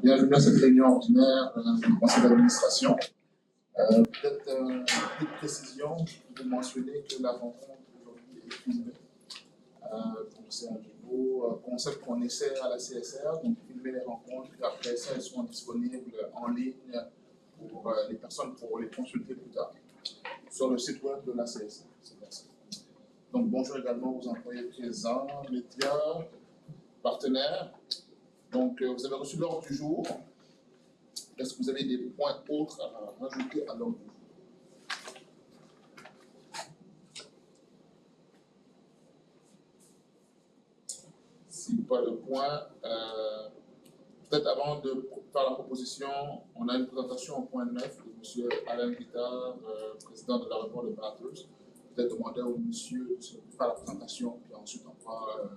Bienvenue à cette réunion ordinaire du conseil d'administration. Peut-être une petite précision, je vais mentionner que la rencontre aujourd'hui est filmée. Donc c'est un nouveau concept qu'on essaie à la CSR, donc filmer les rencontres, puis après ça, elles seront disponibles en ligne pour les personnes pour les consulter plus tard sur le site web de la CSR. Donc bonjour également aux employés présents, médias, partenaires. Donc, vous avez reçu l'ordre du jour. Est-ce que vous avez des points autres à rajouter à l'ordre du jour? Si pas de point, peut-être avant de faire la proposition, on a une présentation au point 9 de M. Alain Guittard, président de l'aéroport de Bathurst. Peut-être demander au monsieur de faire la présentation, puis ensuite on va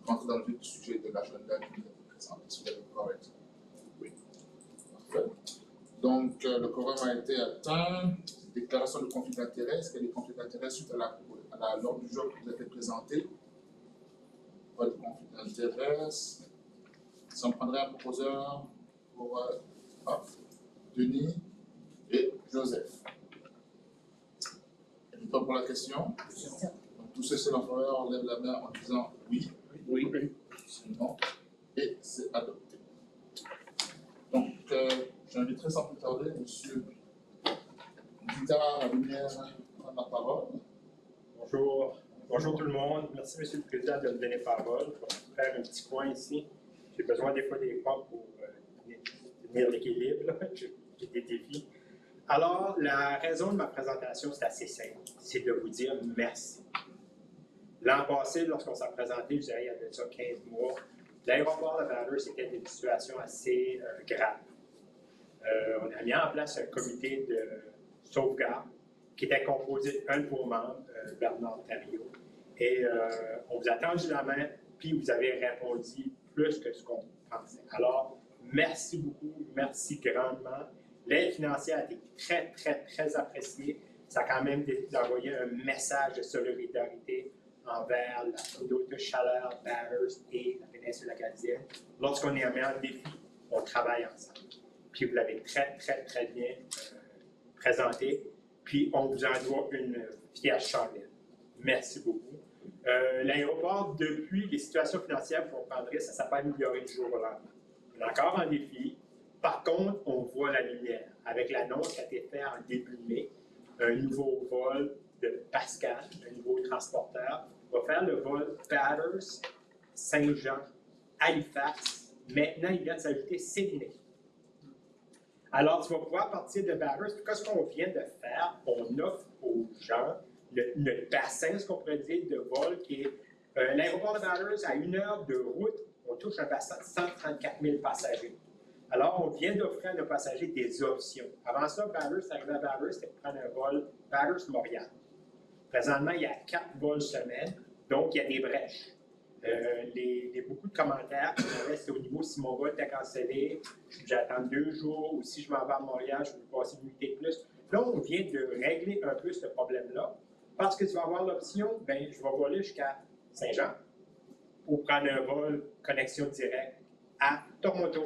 rentrer dans le vif du sujet de l'agenda qui est présenté. Si vous avez le correct. Oui. Parfait. Donc, le quorum a été atteint. Déclaration de conflit d'intérêt. Est-ce qu'il y a des conflits d'intérêt suite à l'ordre du jour qui vous a été présenté? Pas de conflit d'intérêt. Ça me prendrait un proposeur pour Denis et Joseph. Et pas pour la question? Donc, tous ceux l'employeur lèvent la main en disant oui. Oui. Sinon, et c'est adopté. Donc, j'inviterai sans plus tarder M. Guittard à venir prendre la parole. Bonjour. Bonjour tout le monde. Merci, M. le Président, de me donner la parole. Je vais faire un petit point ici. J'ai besoin des fois des points pour tenir l'équilibre. J'ai des défis. Alors, la raison de ma présentation, c'est assez simple. C'est de vous dire merci. L'an passé, lorsqu'on s'est présenté, je dirais il y avait ça 15 mois, l'aéroport de Bathurst était une situation assez grave. On a mis en place un comité de sauvegarde qui était composé d'un de vos membres, Bernard Thériault. Et on vous a tendu la main, puis vous avez répondu plus que ce qu'on pensait. Alors, merci beaucoup, merci grandement. L'aide financière a été très, très, très appréciée. Ça a quand même envoyé un message de solidarité envers la communauté chaleur, Bathurst et la péninsule acadienne. Lorsqu'on est mis en défi, on travaille ensemble. Puis vous l'avez très, très, très bien présenté. Puis on vous en doit une fière chandelle. Merci beaucoup. L'aéroport, depuis les situations financières, vous comprendrez, ça ne s'est pas amélioré du jour au lendemain. On est encore en défi. Par contre, on voit la lumière. Avec l'annonce qui a été faite en début mai, un nouveau vol de Pascal, un nouveau transporteur, va faire le vol Bathurst, Saint-Jean, Halifax. Maintenant, il vient de s'ajouter Sydney. Alors, tu vas pouvoir partir de Bathurst. Qu'est-ce qu'on vient de faire? On offre aux gens le bassin, ce qu'on pourrait dire, de vol, qui est l'aéroport de Bathurst, à 1 heure de route, on touche un bassin de 134 000 passagers. Alors, on vient d'offrir à nos passagers des options. Avant ça, Bathurst, arrivé à Bathurst, c'était de prendre un vol Bathurst-Montréal. Présentement, il y a 4 vols semaine, donc il y a des brèches. Beaucoup de commentaires qui m'avaient, c'était au niveau si mon vol était cancellé, j'attends 2 jours, ou si je m'en vais à Montréal, je peux passer une unité de plus. Là, on vient de régler un peu ce problème-là, parce que tu vas avoir l'option, bien, je vais voler jusqu'à Saint-Jean, pour prendre un vol connexion directe à Toronto,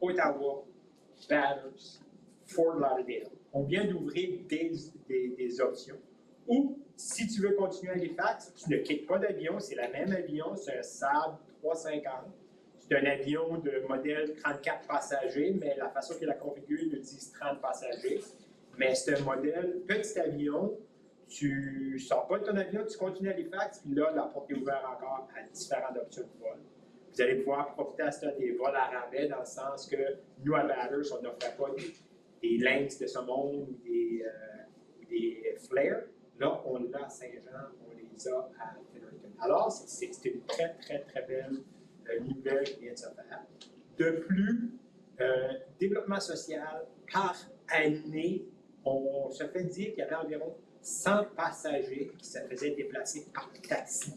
Ottawa, Bathurst, Fort Lauderdale. On vient d'ouvrir des options. Ou, si tu veux continuer à Halifax, tu ne quittes pas d'avion, c'est le même avion, c'est un Saab 350. C'est un avion de modèle 34 passagers, mais la façon qu'il a configuré, il dit 30 passagers. Mais c'est un modèle petit avion, tu ne sors pas de ton avion, tu continues à Halifax, puis là, la porte est ouverte encore à différentes options de vol. Vous allez pouvoir profiter à ce des vols à rabais, dans le sens que nous, à Bathurst, on n'offrait pas des Lynx de ce monde ou des Flair. Là, on l'a à Saint-Jean, on les a à Fredericton. Alors, c'est une très, très, très belle nouvelle qui vient de se faire. De plus, développement social, par année, on se fait dire qu'il y avait environ 100 passagers qui se faisaient déplacer par taxi,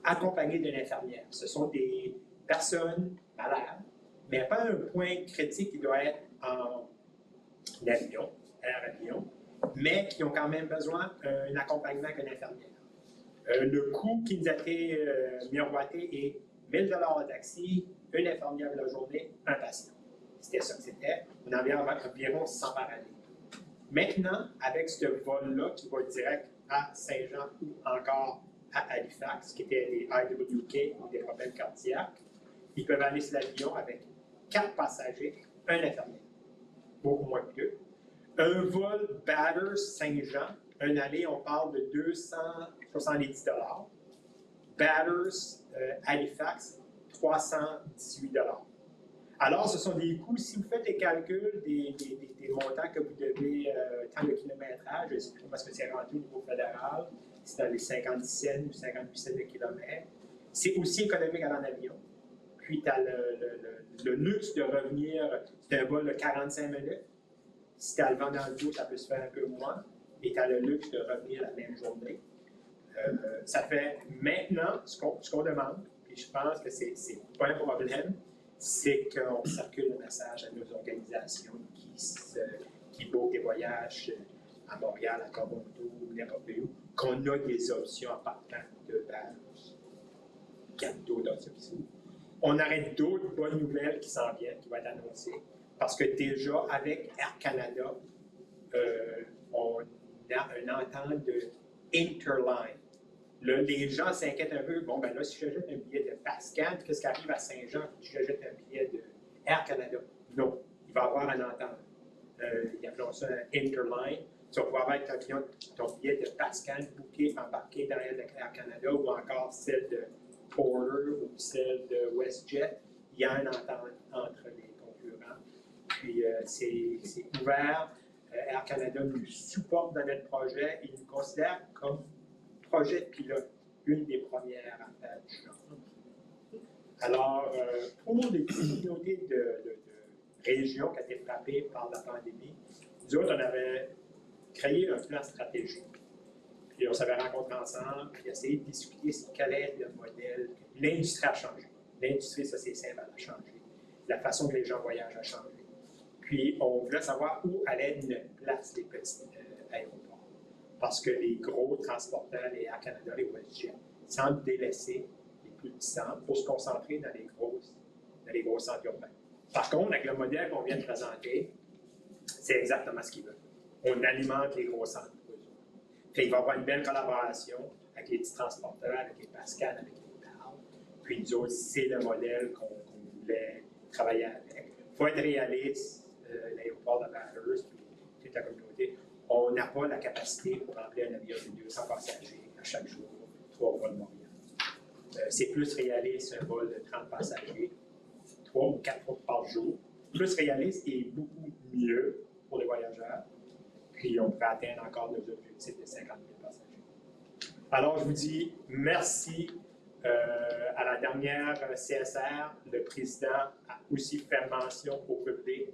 accompagnés d'une infirmière. Ce sont des personnes malades, mais pas un point critique qui doit être en avion, air-avion, mais qui ont quand même besoin d'un accompagnement avec une infirmière. Le coût qui nous a été miroité est 1 000 $ de taxi, une infirmière de la journée, un patient. avait environ 100 par année. Maintenant, avec ce vol-là qui va direct à Saint-Jean ou encore à Halifax, qui étaient des IWK ou des problèmes cardiaques, ils peuvent aller sur l'avion avec 4 passagers, un infirmier, beaucoup moins que 2. Un vol Batters Saint-Jean, un aller, on parle de 270 $. Batters Halifax, 318 $. Alors, ce sont des coûts, si vous faites les calculs des montants que vous devez, tant de kilométrage, je ne sais plus comment c'est rendu au niveau fédéral, c'est dans les 50 cents ou 58 cents de kilomètre. C'est aussi économique à en avion. Puis, tu as le luxe de revenir d'un vol de 45 minutes. Si tu as le vent dans le dos, ça peut se faire un peu moins. Et tu as le luxe de revenir la même journée. Ça fait maintenant ce qu'on demande, puis je pense que c'est pas un problème, c'est qu'on circule le message à nos organisations qui bookent des voyages à Montréal, à Toronto, n'importe où, qu'on a des options en partant de base. Il y a d'autres options. On aurait d'autres bonnes nouvelles qui s'en viennent, qui vont être annoncées, parce que déjà, avec Air Canada, on a une entente de Interline. Là, les gens s'inquiètent un peu. Bon, ben là, si j'achète un billet de Pascal, qu'est-ce qui arrive à Saint-Jean si j'achète un billet de Air Canada? Non, il va y avoir une entente. Ils appellent ça un Interline. Tu vas pouvoir avoir ton billet de Pascal booké, embarqué dans Air Canada ou encore celle de Porter ou celle de WestJet. Il y a une entente entre les concurrents. Puis, c'est ouvert. Air Canada nous supporte dans notre projet. Ils nous considèrent comme projet pilote, une des premières affaires du genre. Alors, pour les communautés de régions qui ont été frappées par la pandémie, nous autres, on avait créé un plan stratégique. Puis on s'avait rencontrés ensemble, puis essayé de discuter quel est le modèle. L'industrie a changé. L'industrie, ça c'est simple, elle a changé. La façon que les gens voyagent a changé. Puis on voulait savoir où allait notre place les petits aéroports. Parce que les gros transporteurs, les Air Canada, les WestJet, semblent délaisser les plus petits centres pour se concentrer dans les gros centres urbains. Par contre, avec le modèle qu'on vient de présenter, c'est exactement ce qu'ils veulent. On alimente les gros centres. Fait, il va y avoir une belle collaboration avec les petits transporteurs, avec les Pascal, avec les PAL. Puis nous autres, c'est le modèle qu'on voulait travailler avec. Il faut être réaliste, l'aéroport de Bathurst, puis toute la communauté. On n'a pas la capacité pour remplir un avion de 200 passagers à chaque jour, 3 vols Montréal. C'est plus réaliste un vol de 30 passagers, 3 ou 4 fois par jour. Plus réaliste et beaucoup mieux pour les voyageurs. Puis on peut atteindre encore nos objectifs de 50 000 passagers. Alors, je vous dis merci. À la dernière CSR, le président a aussi fait mention au public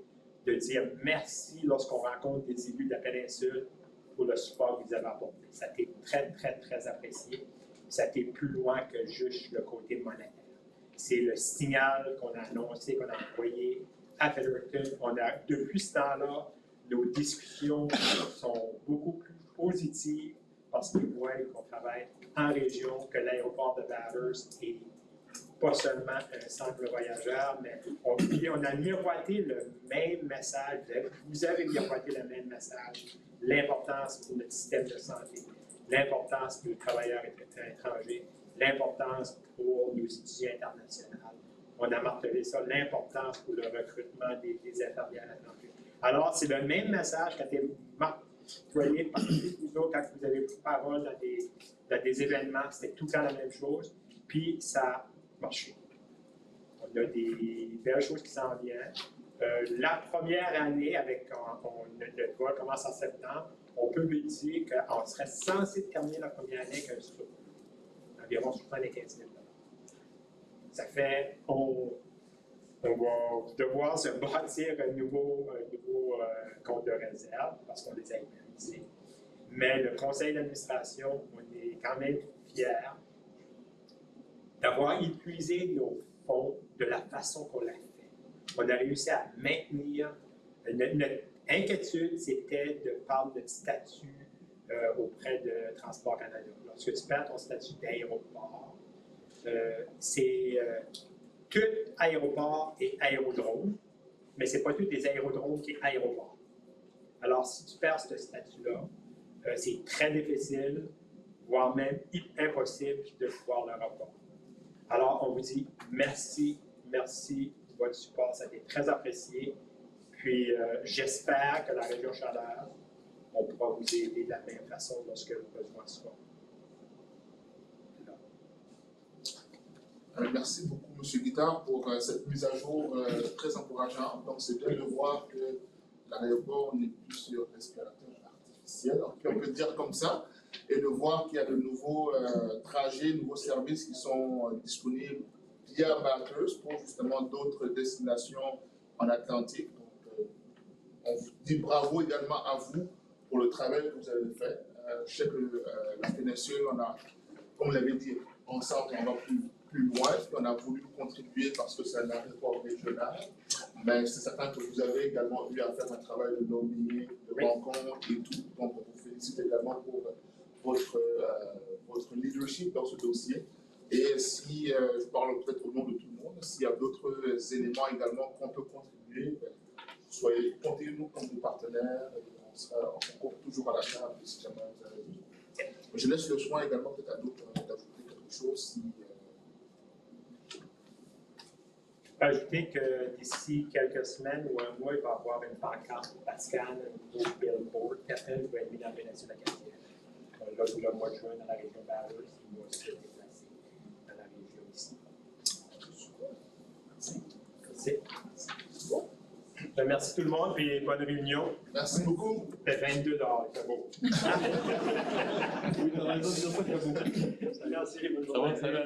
de dire merci lorsqu'on rencontre des élus de la péninsule pour le support que vous avez apporté. Ça a été très, très, très apprécié. Ça a été plus loin que juste le côté monétaire. C'est le signal qu'on a annoncé, qu'on a envoyé à Fredericton. Depuis ce temps-là, nos discussions sont beaucoup plus positives parce qu'ils voient qu'on travaille en région, que l'aéroport de Bathurst est pas seulement un centre de voyageurs, mais on a miroité le même message. Vous avez miroité le même message. L'importance pour notre système de santé, l'importance pour les travailleurs étrangers, l'importance pour nos étudiants internationaux. On a martelé ça, l'importance pour le recrutement des infirmières étrangères. Alors, c'est le même message qui a été martelé par vous autres quand vous avez pris parole dans des événements. C'était tout le temps la même chose. Puis, ça a marché. On a des belles choses qui s'en viennent. La première année, le vol commence en septembre, on peut me dire qu'on serait censé terminer la première année avec un surplus, environ 75 000 $. Ça fait, on va devoir se bâtir un nouveau compte de réserve parce qu'on les a épuisés. Mais le conseil d'administration, on est quand même fiers d'avoir épuisé nos fonds de la façon qu'on l'a fait. On a réussi à maintenir. Notre inquiétude, c'était de parler de statut auprès de Transport Canada. Lorsque tu perds ton statut d'aéroport, c'est tout aéroport et aérodrome, mais ce n'est pas tous des aérodromes qui sont aéroports. Alors, si tu perds ce statut-là, c'est très difficile, voire même impossible de pouvoir le revoir. Alors, on vous dit merci de votre support, ça a été très apprécié. Puis, j'espère que la région Chaleur, on pourra vous aider de la même façon lorsque vos besoins seront. Merci beaucoup, M. Guittard, pour cette mise à jour très encourageante. Donc, c'est bien de voir que l'aéroport n'est plus sur respirateur artificiel, on peut le dire comme ça, et de voir qu'il y a de nouveaux trajets, de nouveaux services qui sont disponibles via Bathurst pour justement d'autres destinations en Atlantique. Donc, on vous dit bravo également à vous pour le travail que vous avez fait. Je sais que la péninsule, on a, comme vous l'avez dit, ensemble, on va plus loin, puis on a voulu contribuer parce que c'est un aéroport régional, mais c'est certain que vous avez également eu à faire un travail de lobbying, de rencontre et tout, donc on vous félicite également pour votre leadership dans ce dossier. Et si, je parle peut-être au nom de tout le monde, s'il y a d'autres éléments également qu'on peut contribuer, soyez, comptez-nous comme des partenaires, et on sera toujours à la table si jamais vous avez besoin. Je laisse le soin également peut-être à d'autres d'ajouter quelque chose si... Ajouter que d'ici quelques semaines ou un mois, il va y avoir une pancarte Pascal, un nouveau billboard qu'appelle va être mis dans la péninsule acadienne. Là, tout le mois de juin, dans la région Bathurst, il va se déplacer dans la région ici. Merci. Merci tout le monde et bonne réunion. Merci beaucoup. Ça fait 22 c'est beau. Merci, bonne journée. Ça va,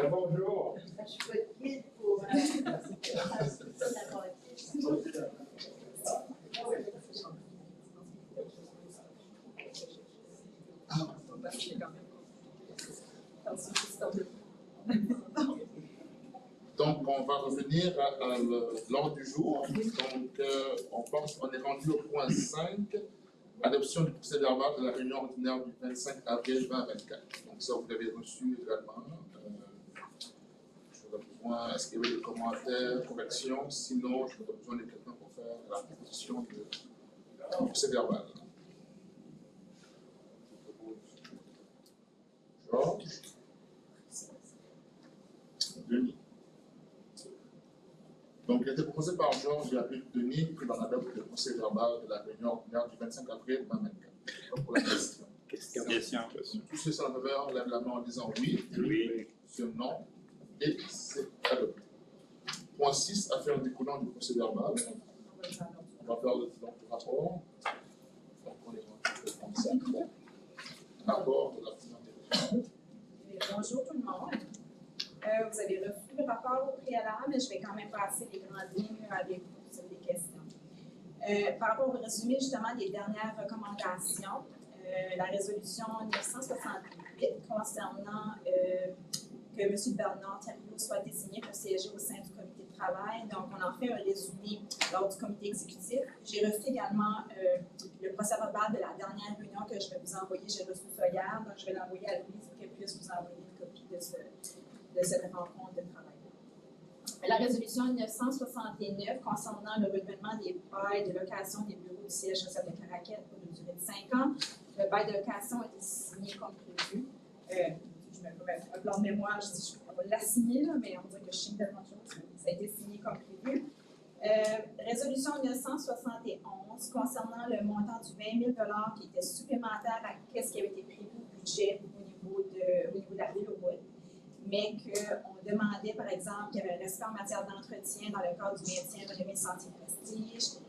Bonjour. Je suis votre guide pour Donc, on va revenir à l'ordre du jour. Donc, on est rendu au point 5, adoption du procès-verbal de la réunion ordinaire du 25 avril 2024. Donc, ça, vous l'avez reçu également. Est-ce qu'il y avait des commentaires, corrections? Sinon, je n'aurai besoin de quelqu'un pour faire la proposition du procès-verbal. Georges? Denis. Donc, il a été proposé par Georges et appelé Denis que l'on adopte le procès-verbal de la réunion ordinaire du 25 avril 2024. Pour la question. Question. Tous ceux sans la faveur lèvent la main en disant oui. Oui. Sur non. Et c'est adopté. Point 6, affaire découlant du procès-verbal. On va faire le rapport. Donc, on est rendu au point 5. Rapport de la présentation. Bonjour tout le monde. Vous avez reçu le rapport au préalable, mais je vais quand même passer les grandes lignes avec vous sur des questions. Par rapport au résumé justement des dernières recommandations, la résolution 968 concernant que M. Bernard Thériault soit désigné pour siéger au sein du comité de travail. Donc, on en fait un résumé lors du comité exécutif. J'ai reçu également le procès-verbal de la dernière réunion que je vais vous envoyer. J'ai reçu ça hier, donc je vais l'envoyer à Louise pour qu'elle puisse vous envoyer une copie de cette rencontre de travail. La résolution 969 concernant le renouvellement des bails de location des bureaux du siège social de Caraquette pour une durée de 5 ans. Le bail de location a été signé comme prévu. Je me fais un plan de mémoire, je dis on va l'assigner, mais on dirait que je signe tellement de choses. Ça a été signé comme prévu. Résolution 971 concernant le montant du 20 000 qui était supplémentaire à ce qui avait été prévu au budget au niveau de la ville au bout, mais qu'on demandait, par exemple, qu'il y avait un respect en matière d'entretien dans le cadre du maintien renommé santé prestige,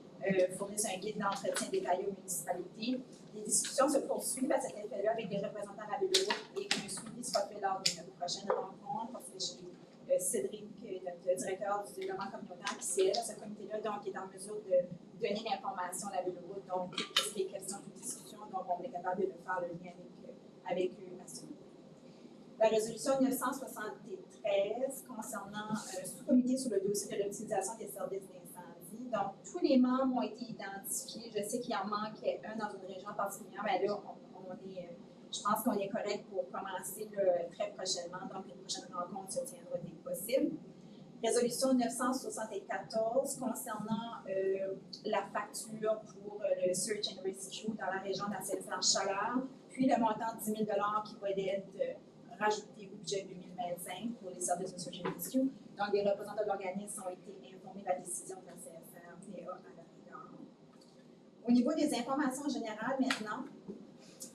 fournisse un guide d'entretien détaillé aux municipalités. Les discussions se poursuivent à cet effet-là avec des représentants de la ville de Wood et qu'un suivi soit fait lors de notre prochaine rencontre, parce que j'ai Cédric, notre directeur du développement communautaire, qui siège à ce comité-là, donc qui est en mesure de donner l'information à la ville de Wood. Donc, c'est des questions de discussion, donc on est capable de faire le lien avec eux à ce moment. La résolution 973 concernant un sous-comité sur le dossier de l'utilisation des services d'incendie. Donc, tous les membres ont été identifiés. Je sais qu'il en manquait un dans une région particulière, mais là, je pense qu'on est correct pour commencer très prochainement. Donc, une prochaine rencontre se tiendra dès que possible. Résolution 974 concernant la facture pour le Search and Rescue dans la région de la Seine-Saint-Chaleur, puis le montant de 10 000 qui va être rajouté au budget 2025 pour les services de Search and Rescue. Donc, les représentants de l'organisme ont été informés de la décision de la CSR-PA à l'égard. Au niveau des informations générales maintenant,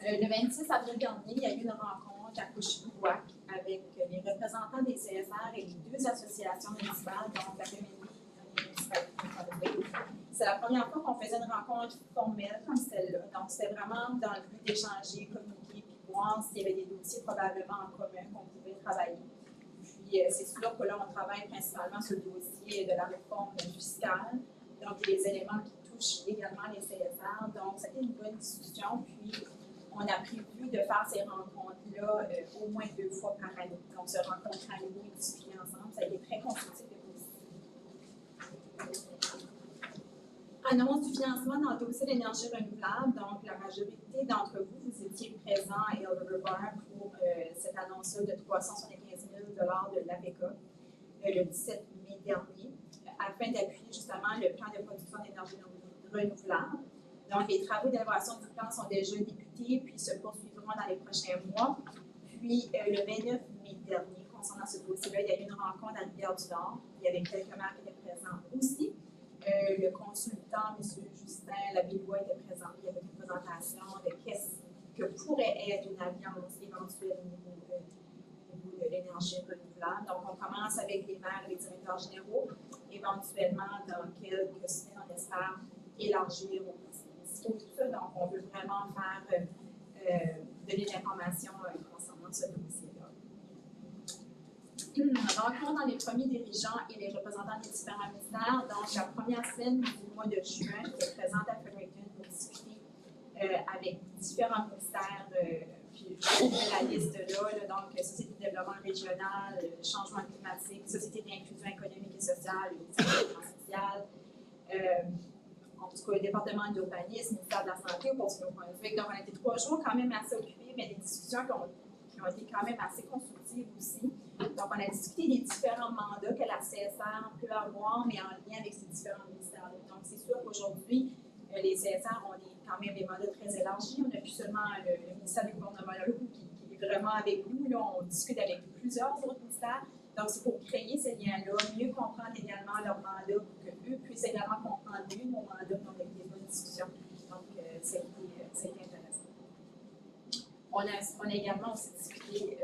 le 26 avril dernier, il y a eu une rencontre à Couchilouac avec les représentants des CSR et les deux associations municipales, donc la communauté et la municipalité. C'est la première fois qu'on faisait une rencontre formelle comme celle-là. Donc, c'était vraiment dans le but d'échanger, communiquer, puis voir s'il y avait des dossiers probablement en commun qu'on pouvait travailler. Puis, c'est sûr que là, on travaille principalement sur le dossier de la réforme fiscale, donc les éléments qui touchent également les CSR. Donc, c'était une bonne discussion. Puis, on a prévu de faire ces rencontres-là au moins 2 fois par année. Donc, se rencontrer à nouveau et discuter ensemble, ça a été très constructif et positif. Annonce du financement dans le dossier d'énergie renouvelable. Donc, la majorité d'entre vous, vous étiez présents à Elder River pour cette annonce-là de 375 000 de l'APECA le 17 mai dernier, afin d'appuyer justement le plan de production d'énergie renouvelable. Donc, les travaux d'élaboration du plan sont déjà débutés, puis se poursuivront dans les prochains mois. Puis, le 29 mai dernier, concernant ce dossier-là, il y a eu une rencontre à Rivière-du-Nord. Il y avait quelques maires qui étaient présents aussi. Le consultant, M. Justin Labellois, était présent. Il y avait une présentation de qu'est-ce que pourrait être une alliance éventuelle au niveau de l'énergie renouvelable. Donc, on commence avec les maires et les directeurs généraux. Éventuellement, dans quelques semaines, on espère élargir au tout ça. Donc, on veut vraiment faire donner de l'information concernant ce dossier-là. Rencontre dans les premiers dirigeants et les représentants des différents ministères. Donc, la première semaine du mois de juin, je suis présente à Fredericton pour discuter avec différents ministères. Puis, je mets la liste là, donc Société de développement régional, changement climatique, Société d'inclusion économique et sociale, le développement social. En tout cas, le département d'urbanisme, le ministère de la Santé, pour ce point de vue. Donc, on a été 3 jours quand même assez occupés, mais des discussions qui ont été quand même assez constructives aussi. Donc, on a discuté des différents mandats que la CSR peut avoir, mais en lien avec ces différents ministères-là. Donc, c'est sûr qu'aujourd'hui, les CSR ont quand même des mandats très élargis. On n'a plus seulement le ministère du gouvernement qui est vraiment avec nous. Là, on discute avec plusieurs autres ministères. Donc, c'est pour créer ces liens-là, mieux comprendre également leurs mandats pour qu'eux puissent également comprendre mieux nos mandats, donc avec des bonnes discussions. Donc, ça a été intéressant. On a également aussi discuté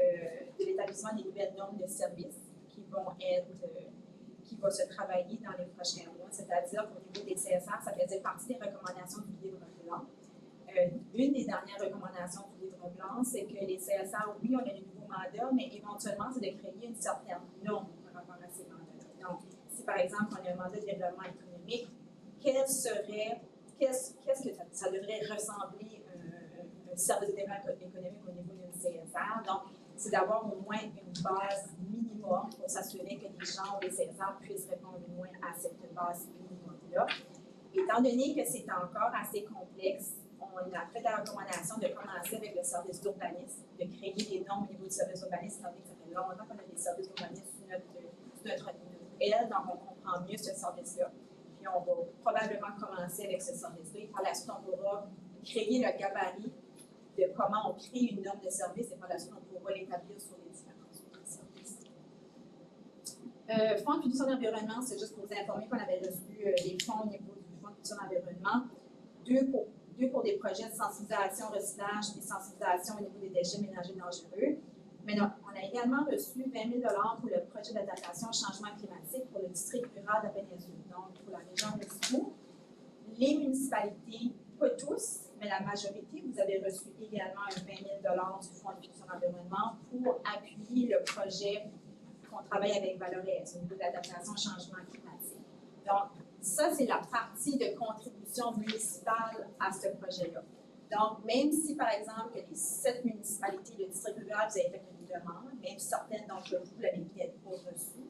de l'établissement des nouvelles normes de services qui vont se travailler dans les prochains mois, c'est-à-dire qu'au niveau des CSR, ça faisait partie des recommandations du livre blanc. Une des dernières recommandations du livre blanc, c'est que les CSR, oui, on a de nouveaux mandats, mais éventuellement, c'est de créer une certaine norme par rapport à ces mandats-là. Donc, si par exemple, on a un mandat de développement économique, qu'est-ce que ça devrait ressembler un service de développement économique au niveau d'une CSR? Donc, c'est d'avoir au moins une base minimum pour s'assurer que les gens ou les CSR puissent répondre au moins à cette base minimum-là. Étant donné que c'est encore assez complexe, on a fait la recommandation de commencer avec le service d'urbanisme, de créer des normes au niveau du service d'urbanisme, étant donné que ça fait longtemps qu'on a des services d'urbanisme sur notre aile, donc on comprend mieux ce service-là. Puis on va probablement commencer avec ce service-là, et par la suite, on pourra créer le gabarit de comment on crée une norme de service, et par la suite, on pourra l'établir sur les différents autres services. Fonds de fiducie d'environnement, c'est juste pour vous informer qu'on avait reçu les fonds au niveau du Fonds de fiducie d'environnement, deux pour des projets de sensibilisation, recyclage et sensibilisation au niveau des déchets ménagers dangereux. Mais non, on a également reçu 20 000 $ pour le projet d'adaptation au changement climatique pour le district rural de Péninsule, donc pour la région de Mexico. Les municipalités, pas tous, mais la majorité, vous avez reçu également 20 000 $ du Fonds de fiducie d'environnement pour appuyer le projet qu'on travaille avec Valorez au niveau de l'adaptation au changement climatique. Donc, ça, c'est la partie de contribution municipale à ce projet-là. Donc, même si, par exemple, que les 7 municipalités, le district rural, vous avez fait une demande, même si certaines d'entre vous l'avez peut-être pas reçu,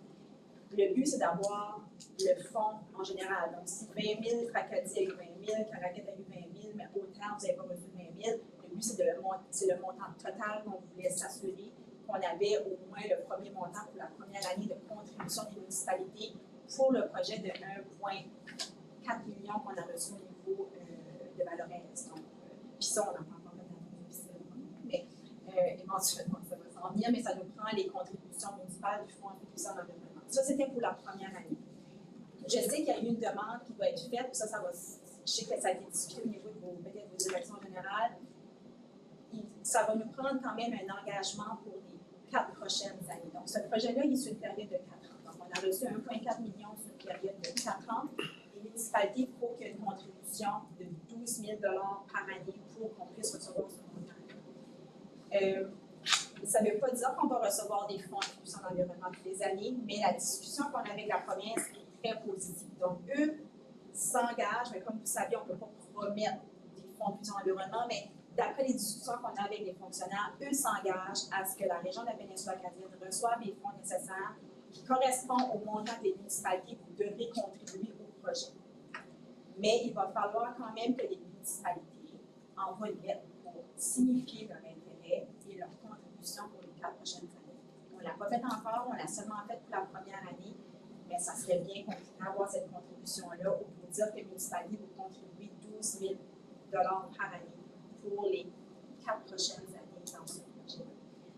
le but, c'est d'avoir le fonds en général. Donc, si 20 000, Tracadie a eu 20 000, Caraquette a eu 20 000, mais autant, vous n'avez pas reçu 20 000, le but, c'est le montant total qu'on voulait s'assurer qu'on avait au moins le premier montant pour la première année de contribution des municipalités pour le projet de 1,4 million qu'on a reçu au niveau de Valorez. Donc, puis ça, on n'en parle pas maintenant officiellement, mais éventuellement, ça va s'en venir, mais ça nous prend les contributions municipales du Fonds de contribution à l'environnement. Ça, c'était pour la première année. Je sais qu'il y a eu une demande qui doit être faite, puis ça va. Je sais que ça a été discuté au niveau de peut-être vos directions générales. Ça va nous prendre quand même un engagement pour les 4 prochaines années. Donc, ce projet-là, il est sur une période de 4 ans. Donc, on a reçu 1,4 million sur une période de 4 ans. Les municipalités, il faut qu'il y ait une contribution de 12 000 par année pour qu'on puisse recevoir ce montant. Ça ne veut pas dire qu'on va recevoir des fonds de contribution d'environnement toutes les années, mais la discussion qu'on a avec la province est très positive. Donc, eux s'engagent, mais comme vous savez, on ne peut pas promettre des fonds de contribution d'environnement, mais d'après les discussions qu'on a avec les fonctionnaires, eux s'engagent à ce que la région de la péninsule acadienne reçoive les fonds nécessaires qui correspondent au montant des municipalités qui devraient contribuer au projet. Mais il va falloir quand même que les municipalités envoient une lettre pour signifier leur intérêt et leur contribution pour les 4 prochaines années. On ne l'a pas fait encore, on l'a seulement fait pour la première année, mais ça serait bien qu'on puisse avoir cette contribution-là pour dire que les municipalités vont contribuer 12 000 par année pour les 4 prochaines années dans ce projet.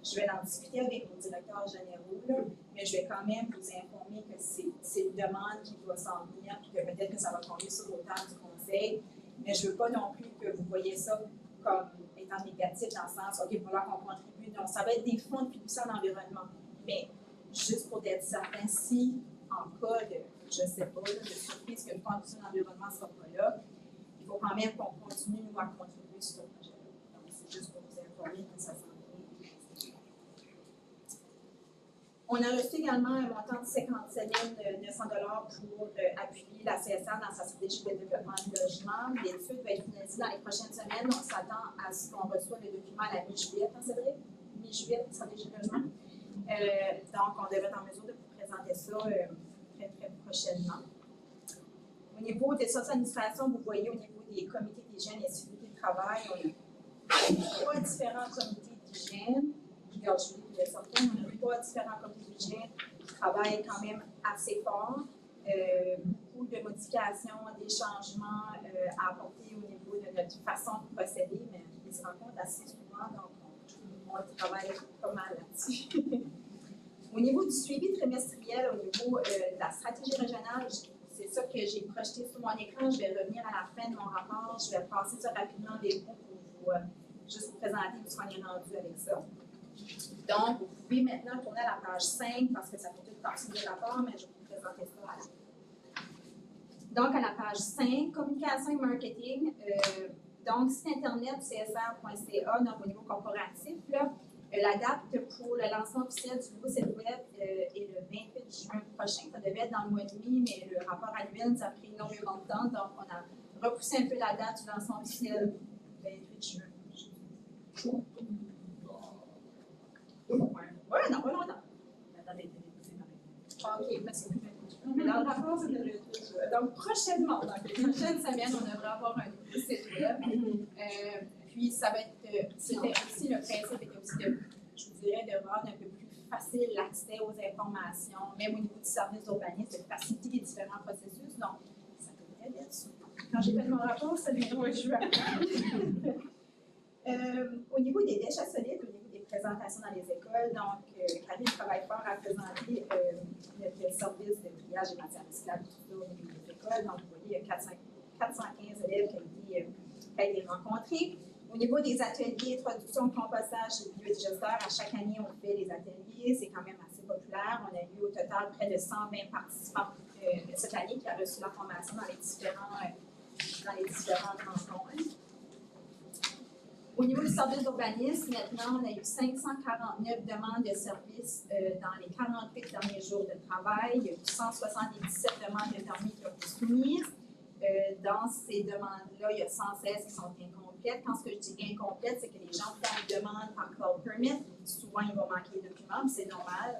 Je vais en discuter avec nos directeurs généraux, là, mais je vais quand même vous informer que c'est une demande qui doit s'en venir, puis que peut-être que ça va tomber sur l'automne du conseil, mais je ne veux pas non plus que vous voyez ça comme étant négatif dans le sens, OK, il va falloir qu'on contribue. Donc, ça va être des fonds de contribution à l'environnement. Mais juste pour être certain, si en cas de, je ne sais pas, de surprise que le fonds de contribution à l'environnement ne sera pas là, il faut quand même qu'on continue, nous, à contribuer sur ce projet-là. Donc, c'est juste pour vous informer que ça s'en vient. On a reçu également un montant de 57 900 pour appuyer la CSR dans sa stratégie de développement du logement. L'étude va être finalisée dans les prochaines semaines. On s'attend à ce qu'on reçoive le document à la mi-juillet, hein, Cédric? Mi-juillet, stratégie de logement. Donc, on devrait être en mesure de vous présenter ça très, très prochainement. Au niveau des sources d'administration, vous voyez au niveau des comités d'hygiène et de sécurité de travail, on a 3 différents comités d'hygiène. Regarde, je vous laisse sortir, on a 3 différents comités d'hygiène qui travaillent quand même assez fort. Beaucoup de modifications, des changements à apporter au niveau de notre façon de procéder, mais ils se rencontrent assez souvent, donc on travaille pas mal là-dessus. Au niveau du suivi trimestriel, au niveau de la stratégie régionale, c'est ça que j'ai projeté sur mon écran. Je vais revenir à la fin de mon rapport. Je vais passer ça rapidement avec vous pour juste vous présenter où on est rendu avec ça. Donc, vous pouvez maintenant tourner à la page 5 parce que ça fait toute partie du rapport, mais je vais vous présenter ça à la fin. Donc, à la page 5, communication et marketing. Donc, site internet csr.ca, donc au niveau corporatif, là, la date pour le lancement officiel du nouveau site web est le 28 juin prochain. Ça devait être dans le mois de mai, mais le rapport annuel nous a pris énormément de temps, donc on a repoussé un peu la date du lancement officiel le 28 juin. Oui, non, pas longtemps. Attendez, OK, parce que mais dans le rapport, c'est le 28 juin. Donc, prochainement, dans les prochaines semaines, on devrait avoir un nouveau site web. Puis, ça va être, c'était aussi le principe, était aussi de, je vous dirais, de rendre un peu plus facile l'accès aux informations, même au niveau du service d'urbanisme, de faciliter les différents processus. Donc, ça devrait bien sûr. Quand j'ai fait mon rapport, c'est le 3 juin. Au niveau des déchets solides, au niveau des présentations dans les écoles, donc, Karine travaille fort à présenter notre service de triage et matières recyclables au niveau des écoles. Donc, vous voyez, il y a 415 élèves qui ont été rencontrés. Au niveau des ateliers, production, compostage et biodigesteurs, à chaque année, on fait des ateliers. C'est quand même assez populaire. On a eu au total près de 120 participants cette année qui ont reçu la formation dans les différentes rencontres. Au niveau du service d'urbanisme, maintenant, on a eu 549 demandes de services dans les 48 derniers jours de travail. Il y a eu 177 demandes de permis qui ont été soumises. Dans ces demandes-là, il y a 116 qui sont incomplètes. Quand ce que je dis incomplète, c'est que les gens font une demande par cloud permit. Souvent, il va manquer de documents, mais c'est normal.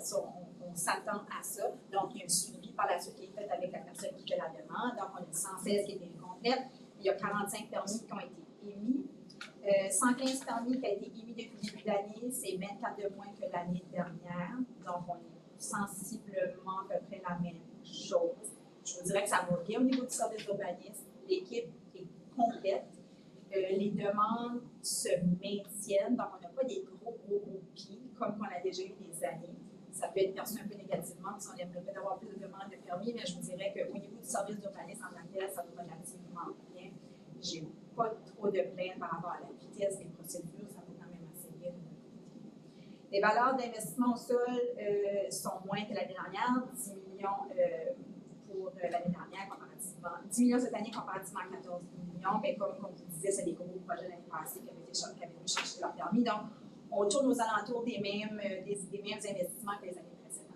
On s'attend à ça. Donc, il y a un suivi par la suite qui est fait avec la personne qui fait la demande. Donc, on a 116 qui étaient incomplètes. Il y a 45 permis qui ont été émis. 115 permis qui a été émis depuis le début de l'année, c'est 24 de moins que l'année dernière. Donc, on est sensiblement à peu près la même chose. Je vous dirais que ça va bien au niveau du service d'urbanisme. L'équipe est complète. Les demandes se maintiennent, donc on n'a pas des gros pics comme on a déjà eu des années. Ça peut être perçu un peu négativement, si on aimerait peut-être avoir plus de demandes de permis, mais je vous dirais qu'au niveau du service d'urbanisme en matière, ça va relativement bien. J'ai pas trop de plaintes par rapport à la vitesse des procédures, ça va quand même assez bien de notre côté. Les valeurs d'investissement au sol sont moins que l'année dernière, 10 millions pour l'année dernière comparativement, 10 millions cette année comparativement à 14 millions, mais comme vous disiez, c'est des gros projets l'année passée qui avaient dû chercher leur permis. Donc, on tourne aux alentours des mêmes investissements que les années précédentes.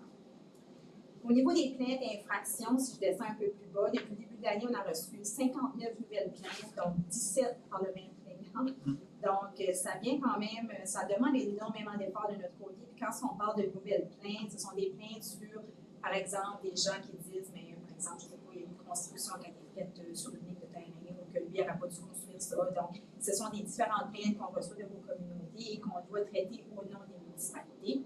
Au niveau des plaintes et infractions, si je descends un peu plus bas, depuis le début de l'année, on a reçu 59 nouvelles plaintes, donc 17 par le même plaignant. Donc, ça vient quand même, ça demande énormément d'efforts de notre côté. Puis quand on parle de nouvelles plaintes, ce sont des plaintes sur, par exemple, des gens qui disent, mais par exemple, je ne sais pas, il y a une construction qui a été faite sur une ligne de terrain ou que lui n'aurait pas dû construire ça. Donc, ce sont des différentes plaintes qu'on reçoit de vos communautés et qu'on doit traiter au nom des municipalités.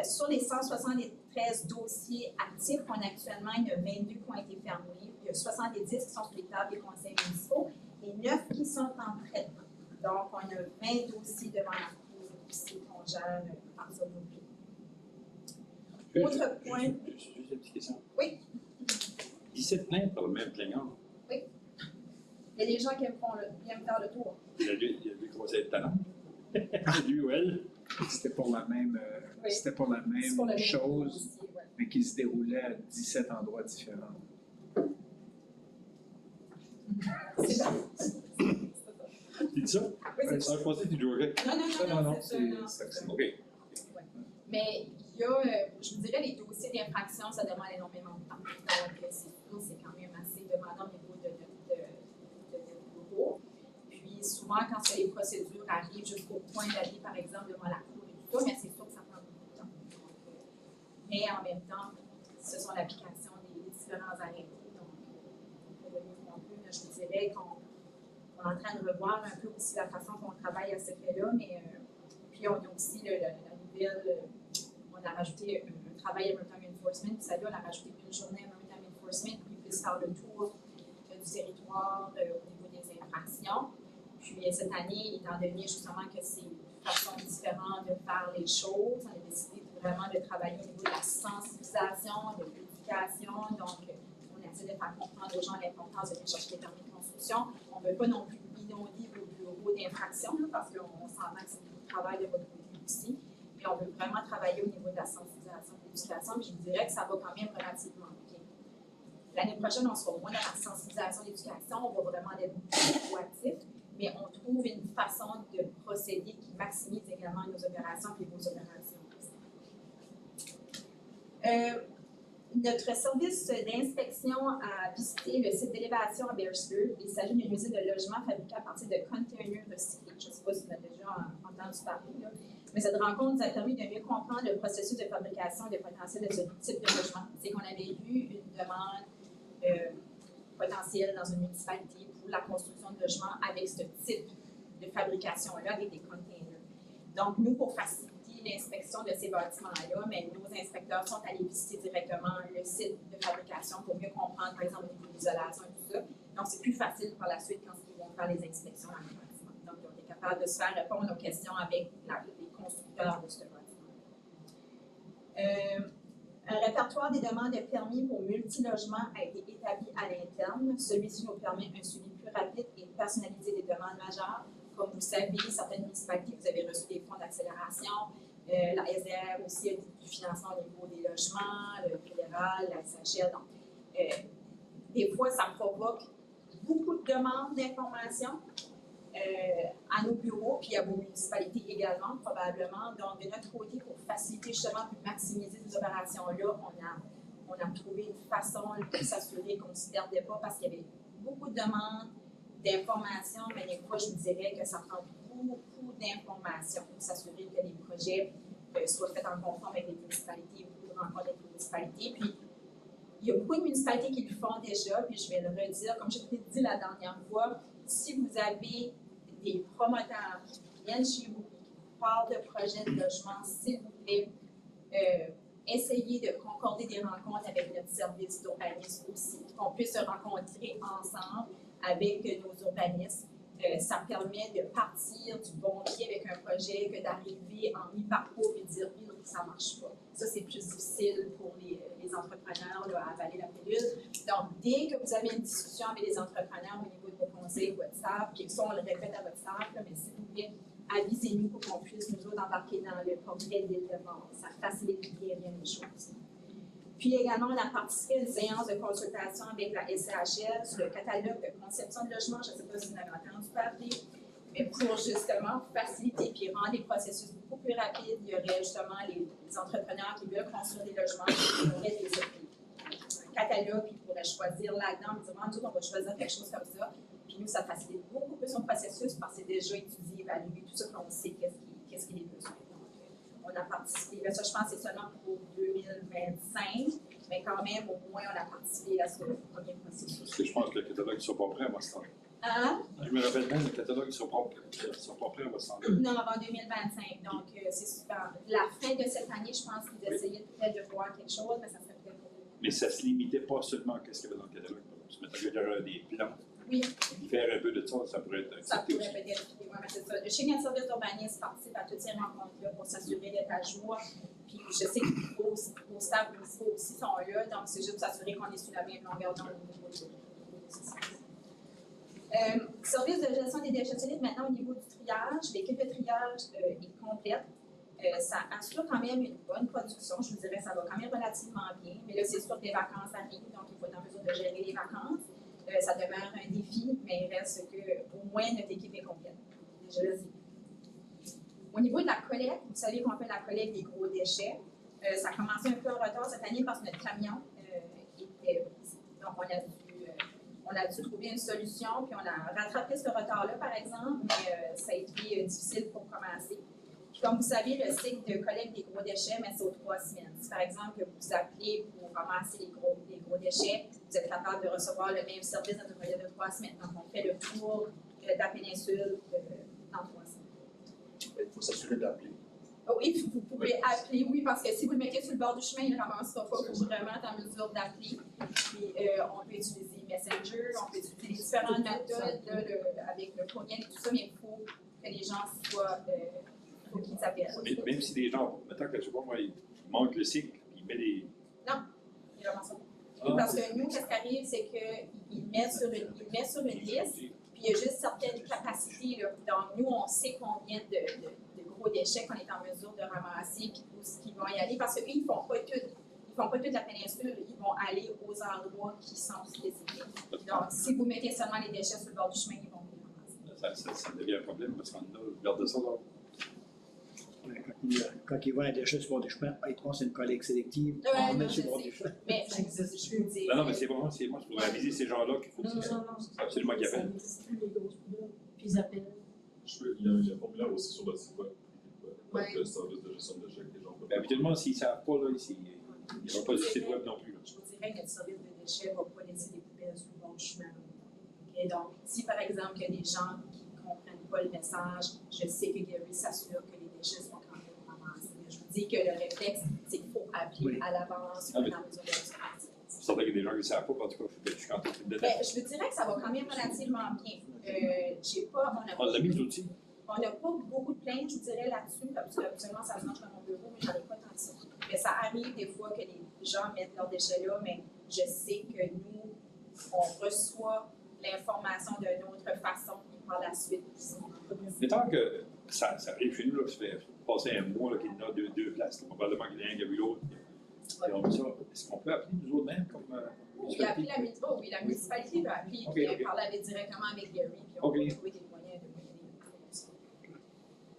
Sur les 173 dossiers actifs qu'on a actuellement, il y en a 22 qui ont été fermés. Il y a 70 qui sont sur les tables des conseils municipaux et 9 qui sont en traitement. Donc, on a 20 dossiers devant la cour aussi qu'on gère par ça. Autre point. Juste une petite question. Oui. 17 plaintes par le même plaignant. Oui. Il y a des gens qui aiment faire le tour. Il a dû croiser le talent. Lui ou elle. C'était pour la même, Oui. c'était pour la même C'est pour le même chose, dossier, ouais. mais qui se déroulait à 17 endroits différents. C'est ça. Tu dis ça? Oui, c'est ça. Je pensais que tu jouerais. Non, c'est ça. OK. Mais il y a, je vous dirais, les dossiers d'infraction, ça demande énormément de temps. Donc, c'est quand même assez demandant au niveau de notre bureau. Puis, souvent, quand les procédures arrivent jusqu'au point d'aller, par exemple, devant la cour et tout ça, mais c'est sûr que ça prend beaucoup de temps. Donc, mais en même temps, ce sont l'application des différents arrêtés. Donc, on peut donner un peu, je vous dirais qu'on est en train de revoir un peu aussi la façon qu'on travaille à ce fait-là, mais puis on a aussi la nouvelle, on a rajouté un travail à Maritime Enforcement, puis ça là, on a rajouté une journée à Maritime Enforcement pour qu'ils puissent faire le tour du territoire au niveau des infractions. Puis cette année, étant donné justement que c'est une façon différente de faire les choses, on a décidé vraiment de travailler au niveau de la sensibilisation, de l'éducation, donc on essaie de faire comprendre aux gens l'importance de venir chercher les permis de construction. On ne veut pas non plus inonder vos bureaux d'infraction, parce qu'on s'entend que c'est beaucoup de travail de votre côté aussi. Puis on veut vraiment travailler au niveau de la sensibilisation et de l'éducation, puis je vous dirais que ça va quand même relativement bien. L'année prochaine, on sera moins dans la sensibilisation et l'éducation, on va vraiment être plus proactif, mais on trouve une façon de procéder qui maximise également nos opérations et vos opérations aussi. Notre service d'inspection a visité le site d'élévation à Beresford. Il s'agit d'une usine de logement fabriquée à partir de containers recyclés. Je ne sais pas si vous avez déjà entendu parler, là. Mais cette rencontre nous a permis de mieux comprendre le processus de fabrication et le potentiel de ce type de logement. C'est qu'on avait eu une demande potentielle dans une municipalité pour la construction de logements avec ce type de fabrication-là, avec des containers. Donc, nous, pour faciliter l'inspection de ces bâtiments-là, mais nos inspecteurs sont allés visiter directement le site de fabrication pour mieux comprendre, par exemple, au niveau de l'isolation et tout ça. Donc, c'est plus facile par la suite quand ils vont faire les inspections dans les bâtiments. Donc, ils ont été capables de se faire répondre aux questions avec les constructeurs de ce bâtiment. Un répertoire des demandes de permis pour multilogement a été établi à l'interne. Celui-ci nous permet un suivi plus rapide et personnalisé des demandes majeures. Comme vous le savez, certaines municipalités, vous avez reçu des fonds d'accélération. La SDR aussi a du financement au niveau des logements, le fédéral, la SHL. Donc, des fois, ça provoque beaucoup de demandes d'informations à nos bureaux, puis à vos municipalités également, probablement. Donc, de notre côté, pour faciliter justement, pour maximiser ces opérations-là, on a trouvé une façon de s'assurer qu'on ne se perdait pas parce qu'il y avait beaucoup de demandes d'informations, mais des fois, je vous dirais que ça prend beaucoup d'informations pour s'assurer que les projets soient faits en conforme avec les municipalités, beaucoup de rencontres avec les municipalités. Puis, il y a beaucoup de municipalités qui le font déjà, puis je vais le redire, comme je vous l'ai dit la dernière fois, si vous avez des promoteurs qui viennent chez vous, qui parlent de projets de logement, s'il vous plaît, essayez de concorder des rencontres avec notre service d'urbanisme aussi, qu'on puisse se rencontrer ensemble avec nos urbanistes. Ça permet de partir du bon pied avec un projet que d'arriver en mi-parcours et de dire oui, non, ça ne marche pas. Ça, c'est plus difficile pour les entrepreneurs là, à avaler la pilule. Donc, dès que vous avez une discussion avec les entrepreneurs au niveau de vos conseils WhatsApp, puis ça, on le répète à votre staff, là, mais s'il vous plaît, avisez-nous pour qu'on puisse nous autres embarquer dans le portrait dès le départ. Ça facilite bien les choses. Puis également, on a participé à une séance de consultation avec la SCHL sur le catalogue de conception de logement. Je ne sais pas si vous en avez entendu parler, mais pour justement faciliter et rendre les processus beaucoup plus rapides, il y aurait justement les entrepreneurs qui veulent construire des logements qui auraient un catalogue qui pourraient choisir là-dedans. Nous, on va choisir quelque chose comme ça. Puis nous, ça facilite beaucoup plus son processus parce que c'est déjà étudié, évalué, tout ça, qu'on sait qu'est-ce qu'il est besoin. On a participé, là, ça je pense que c'est seulement pour 2025, mais quand même, au moins, on a participé à ce premier processus. Parce que je pense que le catalogue ne sera pas prêt à ce temps-là. Hein? Je me rappelle bien, le catalogue ne sera pas prêt à ce temps-là. Non, avant 2025, donc c'est super. La fin de cette année, je pense qu'ils essayaient peut-être de voir quelque chose, mais ça serait peut-être pour nous. Mais ça ne se limitait pas seulement à ce qu'il y avait dans le catalogue. Se mettre à des plans. Oui. Y faire un peu de ça, ça pourrait être Ça accepté pourrait aussi. peut-être, oui, mais c'est ça. Le Schengen Service d'urbanisme participe à toutes ces rencontres-là pour s'assurer d'être à jour. Puis je sais que vos staffs municipaux aussi sont là, donc c'est juste pour s'assurer qu'on est sur la même longueur d'onde au niveau de service de gestion des déchets solides, maintenant au niveau du triage, l'équipe de triage est complète. Ça assure quand même une bonne production, je vous dirais, ça va quand même relativement bien. Mais là, c'est sûr que les vacances arrivent, donc il faut être en mesure de gérer les vacances. Ça demeure un défi, mais il reste qu'au moins notre équipe est complète. Déjà là, au niveau de la collecte, vous savez qu'on fait la collecte des gros déchets. Ça a commencé un peu en retard cette année parce que notre camion était. Donc, on a dû trouver une solution, puis on a rattrapé ce retard-là, par exemple, mais ça a été difficile pour commencer. Puis, comme vous savez, le cycle de collecte des gros déchets, mais c'est aux 3 semaines. Si, par exemple, vous appelez pour ramasser les gros déchets, vous êtes capable de recevoir le même service dans une période de 3 semaines. Donc, on fait le tour de la péninsule dans 3 semaines. Il faut s'assurer d'appeler. Oui, vous pouvez appeler, oui, parce que si vous le mettez sur le bord du chemin, il ne ramassera pas. Il faut vraiment être en mesure d'appeler. Puis, on peut utiliser Messenger, on peut utiliser les différentes méthodes là, avec le courriel et tout ça, mais il faut que les gens soient. Faut qu'ils appellent. Mais même si les gens, maintenant que je sais pas, moi, ils manquent le cycle, ils mettent des. Non, il ne ramassera pas. Parce que nous, qu'est-ce qui arrive, c'est qu'ils mettent sur une liste, puis il y a juste certaines capacités. Là. Donc, nous, on sait combien de gros déchets qu'on est en mesure de ramasser, puis où ce qu'ils vont y aller, parce qu'eux, ils ne font pas tout. Ils font pas toute la péninsule, ils vont aller aux endroits qui sont spécifiques. Donc, si vous mettez seulement les déchets sur le bord du chemin, ils vont les ramasser. Ça devient un problème parce qu'on a regardé ça là. Quand il voit un déchet sur le bord du chemin, ils pensent à une collecte sélective, on met sur le bord du chemin. Mais je vous dis. Non, mais c'est moi, je pourrais aviser ces gens-là qu'il faut absolument qu'ils appellent. Puis ils appellent. Il y a un formulaire aussi sur le site web. Le service de gestion de déchets que les gens peuvent. Habituellement, s'ils ne savent pas, là, il n'y aura pas de site web non plus. Là. Je vous dirais que notre service de déchets ne va pas laisser des poubelles sur le bord du chemin. Et donc, si par exemple, il y a des gens qui ne comprennent pas le message, je sais que Gary s'assure que les déchets sont quand même ramassés. Je vous dis que le réflexe, c'est qu'il faut appeler à l'avance pour être en mesure de le faire. C'est certain qu'il y a des gens qui ne savent pas, en tout cas, je suis content de Ben, je vous dirais que ça va quand même relativement bien. On l'a mis l'outil. On n'a pas beaucoup de plaintes, je vous dirais, là-dessus, parce que absolument ça se mange dans mon bureau, mais j'en ai pas tant que ça. Mais ça arrive des fois que les gens mettent leurs déchets là, mais je sais que nous, on reçoit l'information d'une autre façon, et par la suite, Mais tant que ça arrive chez nous, là, ça fait passer un mois qu'il y en a deux places, là, probablement qu'il y en a un qui a vu l'autre. Est-ce qu'on peut appeler nous autres mêmes comme oui, la municipalité peut appeler, puis parler directement avec Gary, puis on peut trouver des moyens de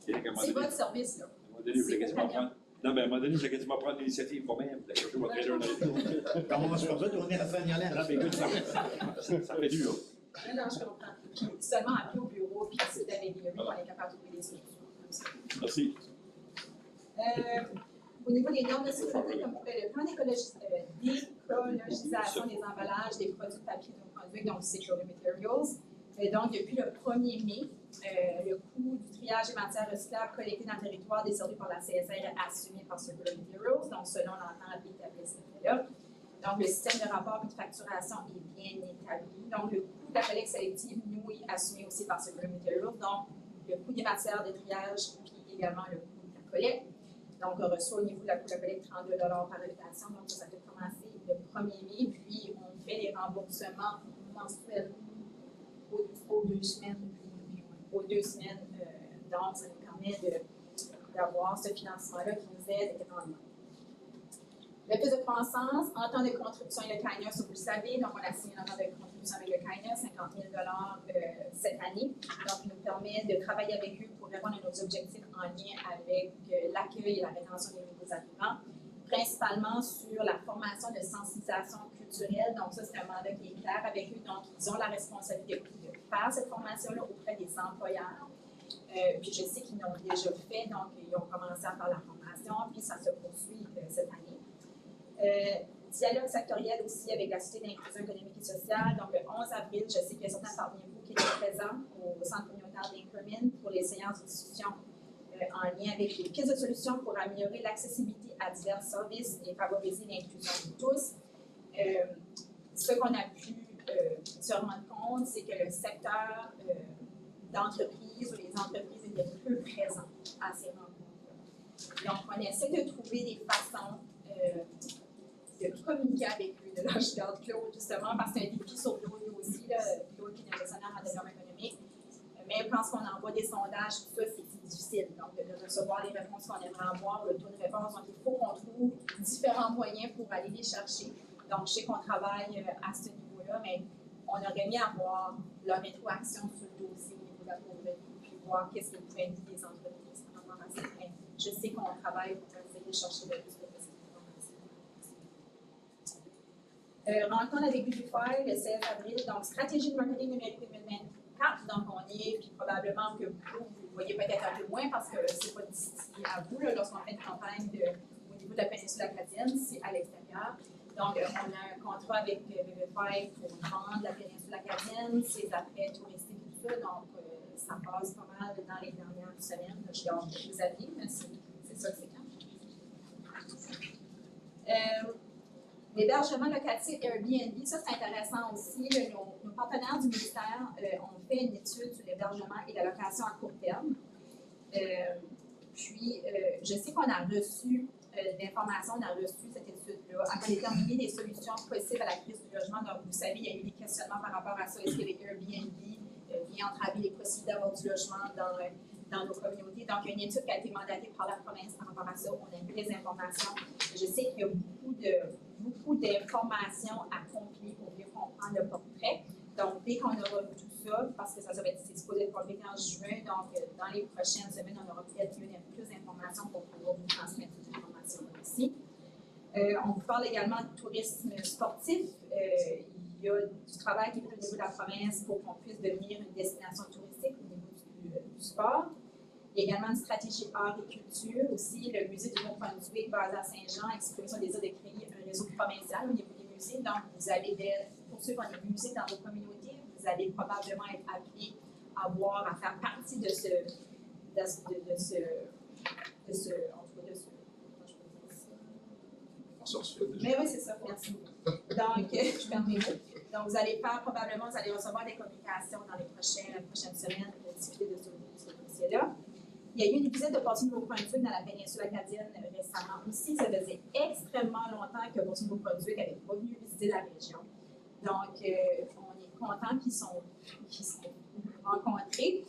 c'est votre service, là. Non, mais à un moment donné, j'ai quasiment prendre l'initiative moi-même, d'aller chercher mon trailer dans les tours. Comment on va tourner à Fagnolet? Non, mais écoute, ça fait dur. Non, je comprends. Puis seulement appeler au bureau, puis c'est avec Gary qu'on est capable de trouver des solutions comme ça. Merci. Au niveau des normes de sécurité, comme le plan d'écologisation des emballages, des produits de papier non conduits, donc Security Materials, Et donc, depuis le 1er mai, le coût du triage des matières recyclables collectées dans le territoire desservi par la CSR est assumé par Circular Materials, donc selon l'entente établie là. Donc, le système de rapport et de facturation est bien établi. Donc, le coût de la collecte sélective, nous, est assumé aussi par Circular Materials. Donc, le coût des matières de triage, puis également le coût de la collecte. Donc, on reçoit au niveau de la coût de la collecte 32 par habitation. Donc, ça fait commencer le 1er mai. Puis, on fait les remboursements mensuels aux 2 semaines. Donc, ça nous permet d'avoir ce financement-là qui nous aide grandement. Le plus de croissance, en temps de contribution avec le KINER, vous le savez, donc on a signé un entente de contribution avec le KINER, 50 000 cette année. Donc, il nous permet de travailler avec eux pour répondre à nos objectifs en lien avec l'accueil et la rétention des nouveaux arrivants, principalement sur la formation de sensibilisation culturelle. Donc, ça, c'est un mandat qui est clair avec eux. Donc, ils ont la responsabilité de faire cette formation-là auprès des employeurs. Puis, je sais qu'ils l'ont déjà fait, donc ils ont commencé à faire la formation, puis ça se poursuit cette année. Dialogue sectoriel aussi avec la Société d'inclusion économique et sociale. Donc, le 11 avril, je sais qu'il y a certains parmi vous qui étaient présents au Centre communautaire d'Inkerman pour les séances de discussion en lien avec les pistes de solutions pour améliorer l'accessibilité à divers services et favoriser l'inclusion de tous. Ce qu'on a pu se rendre compte, c'est que le secteur d'entreprise ou les entreprises étaient peu présents à ces rencontres-là. Donc, on essaie de trouver des façons de communiquer avec eux, de là, je garde Claude justement, parce que c'est un défi sur Claude aussi, là, Claude qui est un gestionnaire en développement économique. Mais quand on envoie des sondages, tout ça, c'est difficile. Donc, de recevoir les réponses qu'on aimerait avoir, le taux de réponse. Donc, il faut qu'on trouve différents moyens pour aller les chercher. Donc, je sais qu'on travaille à ce niveau-là, mais on aurait aimé avoir leur rétroaction sur le dossier au niveau de la pauvreté, puis voir qu'est-ce que pourrait aider les entreprises par rapport à ça. Mais je sais qu'on travaille pour essayer de chercher le plus de possible. Rencontre avec Beautify le 16 avril, donc stratégie de marketing numérique 2024. Donc, on y est, puis probablement que vous voyez peut-être un peu moins parce que c'est pas d'ici à vous, lorsqu'on fait une campagne au niveau de la péninsule acadienne, c'est à l'extérieur. Donc, on a un contrat avec Beautify pour vendre la péninsule acadienne, ses attraits touristiques et tout ça. Donc, ça passe pas mal dans les dernières semaines. Je garde quelques avis, mais c'est ça que c'est quand. L'hébergement locatif Airbnb, ça c'est intéressant aussi. Nos partenaires du ministère ont fait une étude sur l'hébergement et la location à court terme. Puis, je sais qu'on a reçu l'information, on a reçu cette étude-là afin de déterminer des solutions possibles à la crise du logement. Donc, vous savez, il y a eu des questionnements par rapport à ça. Est-ce que les Airbnb viennent entraver les possibilités d'avoir du logement dans nos communautés? Donc, il y a une étude qui a été mandatée par la province par rapport à ça. On a eu des informations. Je sais qu'il y a beaucoup d'informations à compiler pour mieux comprendre le portrait. Donc, dès qu'on aura tout ça, parce que ça va être supposé être publié en juin, donc dans les prochaines semaines, on aura peut-être plus d'informations pour pouvoir vous transmettre cette information aussi. On vous parle également de tourisme sportif. Il y a du travail qui est fait au niveau de la province pour qu'on puisse devenir une destination touristique au niveau du sport. Il y a également une stratégie art et culture aussi. Le musée du Nouveau-Brunswick, basé à Saint-Jean, exprime son désir de créer un réseau provincial au niveau des musées. Donc, vous allez, pour ceux qui ont des musées dans vos communautés, vous allez probablement être appelés à faire partie de ce mais oui, c'est ça, merci. Donc, je perds mes mots. Donc, vous allez recevoir des communications dans les prochaines semaines pour discuter de ce dossier-là. Il y a eu une visite de Portsmouth Nouveau-Brunswick dans la péninsule acadienne récemment aussi. Ça faisait extrêmement longtemps que Portsmouth Nouveau-Brunswick n'avait pas venu visiter la région. Donc, on est content qu'ils sont rencontrés.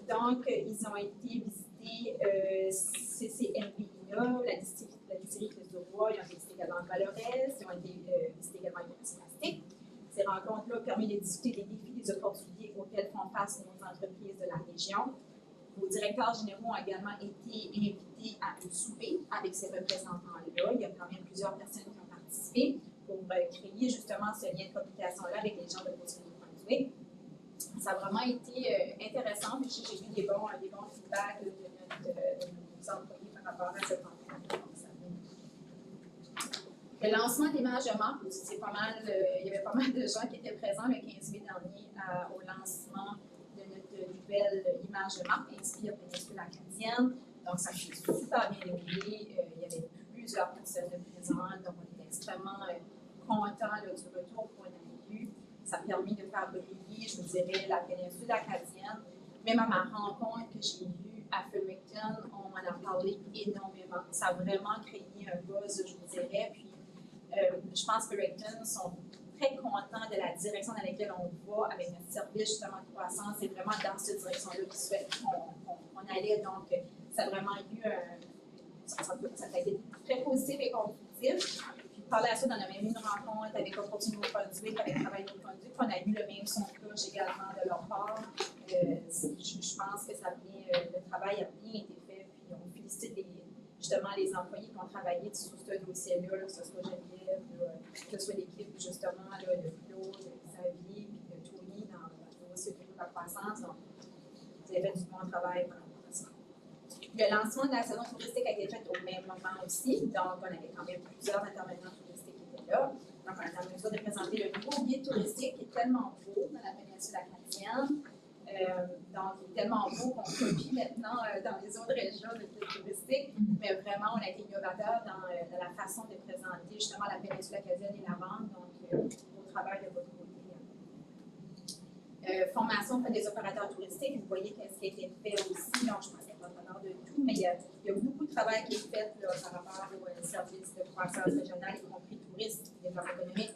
Donc, ils ont été visités CCMPIA, la distillerie de Roy, ils ont été visités également Valores, ils ont été visités également avec Plastique. Ces rencontres-là permettent de discuter des défis et des opportunités auxquelles font face nos entreprises de la région. Vos directeurs généraux ont également été invités à un souper avec ces représentants-là. Il y a quand même plusieurs personnes qui ont participé pour créer justement ce lien de communication-là avec les gens de Portsmouth-Brunswick. Ça a vraiment été intéressant. J'ai vu des bons feedbacks de nos employés par rapport à cette rencontre. Le lancement d'Image de marque, c'est pas mal, il y avait pas mal de gens qui étaient présents le 15 mai dernier au lancement de notre nouvelle image de marque Inspire Péninsule Acadienne. Donc, ça s'est super bien déroulé. Il y avait plusieurs personnes présentes, donc on était extrêmement contents du retour qu'on a eu. Ça a permis de faire briller, je vous dirais, la péninsule acadienne. Même à ma rencontre que j'ai eue à Fredericton, on en a parlé énormément. Ça a vraiment créé un buzz, je vous dirais. Puis, je pense que Fredericton sont très contents de la direction dans laquelle on va avec notre service justement de croissance. C'est vraiment dans cette direction-là qu'ils souhaitent qu'on allait. Donc, ça a vraiment eu ça a été très positif et constructif. Puis par la suite, on a même eu une rencontre avec Opportunity Nouveau-Brunswick, avec Travail Nouveau-Brunswick, on a eu le même son de cloche également de leur part. Je pense que le travail a bien été fait. Puis on félicite justement les employés qui ont travaillé sur ce dossier-là, que ce soit Geneviève, que ce soit l'équipe justement de Claude, de Xavier, puis de Tony dans le dossier de la croissance. Donc, vous avez fait du bon travail pendant ça. Le lancement de la saison touristique a été fait au même moment aussi, donc on avait quand même plusieurs intervenants touristiques qui étaient là. Donc, on a en mesure de présenter le nouveau guide touristique qui est tellement beau dans la péninsule acadienne. Donc, il est tellement beau qu'on copie maintenant dans les autres régions de guide touristique, mais vraiment, on a été innovateur dans la façon de présenter justement la péninsule acadienne et la vente, donc au travers de votre côté. Formation auprès des opérateurs touristiques, vous voyez qu'est-ce qui a été fait aussi, donc je pense qu'il n'y a pas vraiment de tout, mais il y a beaucoup de travail qui est fait là, par rapport aux services de croissance régionale, y compris tourisme, développement économique.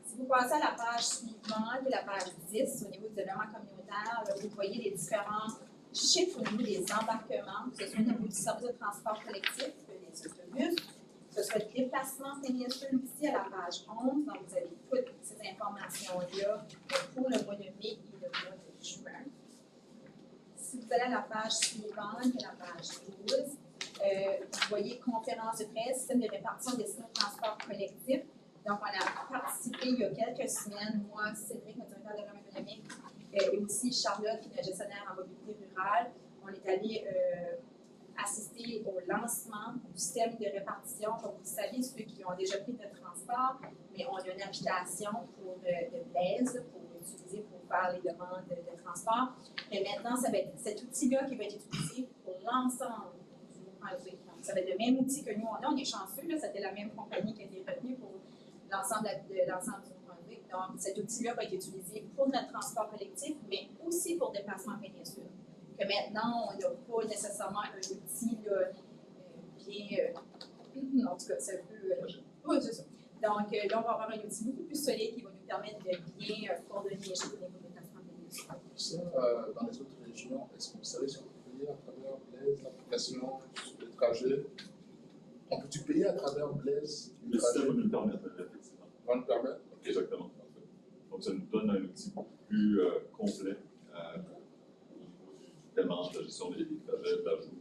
Si vous passez à la page suivante, la page 10, au niveau du développement communautaire, là, vous voyez les différents chiffres au niveau des embarquements, que ce soit au niveau du service de transport collectif, les autobus, que ce soit le déplacement péninsule ici à la page 11. Donc, vous avez toutes ces informations-là pour le mois de mai et le mois de juin. Si vous allez à la page suivante, qui est la page 12, vous voyez conférence de presse, système de répartition destinée au transport collectif. Donc, on a participé il y a quelques semaines, moi, Cédric, notre directeur de développement économique, et aussi Charlotte, qui est notre gestionnaire en mobilité rurale. On est allé assister au lancement du système de répartition. Comme vous savez, ceux qui ont déjà pris notre transport, mais on a une application de Blaise pour utiliser pour faire les demandes de transport. Mais maintenant, ça va être cet outil-là qui va être utilisé pour l'ensemble du Nouveau-Brunswick. Donc, ça va être le même outil que nous on a. On est chanceux, c'était la même compagnie qui a été retenue pour l'ensemble du Nouveau-Brunswick. Donc, cet outil-là va être utilisé pour notre transport collectif, mais aussi pour déplacement péninsule. Que maintenant, on n'a pas nécessairement un outil là, bien. En tout cas, c'est un peu. Oui, c'est ça. Donc, là, on va avoir un outil beaucoup plus solide qui va nous permettre de bien coordonner les choses au niveau des déplacements péninsulaires. Ça, dans les autres régions, est-ce que vous savez si on peut payer à travers Blaise, l'application, le trajet? On peut-tu payer à travers Blaise Le système va nous le permettre, effectivement. Va nous permettre? Exactement. Parfait. Donc, ça nous donne un outil beaucoup plus complet au niveau du paiement, de la gestion des trajets, de l'ajout,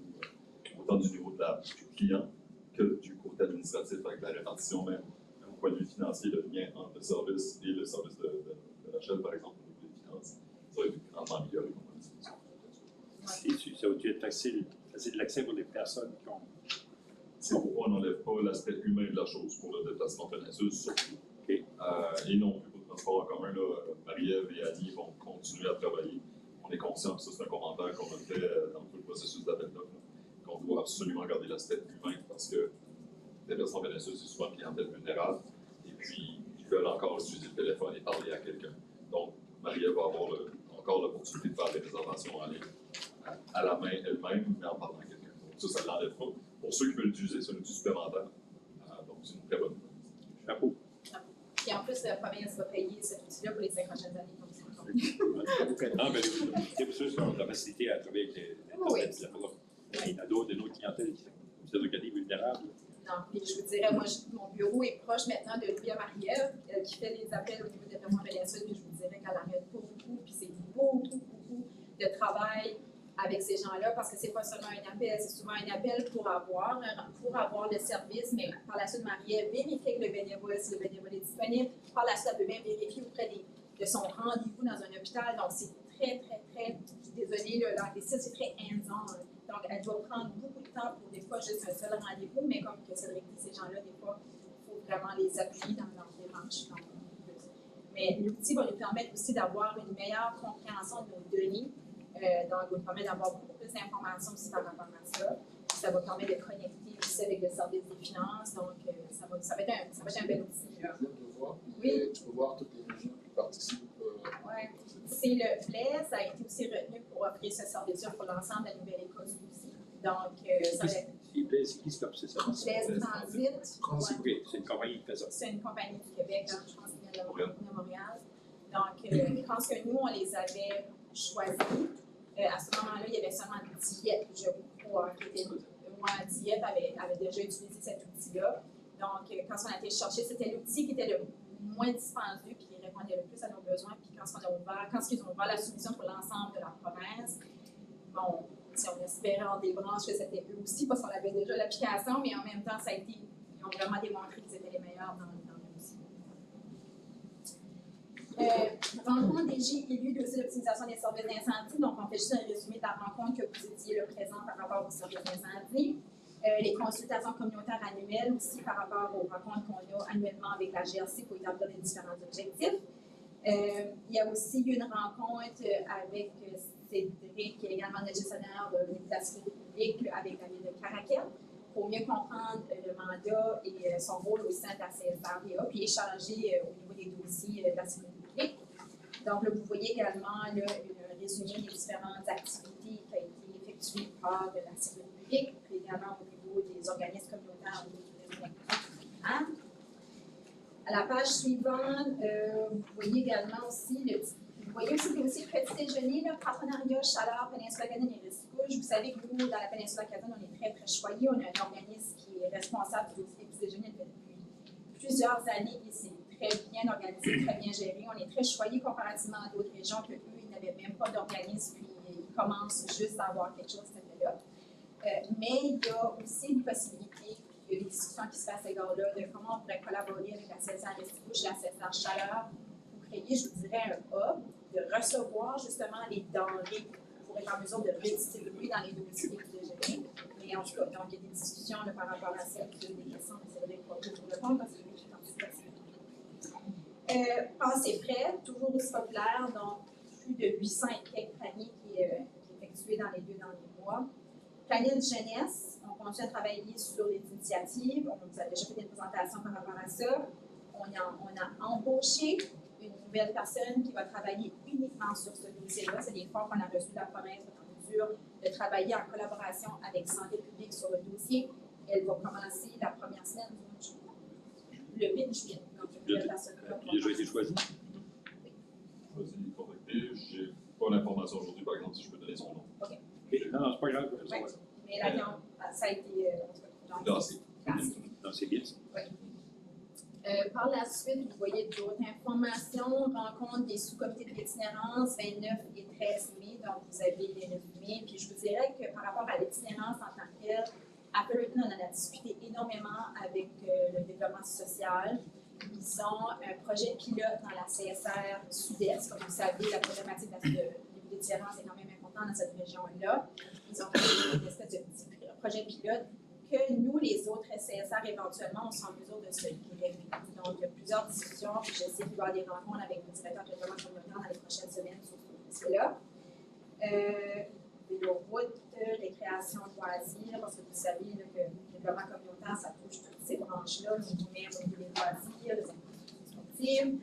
autant du niveau du client que du côté administratif avec la répartition même au point de vue financier, le lien entre le service et le service de l'achat, par exemple, au niveau des finances. Ça va être grandement amélioré. Ça va être facile de l'accès pour les personnes qui ont. C'est pourquoi on n'enlève pas l'aspect humain de la chose pour le déplacement péninsule, surtout. Et non plus pour le transport en commun, Marie-Ève et Annie vont continuer à travailler. On est conscient que ça, c'est un commentaire qu'on a fait dans tout le processus d'appel d'offres, qu'on doit absolument garder l'aspect humain parce que le déplacement péninsule, c'est souvent une clientèle vulnérable et puis ils veulent encore utiliser le téléphone et parler à quelqu'un. Donc, Marie-Ève va avoir encore l'opportunité de faire des réservations en ligne à la main elle-même, mais en parlant à quelqu'un. Donc, ça ne l'enlève pas. Pour ceux qui veulent l'utiliser, c'est un outil supplémentaire. Donc, c'est une très bonne chose. Chapeau. Et en plus, la province va payer cet outil-là pour les 5 prochaines années. Non, mais c'est sûr qu'on a la facilité à travailler avec les il y en a d'autres de nos clientèles qui sont de qualité vulnérable. Non, puis je vous dirais, moi, mon bureau est proche maintenant de Louis Marie-Ève, qui fait les appels au niveau de développement péninsule, puis je vous dirais qu'elle arrête pas beaucoup, puis c'est beaucoup de travail avec ces gens-là, parce que c'est pas seulement un appel, c'est souvent un appel pour avoir le service, mais par la suite, Marie-Ève vérifie que le bénévole, si le bénévole est disponible, par la suite, elle peut bien vérifier auprès de son rendez-vous dans un hôpital, donc c'est très, désolée, l'anglicisme, c'est très hands-on. Donc, elle doit prendre beaucoup de temps pour des fois juste un seul rendez-vous, mais comme que Cédric dit, ces gens-là, des fois, vraiment les appuyer dans leur démarche. Mais l'outil va nous permettre aussi d'avoir une meilleure compréhension de nos données, donc nous permet d'avoir beaucoup plus d'informations aussi par rapport à ça. Ça va permettre de connecter aussi avec le service des finances, donc ça va être un bel outil. Je viens de voir. Oui. Tu peux voir toutes les régions qui participent. Ouais. C'est le FLAIS a été aussi retenu pour offrir ce service-là pour l'ensemble de la Nouvelle-Écosse aussi. Donc, ça va être S'il vous plaît, c'est qui c'est ça? FLAIS Transit. Transit. Ouais. OK, c'est une compagnie qui fait ça. C'est une compagnie du Québec, hein, je pense qu'il vient de Montréal. Donc, je pense que nous, on les avait choisis. À ce moment-là, il y avait seulement Dieppe, je crois, qui était. Moi, Dieppe avait déjà utilisé cet outil-là. Donc, quand on a été chercher, c'était l'outil qui était le moins dispendieux, qui répondait le plus à nos besoins. Puis quand ils ont ouvert la solution pour l'ensemble de la province, bon, si on espérait en des branches que c'était eux aussi, parce qu'on avait déjà l'application, mais en même temps, ils ont vraiment démontré qu'ils étaient les meilleurs dans l'outil. Rencontre des GILU de l'optimisation des services d'incendie. Donc, on fait juste un résumé de la rencontre que vous étiez présent par rapport aux services d'incendie. Les consultations communautaires annuelles aussi par rapport aux rencontres qu'on a annuellement avec la GRC pour établir les différents objectifs. Il y a aussi une rencontre avec Cédric, qui est également le gestionnaire de la sécurité publique avec la ville de Caraquet, pour mieux comprendre le mandat et son rôle au sein de la CSRDA, puis échanger au niveau des dossiers de la sécurité publique. Donc, là, vous voyez également là, un résumé des différentes activités qui ont été effectuées par la sécurité publique, puis également au niveau des organismes communautaires au niveau du réseau. À la page suivante, vous voyez également aussi le petit déjeuner, le partenariat Chaleur, Péninsule Acadienne et Rescouche. Vous savez que nous, dans la Péninsule Acadienne, on est très, très choyés. On a un organisme qui est responsable du petit déjeuner depuis plusieurs années et c'est très bien organisé, très bien géré. On est très choyés comparativement à d'autres régions que eux, ils n'avaient même pas d'organisme, puis ils commencent juste à avoir quelque chose cet effet-là. Mais il y a aussi une possibilité, il y a des discussions qui se passent à cet égard-là, de comment on pourrait collaborer avec la CSR Rescouche, la CSR Chaleur, pour créer, je vous dirais, un hub, de recevoir justement les denrées pour être en mesure de redistribuer dans les dossiers du déjeuner. Mais en tout cas, donc il y a des discussions là, par rapport à ça, puis il y a des questions, mais c'est vrai qu'on peut vous répondre parce que je suis participée. Passez frais, toujours aussi populaire, donc plus de 800 et quelques paniers qui est effectué dans les 2 derniers mois. Planète jeunesse, on continue à travailler sur les initiatives. On vous a déjà fait des présentations par rapport à ça. On a embauché une nouvelle personne qui va travailler uniquement sur ce dossier-là. C'est des fonds qu'on a reçus de la province en mesure de travailler en collaboration avec Santé publique sur le dossier. Elle va commencer la première semaine du mois de juillet. Le 8 juillet. Donc, une nouvelle personne-là. Il a déjà été choisi? Choisi, contacté. Je n'ai pas l'information aujourd'hui, par exemple, si je peux donner son nom. OK. Non, c'est pas grave. Ouais. Mais là, ça a été Classé. Non, c'est bien ça. Oui. Par la suite, vous voyez d'autres informations, rencontre des sous-comités de l'itinérance, 29 et 13 mai, donc vous avez les résumés. Puis je vous dirais que par rapport à l'itinérance en tant que telle, à Puritan, on en a discuté énormément avec le développement social. Ils ont un projet pilote dans la CSR Sud-Est. Comme vous savez, la problématique de l'itinérance est quand même importante dans cette région-là. Ils ont fait une espèce de petit projet pilote que nous, les autres CSR, éventuellement, on sera en mesure de se greffer. Donc, il y a plusieurs discussions, puis je sais qu'il va y avoir des rencontres avec le directeur de développement communautaire dans les prochaines semaines sur ce dossier-là. Vélo-route, récréation, loisirs, parce que vous savez là, que le développement communautaire, ça touche toutes ces branches-là, nous met au niveau des loisirs, les activités sportives.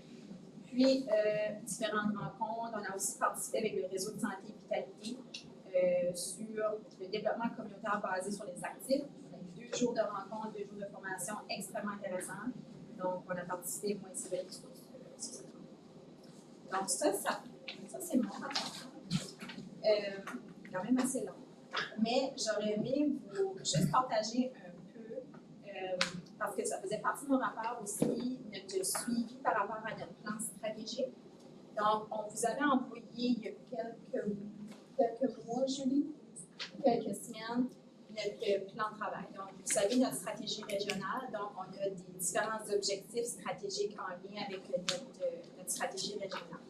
Puis, différentes rencontres. On a aussi participé avec le réseau de santé et vitalité sur le développement communautaire basé sur les actifs. On a eu 2 jours de rencontres, 2 jours de formation extrêmement intéressants. Donc, on a participé, moi, ici, avec sur cette rencontre. Donc, ça c'est mon rapport. Quand même assez long. Mais j'aurais aimé vous juste partager un peu, parce que ça faisait partie de mon rapport aussi, notre suivi par rapport à notre plan stratégique. Donc, on vous avait envoyé il y a quelques mois, Julie, quelques semaines, notre plan de travail. Donc, vous savez, notre stratégie régionale, donc on a des différents objectifs stratégiques en lien avec notre stratégie régionale.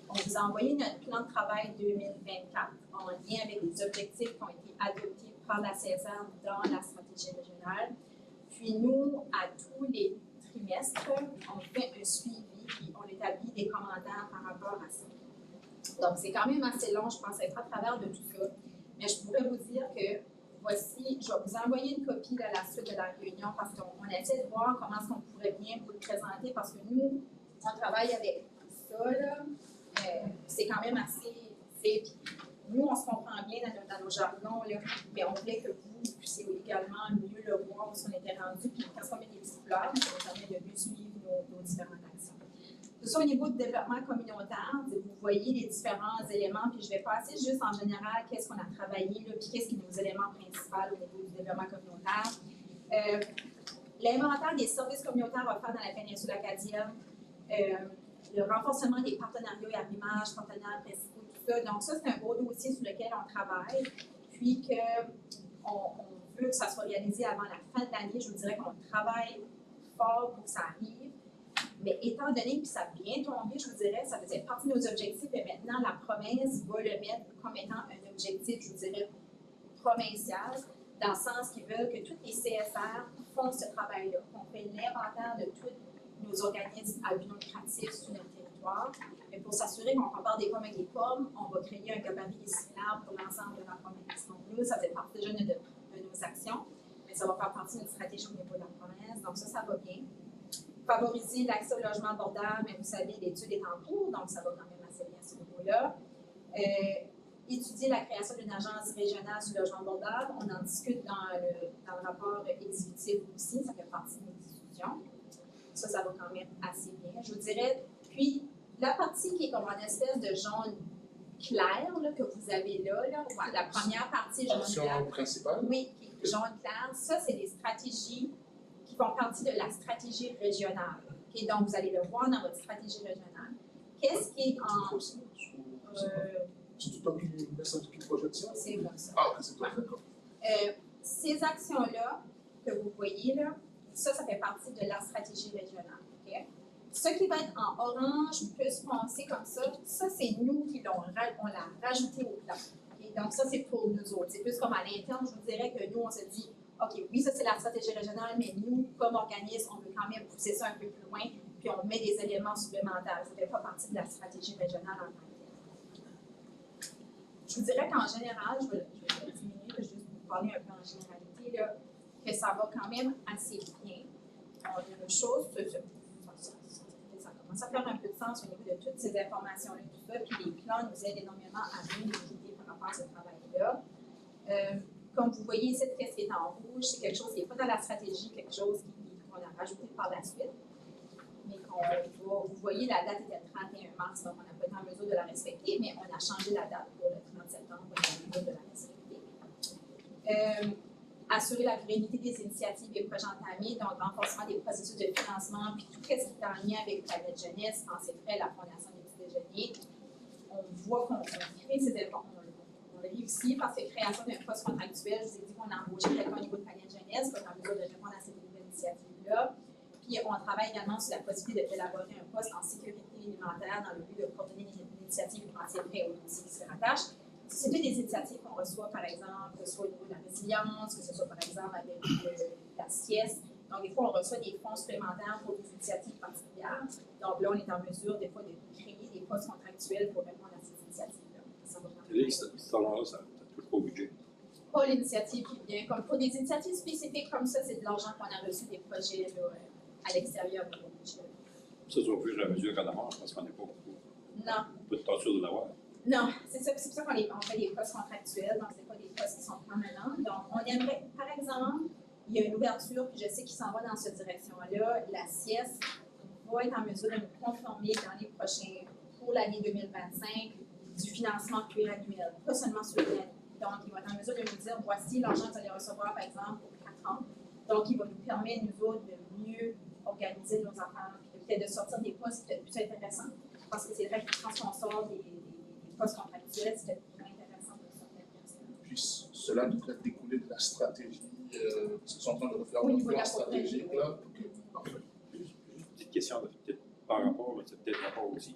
On vous a envoyé notre plan de travail 2024 en lien avec les objectifs qui ont été adoptés par la CSR dans la stratégie régionale. Puis nous, à tous les trimestre, on fait un suivi et on établit des commentaires par rapport à ça. Donc, c'est quand même assez long, je pense, être à travers de tout ça. Mais je pourrais vous dire que voici, je vais vous envoyer une copie de la suite de la réunion parce qu'on essaie de voir comment est-ce qu'on pourrait bien vous le présenter parce que nous, on travaille avec ça, là. C'est quand même assez fait. Nous, on se comprend bien dans nos jargons, là, mais on voulait que vous puissiez également mieux le voir où on était rendu. Puis quand on met des petites couleurs, ça nous permet de mieux suivre nos différentes actions. Tout ça au niveau du développement communautaire, vous voyez les différents éléments, puis je vais passer juste en général qu'est-ce qu'on a travaillé, là, puis qu'est-ce qui est nos éléments principaux au niveau du développement communautaire. L'inventaire des services communautaires va faire dans la péninsule acadienne. Le renforcement des partenariats et arrimage, partenaires principaux, tout ça. Donc ça, c'est un gros dossier sur lequel on travaille, puis qu'on veut que ça soit réalisé avant la fin de l'année. Je vous dirais qu'on travaille fort pour que ça arrive. Mais étant donné que ça a bien tombé, je vous dirais, ça faisait partie de nos objectifs et maintenant la province va le mettre comme étant un objectif, je vous dirais, provincial, dans le sens qu'ils veulent que tous les CSR font ce travail-là, qu'on fait l'inventaire de tous nos organismes à but non lucratif sur notre territoire. Mais pour s'assurer qu'on compare des pommes avec des pommes, on va créer un gabarit similaire pour l'ensemble de la province. Donc nous, ça fait partie déjà de nos actions, mais ça va faire partie de notre stratégie au niveau de la province. Donc ça va bien. Favoriser l'accès au logement abordable, mais vous savez, l'étude est en cours, donc ça va quand même assez bien à ce niveau-là. Étudier la création d'une agence régionale du logement abordable, on en discute dans le rapport exécutif aussi, ça fait partie de nos discussions. Ça va quand même assez bien, je vous dirais. Puis, la partie qui est comme une espèce de jaune clair là, que vous avez là, la première partie jaune clair. Principale? Oui, jaune clair, ça, c'est des stratégies qui font partie de la stratégie régionale. Okay? Donc, vous allez le voir dans votre stratégie régionale. Qu'est-ce qui est en... C'est toi qui projette ça? C'est bon, ça. Ah, ok, c'est toi, d'accord. Ces actions-là que vous voyez là, ça fait partie de la stratégie régionale. Okay? Ce qui va être en orange plus foncé comme ça c'est nous qui on l'a rajouté au plan. Okay? Donc, ça, c'est pour nous autres. C'est plus comme à l'interne, je vous dirais que nous, on se dit, OK, oui, ça, c'est la stratégie régionale, mais nous, comme organisme, on veut quand même pousser ça un peu plus loin, puis on met des éléments supplémentaires. Ça ne fait pas partie de la stratégie régionale en tant que telle. Je vous dirais qu'en général, je vais diminuer, juste pour vous parler un peu en généralité, là, que ça va quand même assez bien. Il y a une chose, ça commence à faire un peu de sens au niveau de toutes ces informations-là, tout ça, puis les plans nous aident énormément à mieux les idées par rapport à ce travail-là. Comme vous voyez ici, qu'est-ce qui est en rouge, c'est quelque chose qui n'est pas dans la stratégie, quelque chose qu'on a rajouté par la suite. Mais vous voyez, la date était le 31 mars, donc on n'a pas été en mesure de la respecter, mais on a changé la date pour le 30 septembre, on est en mesure de la respecter. Assurer la pérennité des initiatives et projets entamés, donc renforcement des processus de financement, puis tout ce qui est en lien avec Planète Jeunesse, Pensée Prêt, la Fondation des petits déjeuners. On voit qu'on crée ces efforts. On a réussi par cette création d'un poste contractuel. Je vous ai dit qu'on a embauché quelqu'un au niveau de Planète Jeunesse pour être en mesure de répondre à ces nouvelles initiatives-là. Puis on travaille également sur la possibilité d'élaborer un poste en sécurité alimentaire dans le but de coordonner l'initiative et penser prêt aux dossiers qui se rattachent. C'est toutes des initiatives qu'on reçoit, par exemple, que ce soit au niveau de la résilience, que ce soit par exemple avec la sieste. Donc, des fois, on reçoit des fonds supplémentaires pour des initiatives particulières. Donc là, on est en mesure, des fois, de créer des postes contractuels pour répondre à ces initiatives-là. Ça va cet argent-là, ça ne touche pas au budget. Pas l'initiative qui vient. Comme pour des initiatives spécifiques comme ça, c'est de l'argent qu'on a reçu des projets là, à l'extérieur de notre budget. Ça, c'est au fur et à mesure qu'elle avance, parce qu'on n'est pas beaucoup. Non. Pas de tenture de l'avoir. Non, c'est ça. C'est pour ça qu'on fait des postes contractuels, donc ce n'est pas des postes qui sont permanents. Donc, on aimerait, par exemple, il y a une ouverture, puis je sais qu'il s'en va dans cette direction-là. La sieste va être en mesure de nous conformer dans les prochains, pour l'année 2025, du financement pluriannuel, pas seulement sur l'année. Donc, il va être en mesure de nous dire, voici l'argent que vous allez recevoir, par exemple, pour 4 ans. Donc, il va nous permettre, nous autres, de mieux organiser nos affaires, puis peut-être de sortir des postes peut-être plus intéressants. Parce que c'est vrai que quand on sort des postes contractuels, c'est plus intéressant de sortir des personnes. Puis cela devrait découler de la stratégie, parce qu'ils sont en train de refaire Au un niveau de plan la stratégique, stratégie, là. Ok, parfait. Juste une petite question, peut-être par rapport, mais c'est peut-être rapport aussi.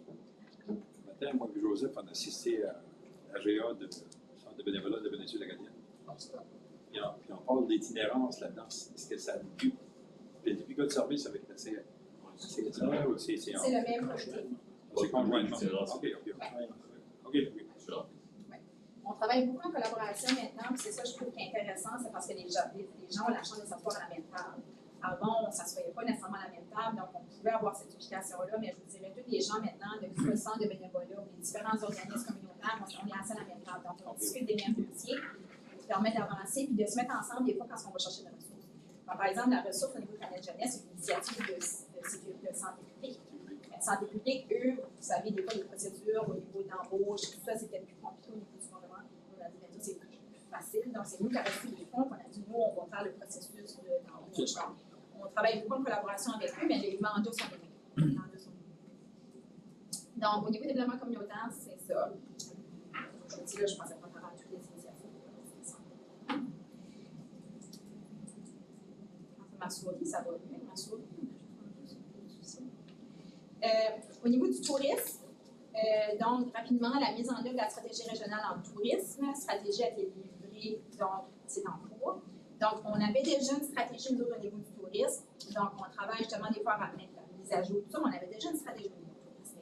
Ce matin, moi et Joseph, on a assisté à GA de Centre de bénévolat de péninsule acadienne. Ah, c'est ça. Puis on parle d'itinérance là-dedans. Est-ce que ça a le but de service avec la C'est ça, ou c'est C'est le même projet. C'est conjointement. Itinérance. OK. OK. Différent. On travaille beaucoup en collaboration maintenant, puis c'est ça que je trouve qui est intéressant, c'est parce que les gens ont la chance de s'asseoir à la même table. Avant, on ne s'assoyait pas nécessairement à la même table, donc on pouvait avoir cette implication-là, mais je vous dirais, tous les gens maintenant, depuis le centre de bénévolat ou les différents organismes communautaires, on est assis à la même table. Donc, on discute des mêmes dossiers, qui permet d'avancer puis de se mettre ensemble des fois quand on va chercher des ressources. Donc, par exemple, la ressource au niveau de Planète Jeunesse, c'est une initiative de santé publique. Santé publique, eux, vous savez, des fois, les procédures au niveau d'embauche, tout ça, c'est peut-être plus compliqué au niveau du gouvernement. On a dit, bien sûr, c'est plus facile. Donc, c'est nous qui avons reçu les fonds, on a dit, nous, on va faire le processus d'embauche. Donc, on travaille beaucoup en collaboration avec eux, mais les mandats sont les mêmes. Donc, au niveau du développement communautaire, c'est ça. Je vous dis là, je pensais pas faire toutes les initiatives. Ma souris, ça va bien, ma souris. Au niveau du tourisme, donc rapidement, la mise en œuvre de la stratégie régionale en tourisme, la stratégie a été livrée, donc c'est en cours. Donc, on avait déjà une stratégie nous autres, au niveau du tourisme, donc on travaille justement des fois à mettre la mise à jour, tout ça, mais on avait déjà une stratégie au niveau du tourisme.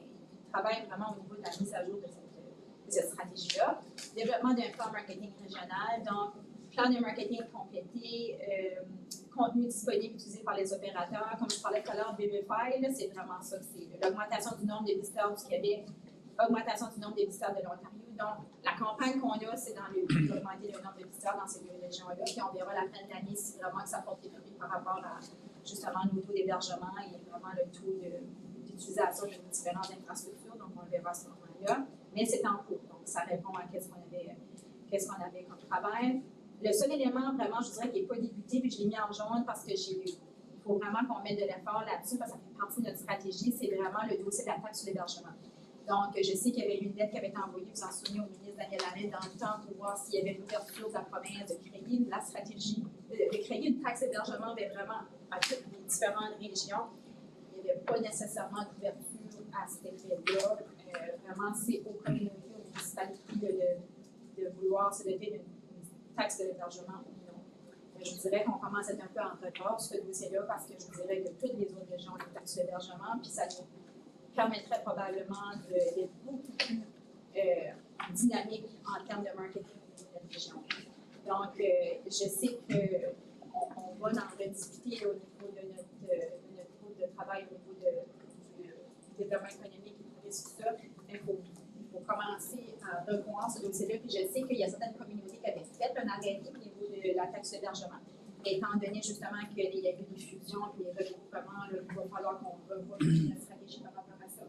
On travaille vraiment au niveau de la mise à jour de cette stratégie-là. Développement d'un plan marketing régional, donc plan de marketing complété, contenu disponible utilisé par les opérateurs. Comme je parlais tout à l'heure, BBFI, c'est vraiment ça. C'est l'augmentation du nombre de visiteurs du Québec, augmentation du nombre de visiteurs de l'Ontario. Donc, la campagne qu'on a, c'est dans le but d'augmenter le nombre de visiteurs dans ces deux régions-là. Puis on verra la fin de l'année si vraiment que ça porte des fruits par rapport à justement nos taux d'hébergement et vraiment le taux d'utilisation de nos différentes infrastructures. Donc, on le verra à ce moment-là. Mais c'est en cours. Donc, ça répond à qu'est-ce qu'on avait comme travail. Le seul élément, vraiment, je dirais, qui n'est pas débuté, puis je l'ai mis en jaune parce que il faut vraiment qu'on mette de l'effort là-dessus, parce que ça fait partie de notre stratégie, c'est vraiment le dossier de la taxe sur l'hébergement. Donc, je sais qu'il y avait une lettre qui avait été envoyée, vous en souvenez, au ministre Daniel Arnett dans le temps pour voir s'il y avait une ouverture de la province de créer la stratégie, de créer une taxe d'hébergement, mais vraiment à toutes les différentes régions. Il n'y avait pas nécessairement d'ouverture à cet effet-là. Vraiment, c'est aux communautés, aux municipalités de vouloir se doter d'une taxe de l'hébergement ou non. Je vous dirais qu'on commence à être un peu en retard sur ce dossier-là parce que je vous dirais que toutes les autres régions ont une taxe d'hébergement, puis ça nous permettrait probablement d'être beaucoup plus dynamique en termes de marketing au niveau de la région. Donc, je sais qu'on va en rediscuter au niveau de notre groupe de travail, au niveau du développement économique et tout ça, mais il faut commencer à revoir ce dossier-là. Puis je sais qu'il y a certaines communautés qui avaient fait un arrêté au niveau de la taxe d'hébergement. Étant donné justement qu'il y a eu des fusions et des regroupements, il va falloir qu'on revoie notre stratégie par rapport à ça.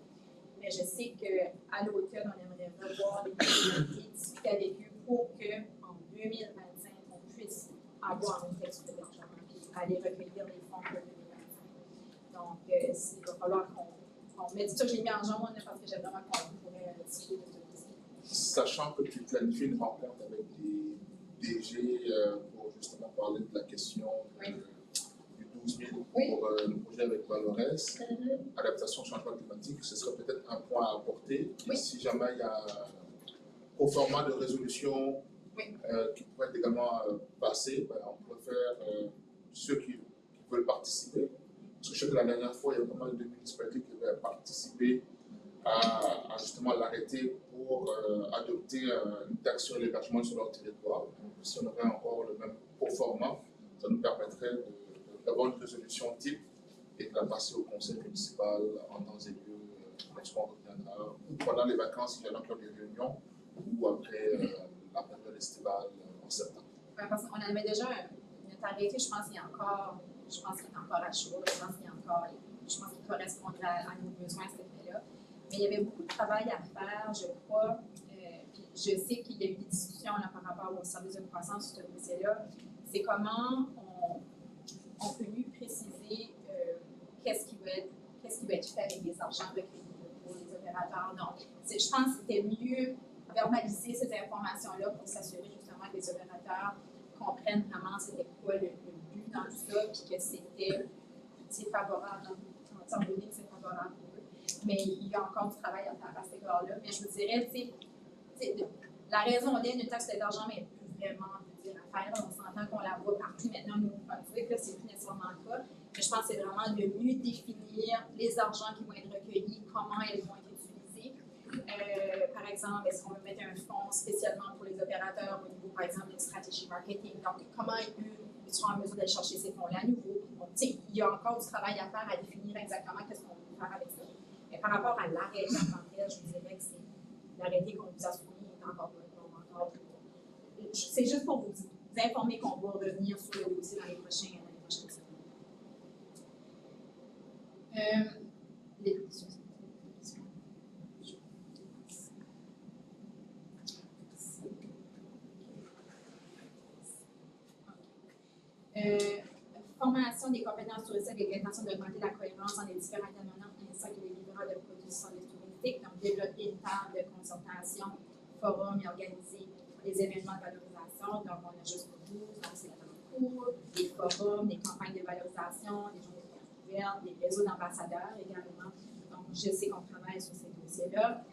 Mais je sais qu'à l'automne, on aimerait revoir les communautés, discuter avec eux pour qu'en 2025, on puisse avoir une taxe d'hébergement et aller recueillir les fonds pour 2025. Donc, il va falloir qu'on mette ça, je l'ai mis en jaune parce que j'aime vraiment qu'on pourrait discuter de ce dossier. Sachant que tu planifies une rencontre avec des DG pour justement parler de la question du 12 000 pour le projet avec Valores, adaptation au changement climatique, ce serait peut-être un point à apporter. Et si jamais il y a au format de résolution qui pourrait être également passé, on pourrait faire ceux qui veulent participer. Parce que je sais que la dernière fois, il y a pas mal de municipalités qui avaient participé à justement l'arrêter pour adopter une taxe sur l'hébergement sur leur territoire. Donc, si on avait encore le même format, ça nous permettrait d'avoir une résolution type et de la passer au conseil municipal en temps et lieu lorsqu'on reviendra, ou pendant les vacances, il y en a qui ont des réunions, ou après la période estivale en septembre. Parce qu'on avait déjà notre arrêté, je pense qu'il est encore à chaud, je pense qu'il correspondrait à nos besoins à cet effet-là. Mais il y avait beaucoup de travail à faire, je crois. Puis je sais qu'il y a eu des discussions là, par rapport au service de croissance sur ce dossier-là. C'est comment on peut mieux préciser qu'est-ce qui va être fait avec les argents recueillis pour les opérateurs. Donc, je pense que c'était mieux verbaliser ces informations-là pour s'assurer justement que les opérateurs comprennent vraiment c'était quoi le but dans tout ça, puis que c'est favorable, en termes de c'est favorable pour eux. Mais il y a encore du travail à faire à cet égard-là. Mais je vous dirais, la raison d'être d'une taxe d'hébergement n'est plus vraiment à faire. On s'entend qu'on la voit partout maintenant, nous, Brunswick, là, c'est plus nécessairement le cas. Mais je pense que c'est vraiment de mieux définir les argents qui vont être recueillis, comment elles vont être utilisées. Par exemple, est-ce qu'on veut mettre un fonds spécialement pour les opérateurs au niveau, par exemple, d'une stratégie marketing? Donc, comment ils seront en mesure d'aller chercher ces fonds-là à nouveau? Donc, il y a encore du travail à faire à définir exactement qu'est-ce qu'on veut faire avec ça. Mais par rapport à l'arrêté en tant que tel, je vous dirais que l'arrêté qu'on vous a soumis est encore bon. C'est juste pour vous informer qu'on va revenir sur le dossier dans les prochaines semaines. Formation des compétences touristiques avec l'intention d'augmenter la cohérence dans les différents intervenants ainsi que les livreurs de produits de services touristiques. Donc, développer une table de consultation, forum et organiser des événements de valorisation. Donc, on a jusqu'au 12, donc c'est la cours, des forums, des campagnes de valorisation, des journées ouvertes, des réseaux d'ambassadeurs également. Donc, je sais qu'on travaille sur ces dossiers-là.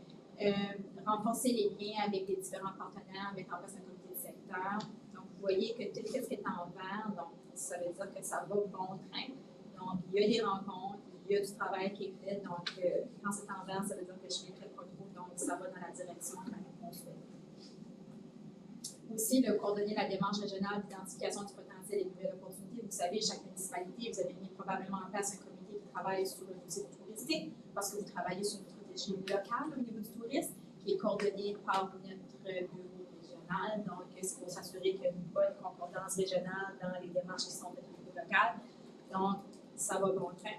Renforcer les liens avec les différents partenaires, mettre en place un comité de secteur. Donc, vous voyez que tout ce qui est en vert, donc, ça veut dire que ça va bon train. Donc, il y a des rencontres, il y a du travail qui est fait. Donc, quand c'est en vert, ça veut dire que je ne m'inquiète pas trop. Donc, ça va dans la direction qu'on souhaite. Aussi, de coordonner la démarche régionale d'identification du potentiel et de nouvelles opportunités. Vous savez, chaque municipalité, vous avez mis probablement en place un comité qui travaille sur le dossier touristique parce que vous travaillez sur une stratégie locale au niveau du tourisme qui est coordonnée par notre bureau régional. Donc, c'est pour s'assurer qu'il y a une bonne concordance régionale dans les démarches qui sont faites au niveau local. Donc, ça va bon train.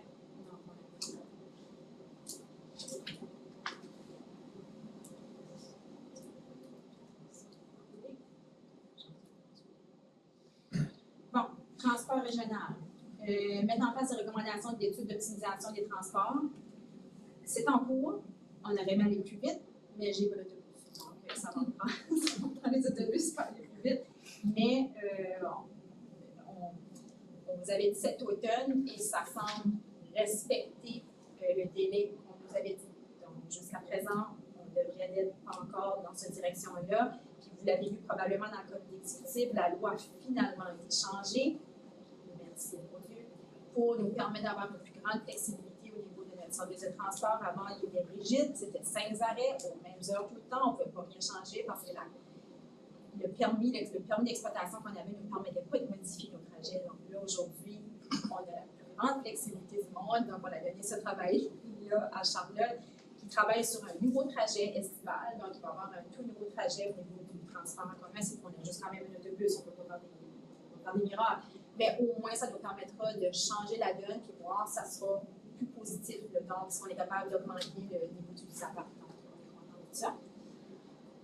Bon, transport régional. Mettre en place des recommandations d'études d'optimisation des transports. C'est en cours. On aurait aimé aller plus vite, mais j'ai pas d'autobus. Donc, ça va prendre les autobus pour aller plus vite. Mais on vous avait dit cet automne et ça semble respecter le délai qu'on nous avait dit. Donc, jusqu'à présent, on devrait être encore dans cette direction-là. Puis vous l'avez vu probablement dans le comité exécutif, la loi a finalement été changée, merci mon Dieu, pour nous permettre d'avoir une plus grande flexibilité au niveau de notre service de transport. Avant, il était rigide, c'était 5 arrêts aux mêmes heures tout le temps, on ne pouvait pas rien changer parce que le permis d'exploitation qu'on avait ne nous permettait pas de modifier nos trajets. Donc là, aujourd'hui, on a la plus grande flexibilité du monde. Donc, on a donné ce travail-là à Charlotte, qui travaille sur un nouveau trajet estival. Donc, il va y avoir un tout nouveau trajet au niveau du transport en commun. C'est qu'on a juste quand même un autobus, on ne peut pas faire des miracles. Mais au moins, ça nous permettra de changer la donne et voir si ça sera plus positif. Donc, si on est capable d'augmenter le niveau d'utilisateur. Donc, on est content de ça.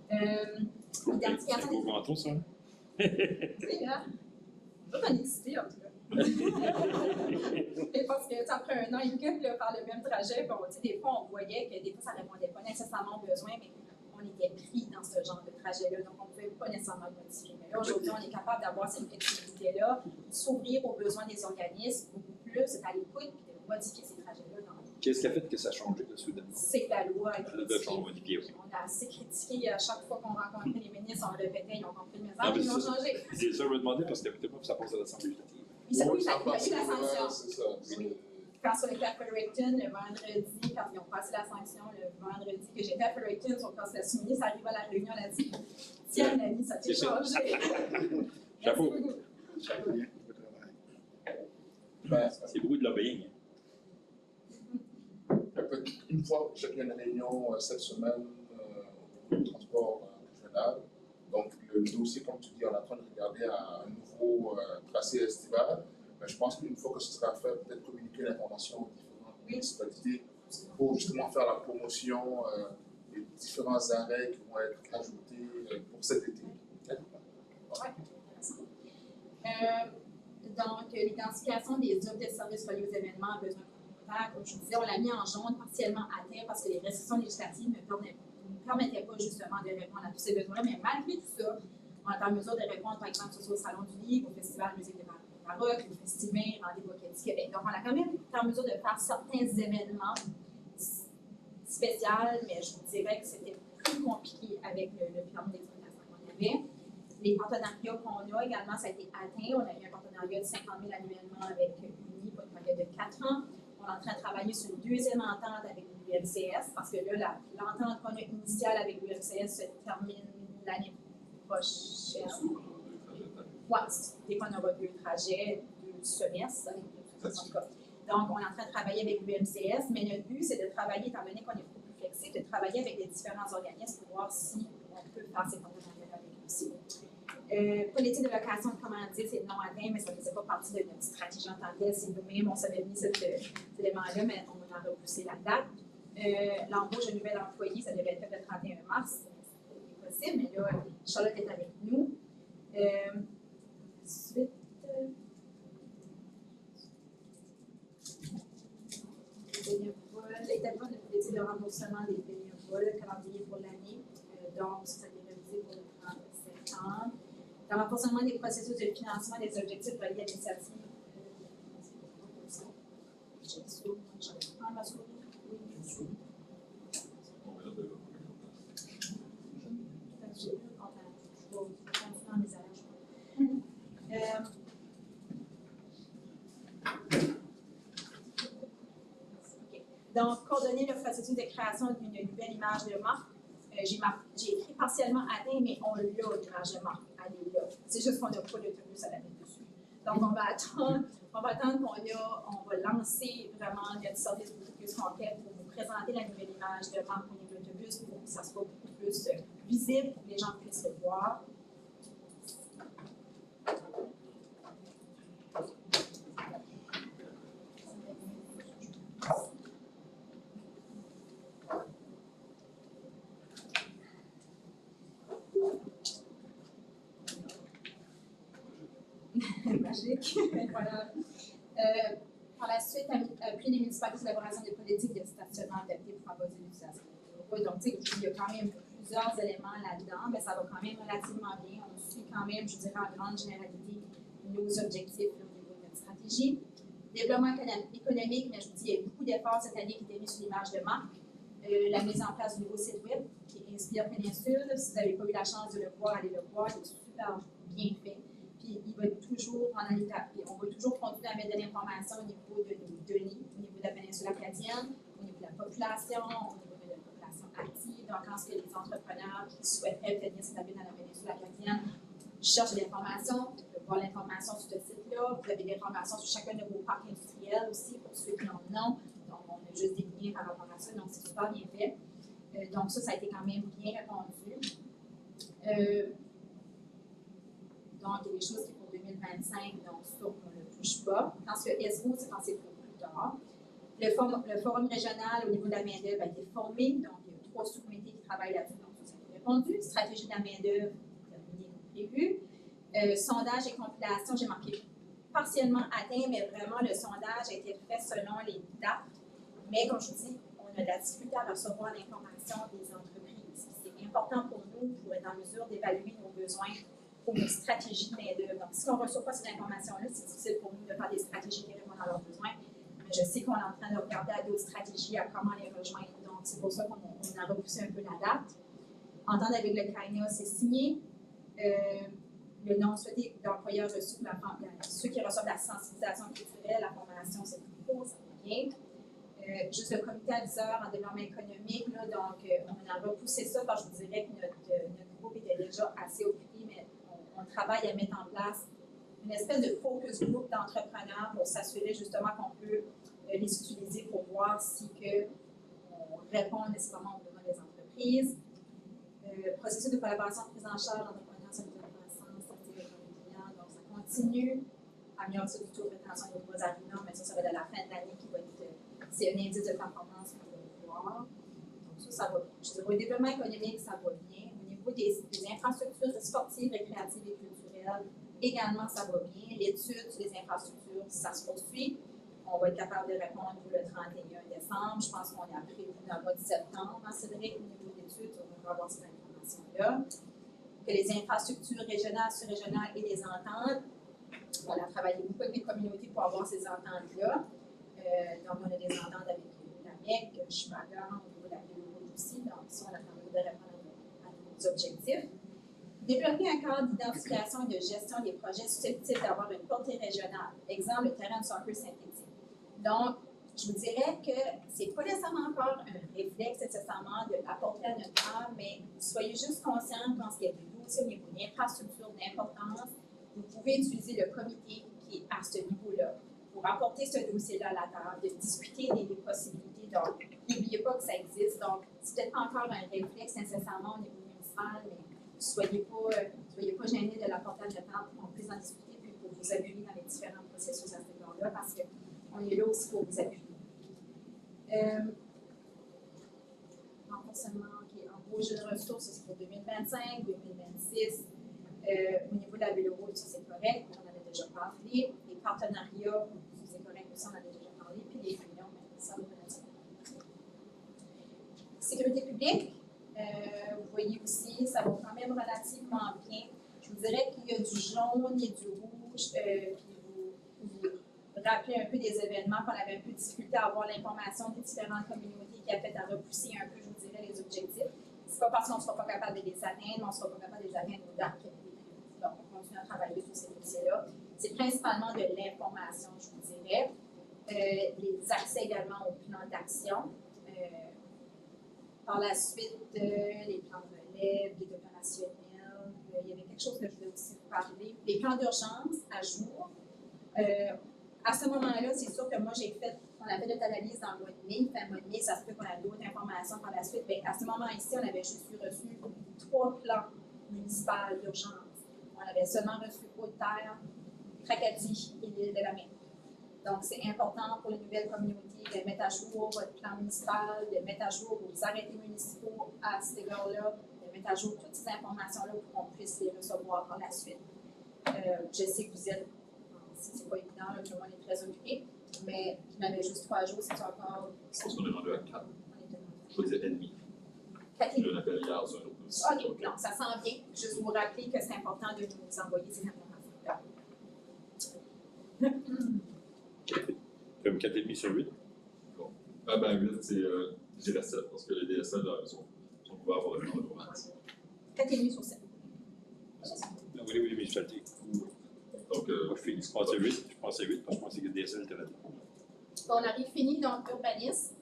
C'est un beau manteau, ça. C'est hein? On est excité, en tout cas. Et parce que, après un an et quelques, faire le même trajet, bon, des fois, on voyait que des fois, ça ne répondait pas nécessairement aux besoins, mais on était pris dans ce genre de trajet-là, donc on ne pouvait pas nécessairement le modifier. Mais là, aujourd'hui, on est capable d'avoir cette flexibilité-là, s'ouvrir aux besoins des organismes beaucoup plus, à l'écoute, puis de modifier ces trajets-là. Qu'est-ce qui a fait que ça a changé de soudainement? C'est la loi. Modifiée. On a assez critiqué à chaque fois qu'on rencontrait les ministres, on le répétait, ils ont compris le message, ils l'ont changé. C'est ça, je me demandais parce que c'était pas que ça passe à l'Assemblée législative. Oui, il y a eu la sanction. C'est ça. Oui. Quand sur le cas Fredericton, le vendredi, quand ils ont passé la sanction, le vendredi que j'étais à Fredericton, ils ont passé la sous-ministre, arrive à la réunion, elle a dit tiens, Nani, ça t'est changé. Chapeau. Chapeau. C'est beaucoup de lobbying. Une fois, j'ai eu une réunion cette semaine au transport régional. Donc, le dossier, comme tu dis, on est en train de regarder un nouveau tracé estival. Mais je pense qu'une fois que ce sera fait, peut-être communiquer l'information aux différentes municipalités pour justement faire la promotion des différents arrêts qui vont être ajoutés pour cet été. Oui, intéressant. Donc, l'identification des offres de services reliés aux événements à besoins communautaires, comme je vous disais, on l'a mis en jaune partiellement à terre parce que les restrictions législatives ne permettaient pas justement de répondre à tous ces besoins-là. Mais malgré tout ça, on est en mesure de répondre, par exemple, au Salon du Livre, au Festival Musique de Maroc, au Festival Rendez-vous au Québec Québec. Donc, on a quand même été en mesure de faire certains événements spéciaux, mais je vous dirais que c'était plus compliqué avec le permis d'exploitation qu'on avait. Les partenariats qu'on a également, ça a été atteint. On a eu un partenariat de 50 000 annuellement avec Uni, pas de partenariat de 4 ans. On est en train de travailler sur une deuxième entente avec l'UMCS parce que là, l'entente qu'on a initiale avec l'UMCS se termine l'année prochaine. Oui, dès qu'on aura 2 trajets, 2 semestres, en tout cas. Donc, on est en train de travailler avec l'UMCS, mais notre but, c'est de travailler, étant donné qu'on est beaucoup plus flexible, de travailler avec les différents organismes pour voir si on peut faire ces partenariats avec eux aussi. Politique de location de commandite, c'est non atteint, mais ça ne faisait pas partie de notre stratégie en tant que telle. C'est nous-mêmes, on s'avait mis cet élément-là, mais on a repoussé la date. L'embauche de nouvel employé, ça devait être fait le 31 mars. C'est possible, mais là, Charlotte est avec nous. Ensuite, l'établissement de politique de remboursement des bénévoles, calendrier pour l'année, donc ça s'est révisé pour le 30 septembre. Le renforcement des processus de financement des objectifs reliés à l'initiative. Donc, coordonner le processus de création d'une nouvelle image de marque. J'ai écrit partiellement atteint, mais on l'a l'image de marque. Elle est là. C'est juste qu'on n'a pas l'autobus à la mettre dessus. Donc, on va attendre qu'on va lancer vraiment notre service beaucoup plus complet pour vous présenter la nouvelle image de marque au niveau de l'autobus pour que ça soit beaucoup plus visible, pour que les gens puissent le voir. Magique. Voilà. Par la suite, appuyer les municipalités d'élaboration des politiques de stationnement adaptées pour favoriser l'utilisation des routes. Donc, tu sais, il y a quand même plusieurs éléments là-dedans, mais ça va quand même relativement bien. On suit quand même, je dirais, en grande généralité, nos objectifs au niveau de notre stratégie. Développement économique, mais je vous dis, il y a beaucoup d'efforts cette année qui étaient mis sur l'image de marque. La mise en place du nouveau site web qui Inspire Péninsule. Si vous n'avez pas eu la chance de le voir, allez le voir, il est super bien fait. Puis il va toujours en étape. On va toujours continuer à mettre de l'information au niveau de nos données, au niveau de la péninsule acadienne, au niveau de la population, au niveau de la population active. Donc, quand les entrepreneurs qui souhaiteraient venir s'établir dans la péninsule acadienne cherchent de l'information, vous pouvez voir l'information sur ce site-là. Vous avez de l'information sur chacun de vos parcs industriels aussi, pour ceux qui en ont. Donc, on a juste des liens par rapport à ça. Donc, c'est super bien fait. Donc, ça a été quand même bien répondu. Donc, il y a des choses qui pour 2025, donc ça, on ne le touche pas. Je pense que ESCO, c'est pensé pour plus tard. Le forum régional au niveau de la main-d'œuvre a été formé, donc il y a 3 sous-comités qui travaillent là-dessus, donc ça a été répondu. Stratégie de la main-d'œuvre, terminée comme prévu. Sondage et compilation, j'ai marqué partiellement atteint, mais vraiment le sondage a été fait selon les dates. Mais comme je vous dis, on a de la difficulté à recevoir l'information des entreprises. C'est important pour nous pour être en mesure d'évaluer nos besoins pour une stratégie de main-d'œuvre. Donc, si on ne reçoit pas cette information-là, c'est difficile pour nous de faire des stratégies qui répondent à leurs besoins. Mais je sais qu'on est en train de regarder à d'autres stratégies, à comment les rejoindre. Donc, c'est pour ça qu'on a repoussé un peu la date. Entente avec le CAINA, c'est signé. Le non souhaité d'employeurs reçus, ceux qui reçoivent la sensibilisation culturelle, la formation, c'est tout court, ça va bien. Juste le comité aviseur en développement économique, là, donc on a repoussé ça parce que je vous dirais que notre groupe était déjà assez occupé, mais on travaille à mettre en place une espèce de focus group d'entrepreneurs pour s'assurer justement qu'on peut les utiliser pour voir si on répond nécessairement aux besoins des entreprises. Processus de collaboration de prise en charge d'entrepreneurs sur les croissance, avec les clients, donc ça continue. Amélioration du taux de rétention des nouveaux arrivants, mais ça va être à la fin de l'année qui va être. C'est un indice de performance qu'on va voir. Donc ça va bien. Je dirais, au développement économique, ça va bien. Au niveau des infrastructures sportives, récréatives et culturelles, également, ça va bien. L'étude sur les infrastructures, ça se poursuit. On va être capable de répondre pour le 31 décembre. Je pense qu'on a prévu dans le mois de septembre, Cédric, au niveau d'études, on va avoir ces informations-là. Que les infrastructures régionales, sur-régionales et les ententes, on a travaillé beaucoup avec les communautés pour avoir ces ententes-là. Donc, on a des ententes avec la MEC, Chipagan, au niveau de la ville rouge aussi. Donc, ici, on a tenté de répondre à nos objectifs. Développer un cadre d'identification et de gestion des projets susceptibles d'avoir une portée régionale. Exemple, le terrain de soccer synthétique. Donc, je vous dirais que c'est pas nécessairement encore un réflexe nécessairement de l'apporter à notre art, mais soyez juste conscients quand il y a des dossiers au niveau d'infrastructure d'importance, vous pouvez utiliser le comité qui est à ce niveau-là pour apporter ce dossier-là à la table, de discuter des possibilités. Donc, n'oubliez pas que ça existe. Donc, c'est peut-être pas encore un réflexe nécessairement au niveau municipal, mais soyez pas gênés de l'apporter à notre table pour qu'on puisse en discuter puis pour vous appuyer dans les différents processus à cet égard-là, parce qu'on est là aussi pour vous appuyer. Renforcement, en gros, jeu de ressources, c'est pour 2025, 2026. Au niveau de la véloroute, ça c'est correct, on en avait déjà parlé. Les partenariats, c'est correct aussi, on en a déjà parlé. Puis les réunions, ça va venir. Sécurité publique, vous voyez aussi, ça va quand même relativement bien. Je vous dirais qu'il y a du jaune et du rouge, puis vous rappeler un peu des événements qu'on avait un peu de difficulté à avoir l'information des différentes communautés qui a fait à repousser un peu, je vous dirais, les objectifs. C'est pas parce qu'on ne sera pas capable de les atteindre, mais on ne sera pas capable de les atteindre au date qu'il y a des prévues. Donc, on continue à travailler sur ces dossiers-là. C'est principalement de l'information, je vous dirais. Les accès également au plan d'action. Par la suite, les plans de relève, l'aide opérationnelle. Il y avait quelque chose que je voulais aussi vous parler. Les plans d'urgence à jour. À ce moment-là, c'est sûr que moi, on a fait notre analyse dans le mois de mai. Fin mois de mai, ça se peut qu'on a d'autres informations par la suite. Bien, à ce moment-ci, on avait juste reçu 3 plans municipaux d'urgence. On avait seulement reçu Haute-Terre, Tracadie et l'île de la Mer. Donc, c'est important pour les nouvelles communautés de mettre à jour votre plan municipal, de mettre à jour vos arrêtés municipaux à cet égard-là, de mettre à jour toutes ces informations-là pour qu'on puisse les recevoir par la suite. Je sais que vous êtes c'est pas évident, là, tout le monde est très occupé, mais je n'avais juste 3 jours, c'est encore. Je pense qu'on est rendu à 4. Je disais ennemi. 4 Je l'appelle hier sur un autre dossier. OK, non, ça sent bien. Juste vous rappeler que c'est important de nous envoyer ces informations-là. Comme 4,5 sur 8. Bon. Ah ben 8, c'est, je dirais 7, parce que les DSL sont ouverts pour le monde. 4,5 sur 7. Oui, les municipalités. Donc, Moi, je pensais 8, parce que je pensais que DSL était là-dedans. On arrive fini dans l'urbanisme.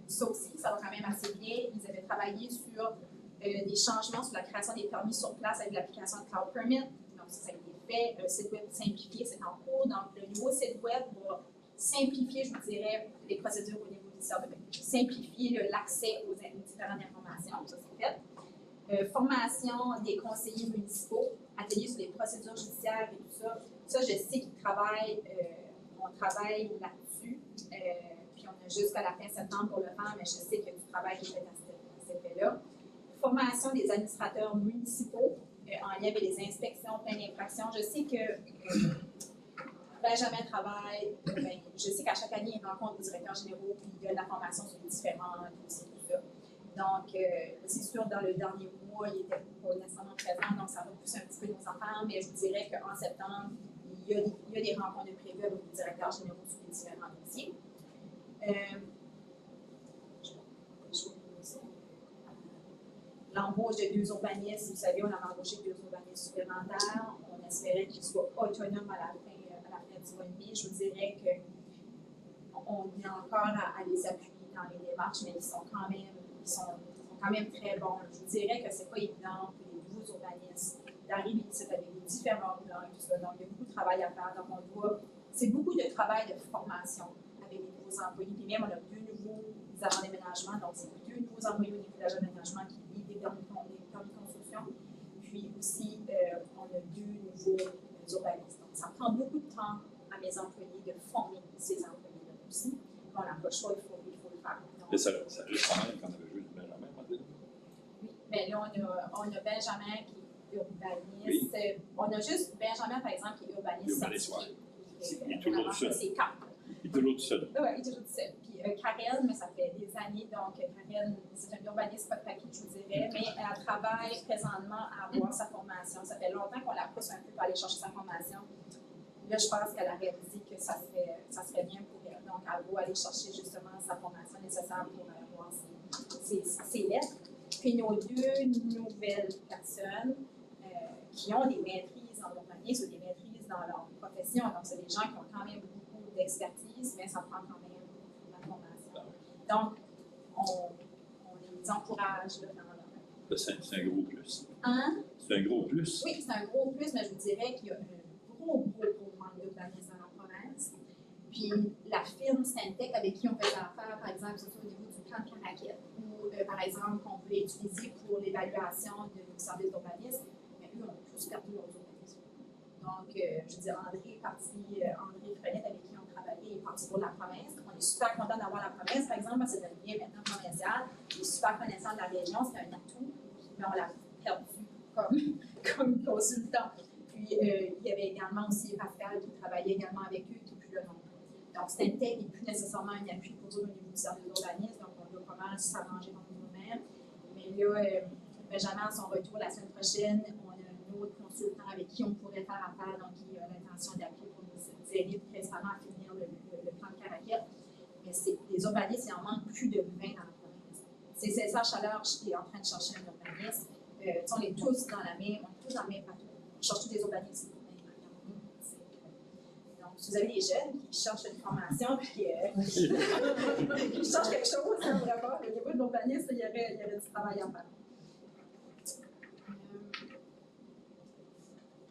Ça aussi, ça va quand même assez bien. Ils avaient travaillé sur des changements sur la création des permis sur place avec l'application de Cloud Permit. Donc, ça a été fait. Un site web simplifié, c'est en cours. Donc, le nouveau site web va simplifier, je vous dirais, les procédures au niveau du service. Simplifier l'accès aux différentes informations. Ça, c'est fait. Formation des conseillers municipaux, ateliers sur les procédures judiciaires et tout ça. Ça, je sais qu'ils travaillent, on travaille là-dessus. Puis on a jusqu'à la fin septembre pour le faire, mais je sais qu'il y a du travail qui est fait à cet effet-là. Formation des administrateurs municipaux en lien avec les inspections, plein d'infractions. Je sais que Benjamin travaille, je sais qu'à chaque année, il rencontre les directeurs généraux puis il y a de la formation sur les différents dossiers, tout ça. Donc, c'est sûr, dans le dernier mois, il n'était pas nécessairement présent, donc ça va pousser un petit peu nos affaires, mais je vous dirais qu'en septembre, il y a des rencontres de prévues avec les directeurs généraux sur les différents dossiers. L'embauche de 2 urbanistes, vous savez, on a embauché 2 urbanistes supplémentaires. On espérait qu'ils soient autonomes à la fin du mois de mai. Je vous dirais qu'on est encore à les appuyer dans les démarches, mais ils sont quand même très bons. Je vous dirais que ce n'est pas évident pour les nouveaux urbanistes d'arriver ici avec des différents plans et tout ça. Donc, il y a beaucoup de travail à faire. Donc, c'est beaucoup de travail de formation avec les nouveaux employés. Puis même, on a 2 nouveaux agents d'aménagement. Donc, c'est 2 nouveaux employés au niveau de l'agent d'aménagement qui livrent des permis de construction. Puis aussi, on a 2 nouveaux urbanistes. Donc, ça prend beaucoup de temps à mes employés de former ces employés-là aussi. On n'a pas le choix, il faut le faire. Mais ça reste quand même qu'on avait juste Benjamin, oui, mais là, on a Benjamin qui est urbaniste. Oui. On a juste Benjamin, par exemple, qui est urbaniste. Il est toujours tout seul. C'est 4. Il est toujours tout seul. Oui, il est toujours tout seul. Puis Karen, mais ça fait des années, donc Karen, c'est un urbaniste pas de papier, je vous dirais, mais elle travaille présentement à avoir sa formation. Ça fait longtemps qu'on la pousse un peu pour aller chercher sa formation. Là, je pense qu'elle a réalisé que ça serait bien pour elle. Donc, elle va aller chercher justement sa formation nécessaire pour avoir ses lettres. Puis, nos 2 nouvelles personnes qui ont des maîtrises en urbanisme ou des maîtrises dans leur profession. Donc, c'est des gens qui ont quand même beaucoup d'expertise, mais ça prend quand même la formation. Donc, on les encourage là, dans leur... C'est un gros plus. Hein? C'est un gros plus. Oui, c'est un gros plus, mais je vous dirais qu'il y a un gros manque d'urbanisme dans la province. Puis la firme Stantec avec qui on fait affaire, par exemple, surtout au niveau du plan de Caraquet, ou par exemple qu'on peut utiliser pour l'évaluation de nos services d'urbanisme, mais eux ont tous perdu leurs urbanismes. Donc, je veux dire, André Frenette, avec qui on travaillait, est parti pour la province. On est super content d'avoir la province, par exemple, parce que c'est un lien maintenant provincial. Il est super connaissant de la région, c'est un atout, mais on l'a perdu comme consultant. Puis, il y avait également aussi Pascal qui travaillait également avec eux, qui est plus le nom. Donc, Stantec n'est plus nécessairement un appui pour eux au niveau du service d'urbanisme, donc on doit pas mal s'arranger entre nous-mêmes. Mais là, Benjamin, à son retour la semaine prochaine, on a un autre consultant avec qui on pourrait faire affaire, donc qui a l'intention d'appuyer pour nous aider principalement à finir le plan de Caraquet. Mais les urbanistes, il en manque plus de 20 dans la province. C'est César Chaleur qui est en train de chercher un urbaniste. On est tous dans la même, on est tous dans le même bateau. On cherche tous des urbanistes. Donc, si vous avez des jeunes qui cherchent une formation et qui cherchent quelque chose, vraiment, au niveau de l'urbanisme, il y aurait du travail à faire.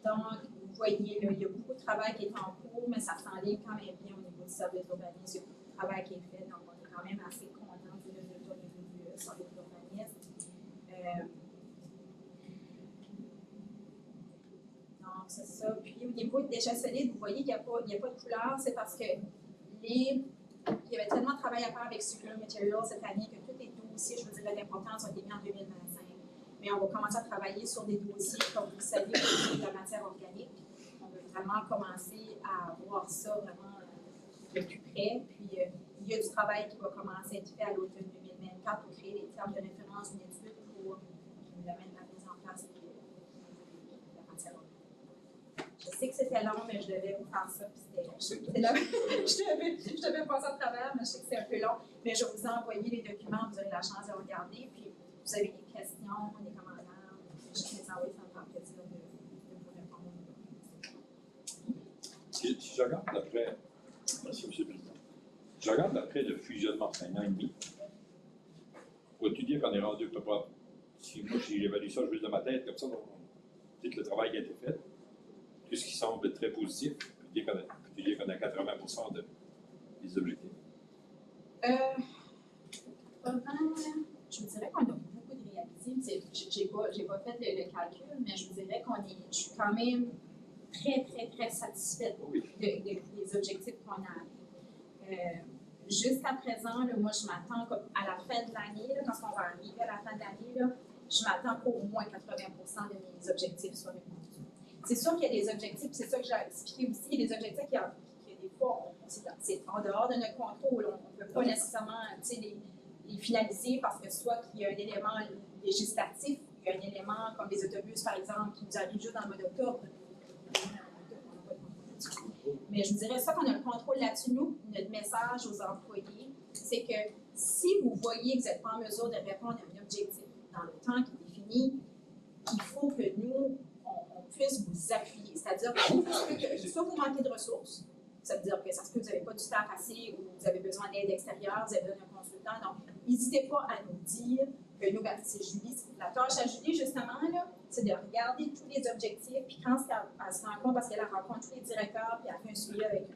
Donc, vous voyez, là, il y a beaucoup de travail qui est en cours, mais ça s'enligne quand même bien au niveau du service d'urbanisme. Il y a beaucoup de travail qui est fait, donc on est quand même assez content du résultat au niveau du service d'urbanisme. Donc, c'est ça. Puis, au niveau des déchets solides, vous voyez qu'il n'y a pas de couleur. C'est parce que il y avait tellement de travail à faire avec Circular Materials cette année que tous les dossiers, je vous dirais, d'importance ont été mis en 2025. Mais on va commencer à travailler sur des dossiers, comme vous le savez, de la matière organique. On va vraiment commencer à voir ça vraiment de plus près. Puis, il y a du travail qui va commencer à être fait à l'automne 2024 pour créer des termes de référence, une étude pour qui nous amène à la mise en place de la matière organique. Je sais que c'était long, mais je devais vous faire ça. C'était long. je devais passer à travers, mais je sais que c'est un peu long. Mais je vais vous envoyer les documents, vous aurez la chance de regarder. Puis, vous avez des questions, des commentaires. Je vais les envoyer, ça me fait plaisir de vous répondre. Si je regarde d'après, merci M. le Président, si je regarde d'après le fusionnement de 5 ans et demi, pourrais-tu dire qu'on est rendu à peu près, si moi j'évalue ça juste de ma tête, comme ça, on dit que le travail qui a été fait, tout ce qui semble très positif, peux-tu dire qu'on a 80% des objectifs? Je vous dirais qu'on a beaucoup de réalisés. J'ai pas fait le calcul, mais je vous dirais je suis quand même très, très, très satisfaite des objectifs qu'on a. Jusqu'à présent, là, moi, je m'attends à la fin de l'année, quand on va arriver à la fin de l'année, je m'attends qu'au moins 80% de mes objectifs soient répondus. C'est sûr qu'il y a des objectifs, c'est ça que j'ai expliqué aussi, il y a des objectifs qui des fois, c'est en dehors de notre contrôle. On ne peut pas nécessairement les finaliser parce que soit qu'il y a un élément législatif, il y a un élément comme les autobus, par exemple, qui nous arrivent juste dans le mois d'octobre. Mais je vous dirais ça qu'on a le contrôle là-dessus. Nous, notre message aux employés, c'est que si vous voyez que vous n'êtes pas en mesure de répondre à un objectif dans le temps qui est défini, il faut que nous, on puisse vous appuyer. C'est-à-dire que soit vous manquez de ressources, ça veut dire que ça se peut que vous n'avez pas du staff assez ou vous avez besoin d'aide extérieure, vous avez besoin d'un consultant. Donc, n'hésitez pas à nous dire que nous, c'est Julie. La tâche à Julie, justement, là, c'est de regarder tous les objectifs, puis quand elle se rend compte, parce qu'elle rencontre tous les directeurs, puis elle fait un suivi avec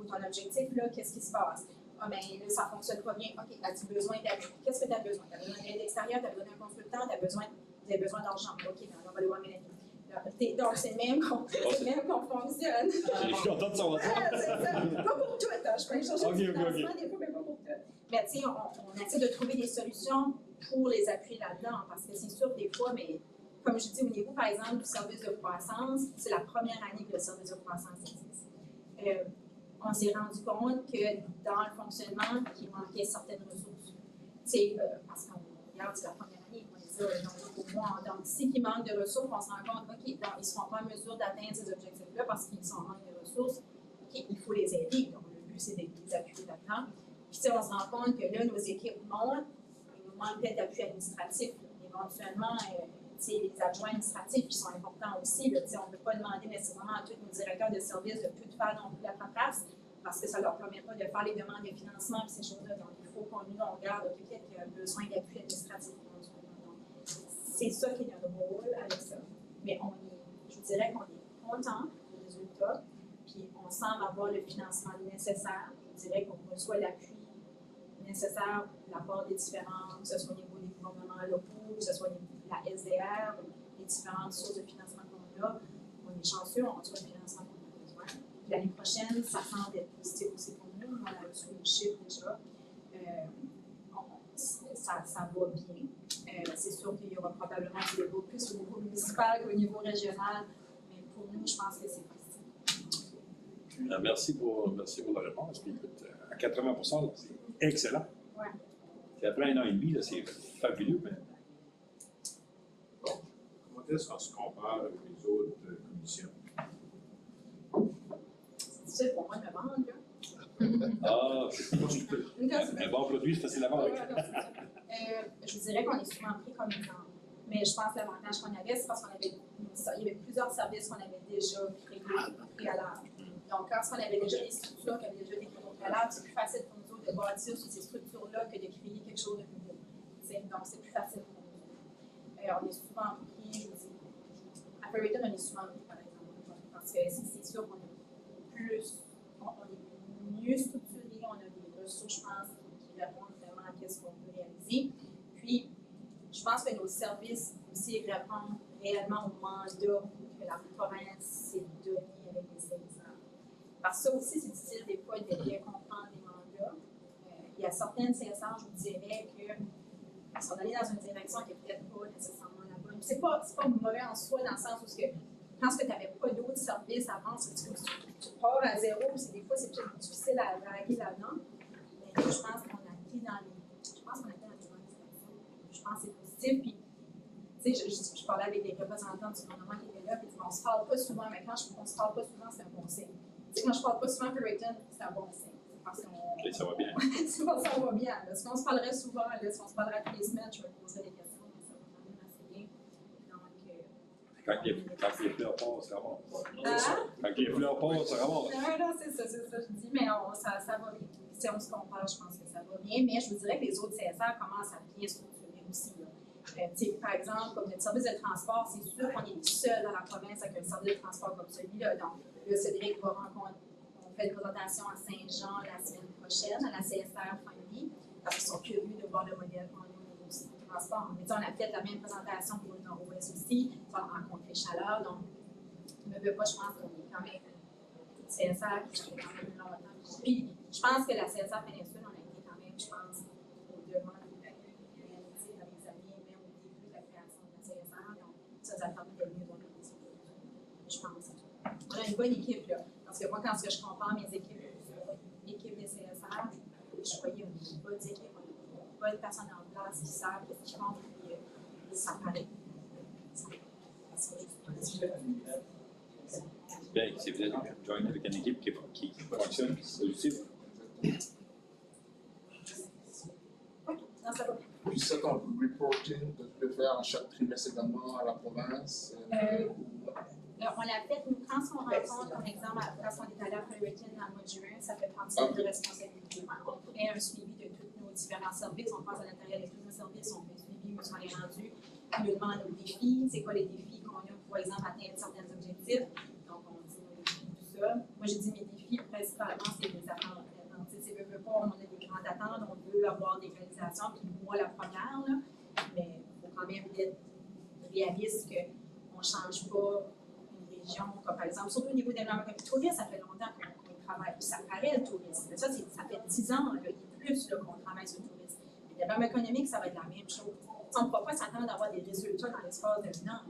ton objectif, là, qu'est-ce qui se passe? Ah, bien, là, ça ne fonctionne pas bien. OK, as-tu besoin d'appui? Qu'est-ce que tu as besoin? Tu as besoin d'aide extérieure, tu as besoin d'un consultant, vous avez besoin d'argent. OK, bien, on va aller voir Mélanie. Donc, c'est le même qu'on fonctionne. Je suis content de savoir ça. C'est ça. Pas pour tout, je peux aller chercher du financement des fois, mais pas pour tout. Mais tu sais, on essaie de trouver des solutions pour les appuyer là-dedans, parce que c'est sûr, des fois, mais comme je dis, au niveau, par exemple, du service de croissance, c'est la première année que le service de croissance existe. On s'est rendu compte que dans le fonctionnement, il manquait certaines ressources. Parce qu'on regarde, c'est la première année, on est ça, pour moi. Donc, si il manque de ressources, on se rend compte, OK, donc, ils ne seront pas en mesure d'atteindre ces objectifs-là parce qu'ils sont en manque de ressources. OK, il faut les aider. Donc, le but, c'est de les appuyer là-dedans. Puis, on se rend compte que là, nos équipes montent, il nous manque peut-être d'appui administratif. Éventuellement, les adjoints administratifs qui sont importants aussi. Là, on ne peut pas demander nécessairement à tous nos directeurs de service de tout faire non plus la paperasse. parce que ça ne leur permet pas de faire les demandes de financement et ces choses-là. Donc, il faut qu'on nous, on regarde, OK, peut-être qu'il y a besoin d'appui administratif. Donc, c'est ça qui est notre rôle avec ça. Mais je vous dirais qu'on est content des résultats, puis on semble avoir le financement nécessaire. Je dirais qu'on reçoit l'appui nécessaire de la part des différents, que ce soit au niveau des gouvernements locaux, que ce soit au niveau de la SDR, les différentes sources de financement qu'on a. On est chanceux, on reçoit le financement qu'on a besoin. Puis l'année prochaine, ça semble être positif aussi pour nous. On a reçu les chiffres déjà. Ça va bien. C'est sûr qu'il y aura probablement des débats plus au niveau municipal qu'au niveau régional, mais pour nous, je pense que c'est possible. Merci pour la réponse. Puis, écoute, à 80%, c'est excellent. Ouais. Et après 1 an et demi, là, c'est fabuleux. Mais... Comment est-ce qu'on se compare avec les autres commissions? C'est difficile pour moi de me vendre, là. Ah, un bon produit, c'est facile à vendre. Je vous dirais qu'on est souvent pris comme exemple. Mais je pense que l'avantage qu'on avait, c'est parce qu'il y avait plusieurs services qu'on avait déjà créés au préalable. Donc, quand on avait déjà des structures qui avaient déjà été créées au préalable, c'est plus facile pour nous autres de bâtir sur ces structures-là que de créer quelque chose de nouveau. Donc, c'est plus facile pour nous. On est souvent pris, je vous dis, à Ferryton, on est souvent pris, par exemple, parce que c'est sûr qu'on est mieux structuré, on a des ressources, je pense, qui répondent vraiment à ce qu'on peut réaliser. Puis, je pense que nos services aussi répondent réellement au mandat que la province s'est donné avec les CSR. Parce que ça aussi, c'est difficile des fois de bien comprendre les mandats. Il y a certaines CSR, je vous dirais, qui sont allées dans une direction qui n'est peut-être pas nécessairement la bonne. C'est pas mauvais en soi dans le sens où je pense que tu n'avais pas d'autres services avant, tu pars à zéro, puis des fois c'est peut-être difficile à draguer là-dedans. Mais je pense qu'on a été dans les bonnes directions. Je pense que c'est positif. Puis, tu sais, je parlais avec des représentants du gouvernement qui étaient là, puis on ne se parle pas souvent, mais quand on ne se parle pas souvent, c'est un bon signe. Tu sais, quand je ne parle pas souvent Ferryton, c'est un bon signe. Parce qu'on. Et ça va bien. C'est parce que ça va bien. Là. Si on se parlerait souvent, là, si on se parlerait toutes les semaines, je me poserais des questions, mais ça va quand même assez bien. Donc, Quand les fleurs passent, ça remonte. Hein? Quand les fleurs passent, ça remonte. Non, c'est ça, je dis, mais ça va bien. Si on se compare, je pense que ça va bien, mais je vous dirais que les autres CSR commencent à bien structurer aussi. Par exemple, comme notre service de transport, c'est sûr qu'on est les seuls dans la province avec un service de transport comme celui-là. Donc, là, Cédric va on fait une présentation à Saint-Jean la semaine prochaine, à la CSR Family, parce qu'ils sont curieux de voir le modèle qu'on a au niveau du transport. Mais on a fait la même présentation pour le Nord-Ouest aussi, on a rencontré Chaleur, donc, ne me veux pas, je pense qu'on est quand même CSR qui fait quand même longtemps. Puis, je pense que la CSR Péninsule, on a été quand même, je pense, au-devant de la réalité dans les années, même au début de la création de la CSR. Donc, ça permet de mieux organiser. Je pense. On a une bonne équipe, là. Parce que moi, quand je compare mes équipes, l'équipe des CSR, je voyais une bonne équipe, on a une bonne personne en place qui savent ce qu'ils font, puis ça paraît. Bien, si vous êtes joint avec une équipe qui fonctionne, c'est utile. Puis c'est un reporting que tu peux faire à chaque trimestre également à la province. On l'a fait, nous, quand on rencontre, par exemple, quand on est allé à Ferryton dans le mois de juin, ça fait partie de notre responsabilité. On fait un suivi de tous nos différents services, on passe à l'intérieur de tous nos services, on fait un suivi où on est rendu, on nous demande nos défis, c'est quoi les défis qu'on a pour, par exemple, atteindre certains objectifs. Donc, on dit nos défis, tout ça. Moi, j'ai dit mes défis, principalement, c'est des attentes. Si on veut pas, on a des grandes attentes, on veut avoir des réalisations, puis moi, la première, là, mais il faut quand même être réaliste qu'on ne change pas une région, comme par exemple, surtout au niveau des développement économique. Le tourisme, ça fait longtemps qu'on travaille, puis ça paraît le tourisme. Mais ça fait 10 ans, là, et plus qu'on travaille sur le tourisme. Le développement économique, ça va être la même chose. On ne peut pas s'attendre d'avoir des résultats dans l'espace d'un an.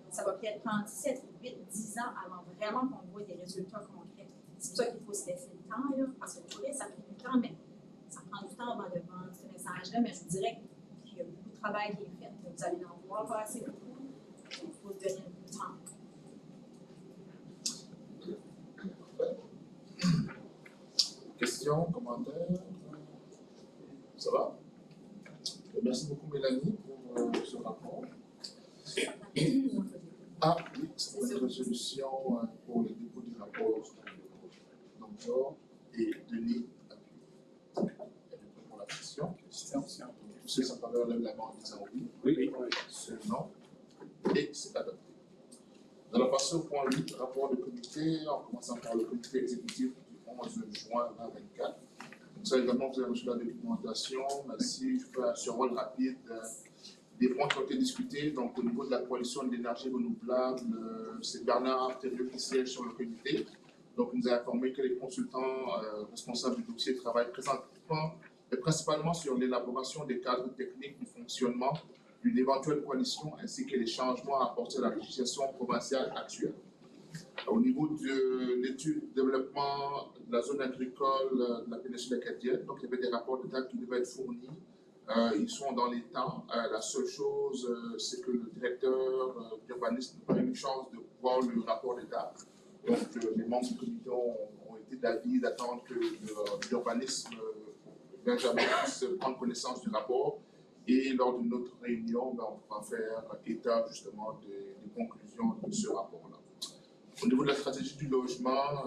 Ça va peut-être prendre 7, 8, 10 ans avant vraiment qu'on voit des résultats concrets. C'est pour ça qu'il faut se laisser le temps, là, parce que le tourisme, ça prend du temps, mais ça prend du temps avant de vendre ce message-là. Mais je vous dirais qu'il y a beaucoup de travail qui est fait. Vous allez en voir passer beaucoup. Il faut se donner du temps. Questions, commentaires? Ça va? Merci beaucoup, Mélanie, pour ce rapport. Ah oui, c'est une résolution pour le dépôt du rapport. Donc, et Denis Appuy. Pour la question. Tous ceux sans faveur lèvent la main en disant oui. Oui. C'est non. Et c'est adopté. Nous allons passer au point 8, rapport de comité, en commençant par le comité exécutif du 11 juin 2024. Donc ça également, vous avez reçu la documentation. Merci, je fais un survol rapide des points qui ont été discutés. Donc au niveau de la coalition de l'énergie renouvelable, c'est Bernard Artérieux qui siège sur le comité. Donc il nous a informé que les consultants responsables du dossier travaillent présentement et principalement sur l'élaboration des cadres techniques du fonctionnement d'une éventuelle coalition ainsi que les changements à apporter à la législation provinciale actuelle. Au niveau de l'étude de développement de la zone agricole de la péninsule acadienne, donc il y avait des rapports d'état qui devaient être fournis. Ils sont dans les temps. La seule chose, c'est que le directeur d'urbanisme n'a pas eu une chance de voir le rapport d'état. Donc les membres du comité ont été d'avis d'attendre que l'urbanisme Benjamin puisse prendre connaissance du rapport. Et lors d'une autre réunion, on pourra faire état justement des conclusions de ce rapport-là. Au niveau de la stratégie du logement,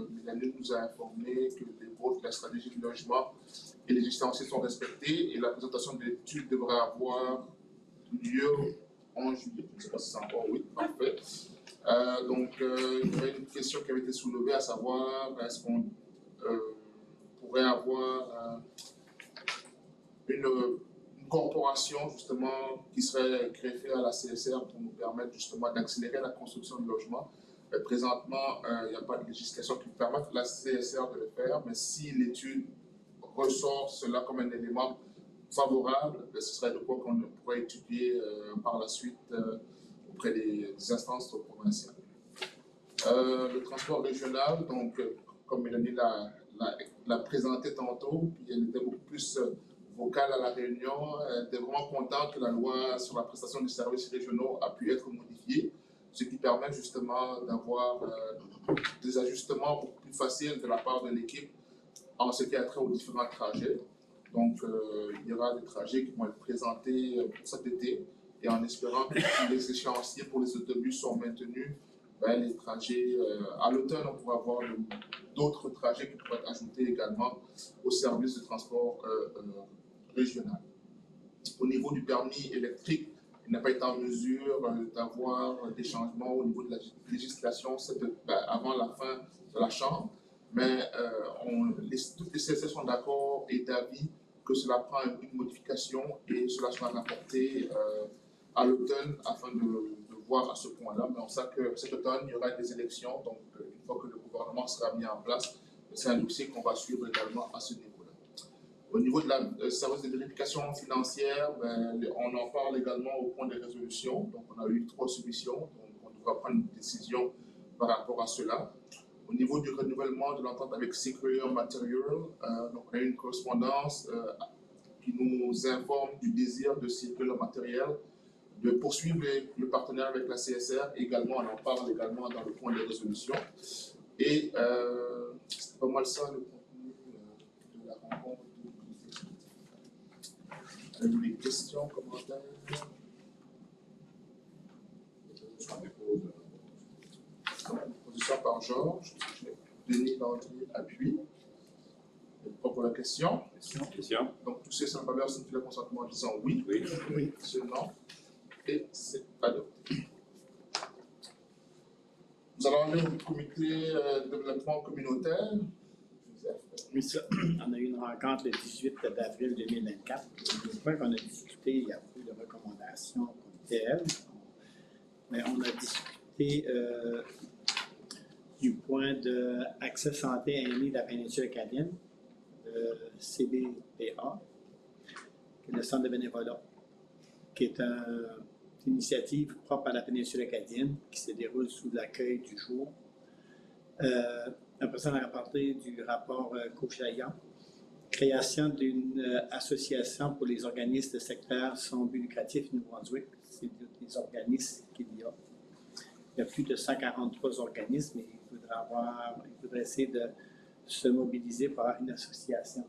Mélanie nous a informé que les votes de la stratégie du logement et les échéanciers sont respectés et la présentation de l'étude devra avoir lieu en juillet. Je ne sais pas si c'est encore oui, parfait. Il y avait une question qui avait été soulevée, à savoir est-ce qu'on pourrait avoir une corporation justement qui serait greffée à la CSR pour nous permettre justement d'accélérer la construction de logements. Présentement, il n'y a pas de législation qui permette à la CSR de le faire, mais si l'étude ressort cela comme un élément favorable, ce serait de quoi qu'on pourrait étudier par la suite auprès des instances provinciales. Le transport régional, donc comme Mélanie l'a présenté tantôt, puis elle était beaucoup plus vocale à la réunion, elle était vraiment contente que la loi sur la prestation des services régionaux a pu être modifiée, ce qui permet justement d'avoir des ajustements beaucoup plus faciles de la part de l'équipe en ce qui a trait aux différents trajets. Donc, il y aura des trajets qui vont être présentés pour cet été et en espérant que si les échéanciers pour les autobus sont maintenus, les trajets, à l'automne, on pourra avoir d'autres trajets qui pourraient être ajoutés également au service de transport régional. Au niveau du permis électrique, il n'a pas été en mesure d'avoir des changements au niveau de la législation avant la fin de la Chambre, mais toutes les CSS sont d'accord et d'avis que cela prend une modification et cela sera rapporté à l'automne afin de voir à ce point-là. Mais on sait que cet automne, il y aura des élections, donc une fois que le gouvernement sera mis en place, c'est un dossier qu'on va suivre également à ce niveau-là. Au niveau de la service de vérification financière, on en parle également au point des résolutions. Donc, on a eu 3 submissions, donc on devra prendre une décision par rapport à cela. Au niveau du renouvellement de l'entente avec Secure Material, donc on a eu une correspondance qui nous informe du désir de Secure Material de poursuivre le partenariat avec la CSR. Également, on en parle également dans le point des résolutions. Et c'est pas mal ça le contenu de la rencontre. Des questions, commentaires? Position par Georges. Denis Landry appuie. Pour la question. Donc, tous ces sans faveur signifient le consentement en disant oui. Oui. C'est non. Et c'est adopté. Nous allons aller au comité de développement communautaire. Oui, ça, on a eu une rencontre le 18 avril 2024. Je crois qu'on a discuté, il y a peu de recommandations comme telles. Mais on a discuté du point de accès santé aînés de la péninsule acadienne, le CBPA, qui est le centre de bénévolat, qui est une initiative propre à la péninsule acadienne qui se déroule sous l'accueil du jour. Après ça, on a rapporté du rapport Kochaya, création d'une association pour les organismes de secteur sans but lucratif Nouveau-Brunswick. C'est des organismes qu'il y a. Il y a plus de 143 organismes et il faudrait essayer de se mobiliser pour avoir une association.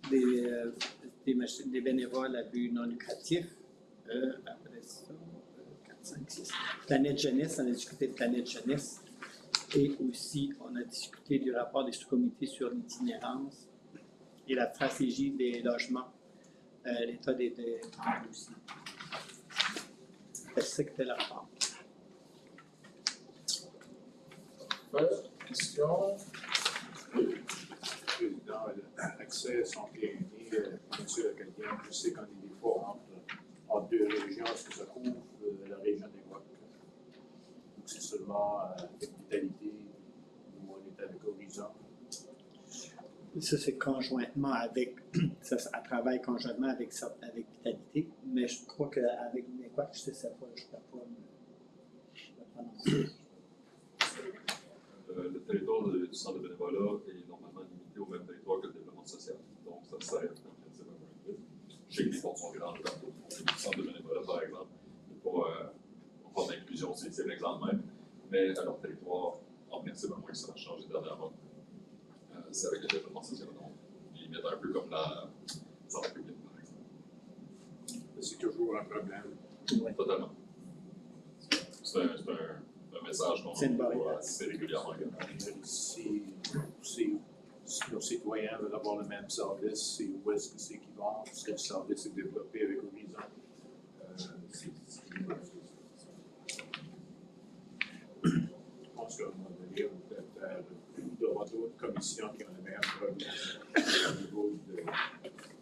Des bénévoles à but non lucratif. Après ça, 5, 6. Planète Jeunesse, on a discuté de Planète Jeunesse. Et aussi, on a discuté du rapport des sous-comités sur l'itinérance et la stratégie des logements, l'état des aussi. C'est ça que c'était le rapport. Question? Président, l'accès santé aînée, M. Acadien, je sais qu'on est des fois entre deux régions, est-ce que ça couvre la région des Guac? Donc c'est seulement avec Vitalité, où on est avec Horizon. Ça, c'est conjointement avec, ça travaille conjointement avec Vitalité, mais je crois qu'avec quoi je ne sais pas, je ne peux pas me prononcer. Le territoire du centre de bénévolat est normalement limité au même territoire que le développement social. Donc, ça sert, comme je disais, je sais que les portes sont grandes partout. Le centre de bénévolat, par exemple, on parle d'inclusion, c'est l'exemple même, mais à leur territoire, en principe, à moins que ça a changé dernièrement, c'est avec le développement social. Donc, ils limite un peu comme la santé publique, par exemple. C'est toujours un problème. Ouais. Totalement. C'est un message qu'on voit assez régulièrement. Si nos citoyens veulent avoir le même service, c'est où est-ce que c'est qu'ils vont? Est-ce que le service est développé avec Horizon? Je pense qu'à un moment donné, on peut faire d'autres commissions qui ont le même problème au niveau de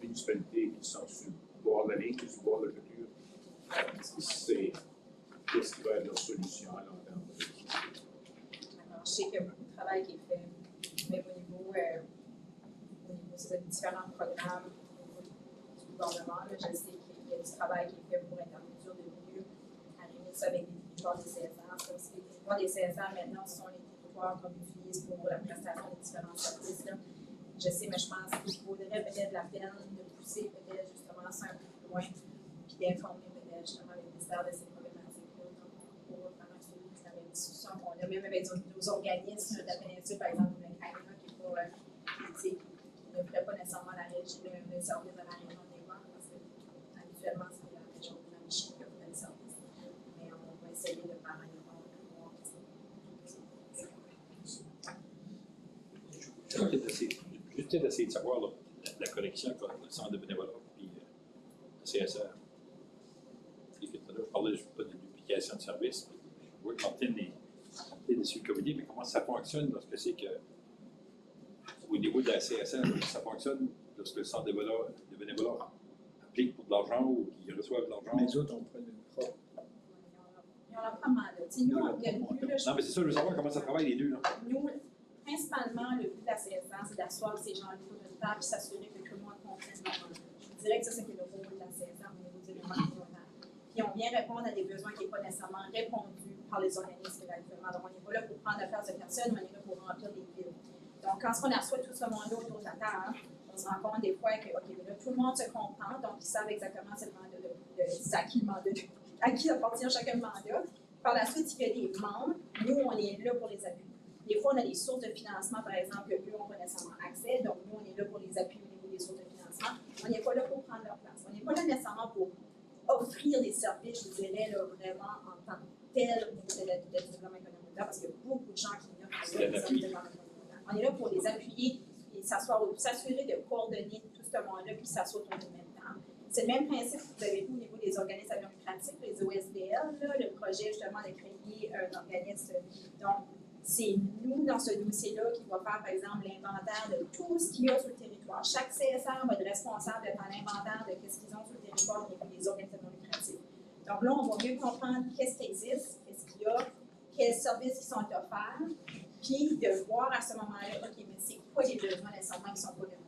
municipalités qui sont sur le bord de la ligne, sur le bord de la culture. C'est qu'est-ce qui va être leur solution à long terme? Alors, je sais qu'il y a beaucoup de travail qui est fait, même au niveau de différents programmes au niveau du gouvernement. Là, je sais qu'il y a du travail qui est fait pour être en mesure de mieux arriver ça avec les territoires des CSR. Parce que les territoires des CSR, maintenant, ce sont les territoires qu'on utilise pour la prestation des différents services. Là. Je sais, mais je pense qu'il vaudrait peut-être la peine de pousser peut-être justement ça un peu plus loin, puis d'informer peut-être justement les ministères de ces problématiques-là. Donc, pour vraiment suivre la même discussion qu'on a, même avec nos organismes de la péninsule, par exemple, le CAINA, qui ne ferait pas nécessairement le service de la région des Guac, parce que habituellement, c'est la région de la Michi qui offre le service. Mais on va essayer de faire un effort pour voir Juste d'essayer de savoir là, la connexion entre le centre de bénévolat et le CSR. Je parlais pas de duplication de services, mais je vois que Martine est dessus le comité, mais comment ça fonctionne lorsque c'est que, au niveau de la CSR, ça fonctionne lorsque le centre de bénévolat applique pour de l'argent ou qu'ils reçoivent de l'argent? Mais les autres, on prend le propre. Ils ont leur commande. Nous, on gagne plus. Non, mais c'est ça, je veux savoir comment ça travaille les deux. Là. Nous, principalement, le but de la CSR, c'est d'asseoir ces gens autour d'une table et s'assurer que tout le monde comprenne leur mandat. Je dirais que ça, c'est le rôle de la CSR au niveau des éléments régionaux. Puis on vient répondre à des besoins qui ne sont pas nécessairement répondus par les organismes actuellement. Donc, on n'est pas là pour prendre la place de personne, mais on est là pour remplir des villes. Donc, quand on assoit tout ce monde-là autour de la table, on se rend compte des fois que, OK, là, tout le monde se comprend, donc ils savent exactement c'est le mandat à qui appartient chacun le mandat. Par la suite, il y a des membres, nous, on est là pour les appuyer. Des fois, on a des sources de financement, par exemple, eux n'ont pas nécessairement accès, donc nous, on est là pour les appuyer au niveau des sources de financement. On n'est pas là pour prendre leur place. On n'est pas là nécessairement pour offrir des services, je dirais, là, vraiment en tant que tel au niveau de développement économique, parce qu'il y a beaucoup de gens qui offrent des services de développement économique. On est là pour les appuyer et s'assurer de coordonner tout ce monde-là, puis s'asseoir autour du même temps. C'est le même principe que vous avez vu au niveau des organismes administratifs, les OSBL, là, le projet justement de créer un organisme. Donc, c'est nous, dans ce dossier-là, qui va faire, par exemple, l'inventaire de tout ce qu'il y a sur le territoire. Chaque CSR va être responsable de faire l'inventaire de ce qu'ils ont sur le territoire au niveau des organismes administratifs. Donc là, on va mieux comprendre qu'est-ce qui existe, qu'est-ce qu'il y a, quels services qui sont offerts, puis de voir à ce moment-là, OK, mais c'est quoi les besoins nécessairement qui ne sont pas répondus.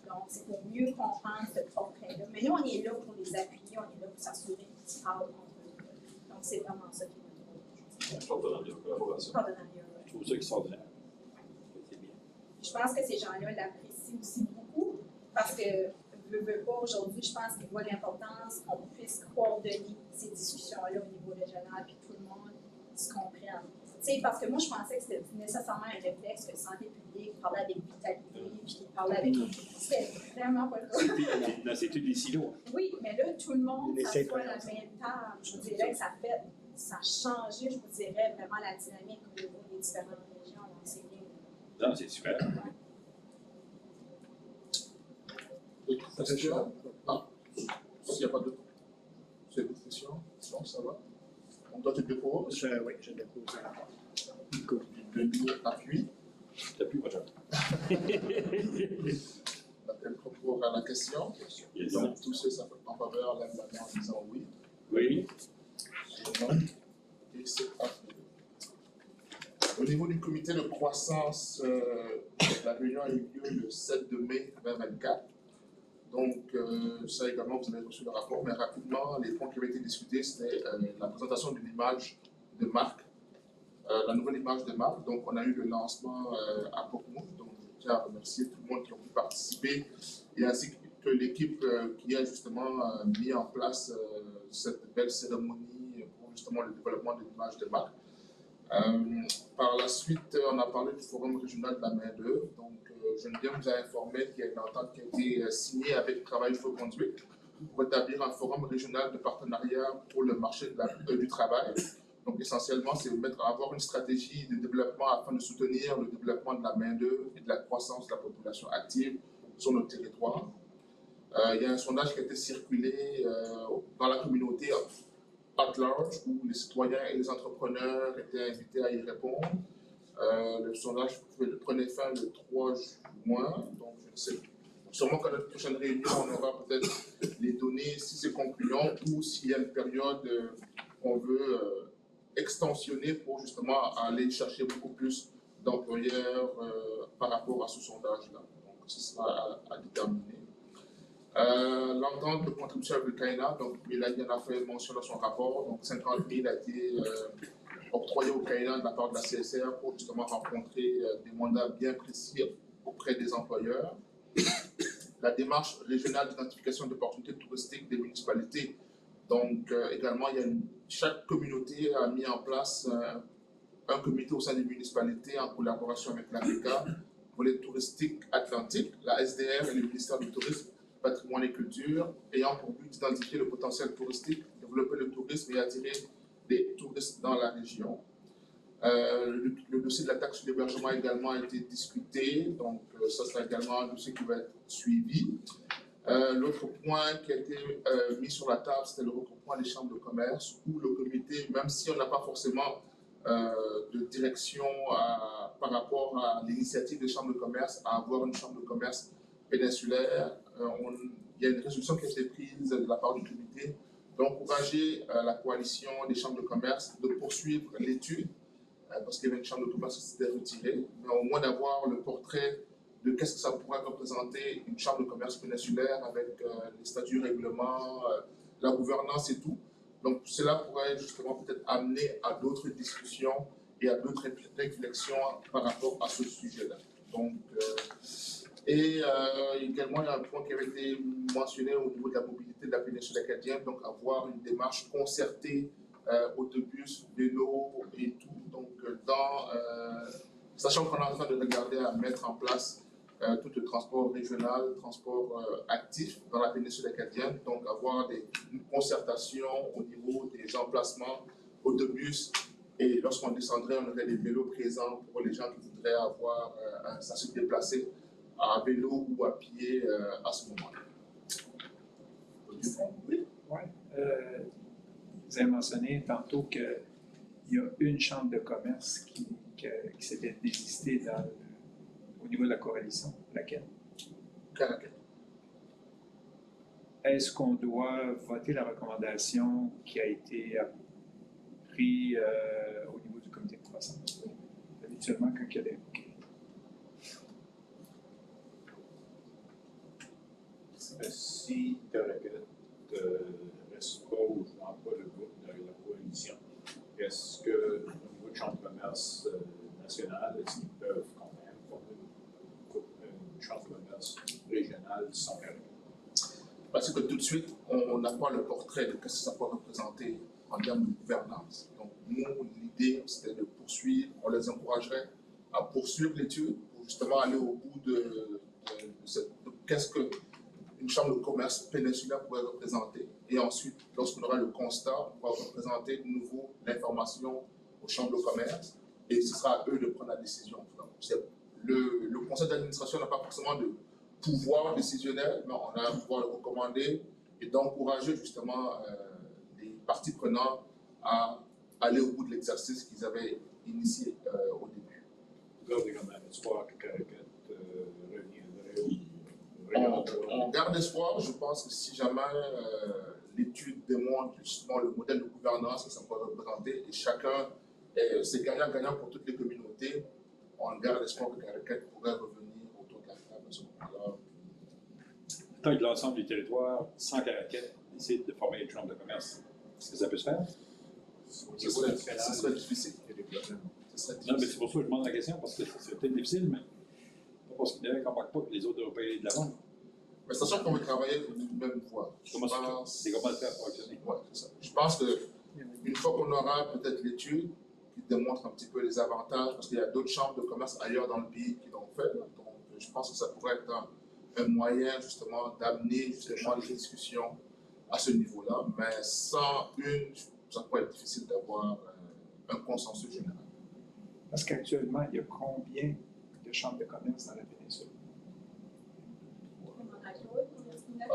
Donc, c'est pour mieux comprendre ce portrait-là. Mais nous, on est là pour les appuyer, on est là pour s'assurer qu'ils parlent entre eux. Donc, c'est vraiment ça qui est notre rôle. Partenariat, collaboration. Je trouve ça extraordinaire. C'est bien. Je pense que ces gens-là l'apprécient aussi beaucoup parce que, veux pas, aujourd'hui, je pense qu'ils voient l'importance qu'on puisse coordonner ces discussions-là au niveau régional puis que tout le monde se comprenne. Tu sais, parce que moi, je pensais que c'était nécessairement un réflexe que Santé publique parlait avec Vitalité puis qu'il parlait avec. C'était vraiment pas le cas. C'est tous des silos. Oui, mais là, tout le monde s'assoit à la même table. Je vous dirais que ça fait ça a changé, je vous dirais, vraiment la dynamique au niveau des différentes régions. Donc, c'est bien. Non, c'est super. D'autres questions? Ah, s'il n'y a pas d'autres questions, non, ça va. Donc, toi, tu déposes. Oui, je dépose un rapport. De ligne appui. T'as plus, moi, Quel propos à la question? Donc, tous ceux en faveur lèvent la main en disant oui. Oui. Non. Et c'est approuvé. Au niveau du comité de croissance, la réunion a eu lieu le 7 mai 2024. Donc, ça également, vous avez reçu le rapport, mais rapidement, les points qui avaient été discutés, c'était la présentation d'une image de marque, la nouvelle image de marque. Donc, on a eu le lancement à Portsmouth. Donc, je tiens à remercier tout le monde qui a pu participer et ainsi que l'équipe qui a justement mis en place cette belle cérémonie pour justement le développement de l'image de marque. Par la suite, on a parlé du forum régional de la main-d'œuvre. Donc, Geneviève vous a informé qu'il y a une entente qui a été signée avec Travail for Conduite pour établir un forum régional de partenariat pour le marché du travail. Donc, essentiellement, c'est avoir une stratégie de développement afin de soutenir le développement de la main-d'œuvre et de la croissance de la population active sur nos territoires. Il y a un sondage qui a été circulé dans la communauté at large, où les citoyens et les entrepreneurs étaient invités à y répondre. Le sondage prenait fin le 3 juin, donc je ne sais pas. Sûrement qu'à notre prochaine réunion, on aura peut-être les données, si c'est concluant, ou s'il y a une période qu'on veut extensionner pour justement aller chercher beaucoup plus d'employeurs par rapport à ce sondage-là. Donc, ce sera à déterminer. L'entente de contribution avec le CAINA, donc Mélanie en a fait mention dans son rapport, donc 50 000 a été octroyé au CAINA de la part de la CSR pour justement rencontrer des mandats bien précis auprès des employeurs. La démarche régionale d'identification d'opportunités touristiques des municipalités, donc également chaque communauté a mis en place un comité au sein des municipalités en collaboration avec l'AFRICA, volet touristique atlantique, la SDR et le ministère du Tourisme, Patrimoine et Culture, ayant pour but d'identifier le potentiel touristique, développer le tourisme et attirer des touristes dans la région. Le dossier de la taxe sur l'hébergement a également été discuté, donc ça sera également un dossier qui va être suivi. L'autre point qui a été mis sur la table, c'était le regroupement des chambres de commerce, où le comité, même si on n'a pas forcément de direction par rapport à l'initiative des chambres de commerce, à avoir une chambre de commerce péninsulaire, il y a une résolution qui a été prise de la part du comité d'encourager la coalition des chambres de commerce de poursuivre l'étude, parce qu'il y avait une chambre de commerce qui s'était retirée, mais au moins d'avoir le portrait de qu'est-ce que ça pourrait représenter une chambre de commerce péninsulaire avec les statuts, règlements, la gouvernance et tout. Donc cela pourrait justement peut-être amener à d'autres discussions et à d'autres réflexions par rapport à ce sujet-là. Donc, également, il y a un point qui avait été mentionné au niveau de la mobilité de la péninsule acadienne, donc avoir une démarche concertée, autobus, vélo et tout. Donc, sachant qu'on est en train de regarder à mettre en place tout le transport régional, le transport actif dans la péninsule acadienne, donc avoir une concertation au niveau des emplacements autobus, et lorsqu'on descendrait, on aurait des vélos présents pour les gens qui voudraient avoir à se déplacer à vélo ou à pied à ce moment-là. Oui. Ouais. Vous avez mentionné tantôt qu'il y a une chambre de commerce qui s'était désistée au niveau de la coalition. Laquelle? Caracal. Est-ce qu'on doit voter la recommandation qui a été prise au niveau du comité de croissance? Habituellement, quand il y a des... Si Caracal ne reste pas ou ne prend pas le groupe de la coalition, est-ce qu'au niveau de chambre de commerce nationale, est-ce qu'ils peuvent quand même former une chambre de commerce régionale sans Caracal? Parce que tout de suite, on n'a pas le portrait de ce que ça peut représenter en termes de gouvernance. Donc, nous, l'idée, c'était de poursuivre, on les encouragerait à poursuivre l'étude pour justement aller au bout de qu'est-ce qu'une chambre de commerce péninsulaire pourrait représenter. Et ensuite, lorsqu'on aura le constat, on va représenter de nouveau l'information aux chambres de commerce et ce sera à eux de prendre la décision. Donc, le conseil d'administration n'a pas forcément de pouvoir décisionnel, mais on a un pouvoir de recommander et d'encourager justement les parties prenantes à aller au bout de l'exercice qu'ils avaient initié au début. Gardez quand même espoir que Caracat reviendrait. On garde espoir. Je pense que si jamais l'étude démontre justement le modèle de gouvernance que ça peut représenter et chacun, c'est gagnant-gagnant pour toutes les communautés, on garde espoir que Caracat pourrait revenir autour de la table à ce moment-là. Tant que l'ensemble du territoire, sans Caracat, décide de former une chambre de commerce, est-ce que ça peut se faire? Ce serait difficile. Non, mais c'est pour ça que je demande la question, parce que c'est peut-être difficile, mais pas parce qu'il ne comporte pas que les autres devraient payer de l'avant. Mais sachant qu'on veut travailler d'une même voie. C'est comment le faire fonctionner? Ouais, c'est ça. Je pense qu'une fois qu'on aura peut-être l'étude qui démontre un petit peu les avantages, parce qu'il y a d'autres chambres de commerce ailleurs dans le pays qui l'ont fait, donc je pense que ça pourrait être un moyen justement d'amener justement les discussions à ce niveau-là, mais sans ça pourrait être difficile d'avoir un consensus général. Parce qu'actuellement, il y a combien de chambres de commerce dans la péninsule? On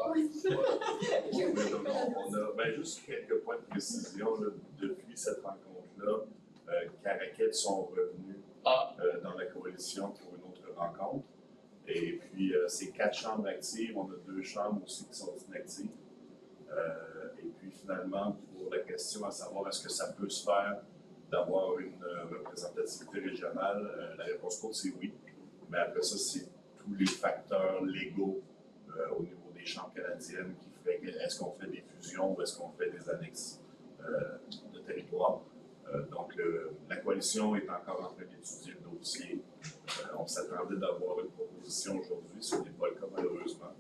a juste quelques points de précision là, depuis cette rencontre-là. Caracat sont revenus dans la coalition pour une autre rencontre. Et puis, c'est 4 chambres actives. On a 2 chambres aussi qui sont inactives. Et puis, finalement, pour la question à savoir est-ce que ça peut se faire d'avoir une représentativité régionale, la réponse courte, c'est oui. Mais après ça, c'est tous les facteurs légaux au niveau des chambres canadiennes qui feraient que est-ce qu'on fait des fusions ou est-ce qu'on fait des annexes de territoire. Donc, la coalition est encore en train d'étudier le dossier. On s'attendait d'avoir une proposition aujourd'hui, ce n'est pas le cas malheureusement.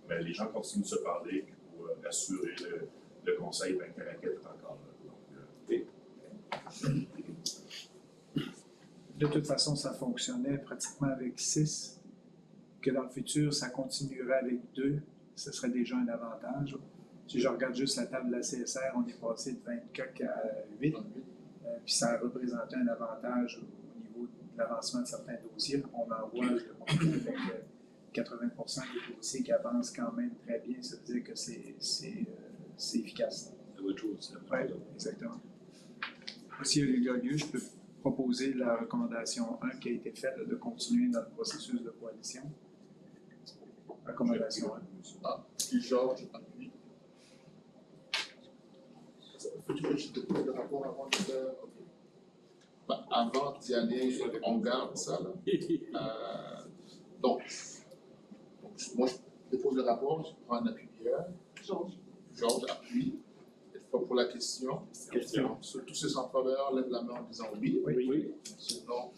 Mais les gens continuent de se parler pour assurer le conseil, ben Caracat est encore là. Donc, De toute façon, ça fonctionnait pratiquement avec 6. Que dans le futur, ça continuerait avec 2, ce serait déjà un avantage. Si je regarde juste la table de la CSR, on est passé de 24 à 8. Puis ça a représenté un avantage au niveau de l'avancement de certains dossiers. On en voit avec 80% des dossiers qui avancent quand même très bien. Ça veut dire que c'est efficace. C'est autre chose. Oui, exactement. Si il y a lieu, je peux proposer la recommandation 1 qui a été faite de continuer dans le processus de coalition. Recommandation 1. Si Georges appuie. Faut-il que je te pose le rapport avant de faire? Okay. Avant d'y aller, on garde ça là. Donc, moi je dépose le rapport, je prends un appui hier. Georges appuie. Pour la question. Tous ceux en faveur lèvent la main en disant oui. Oui. Sinon,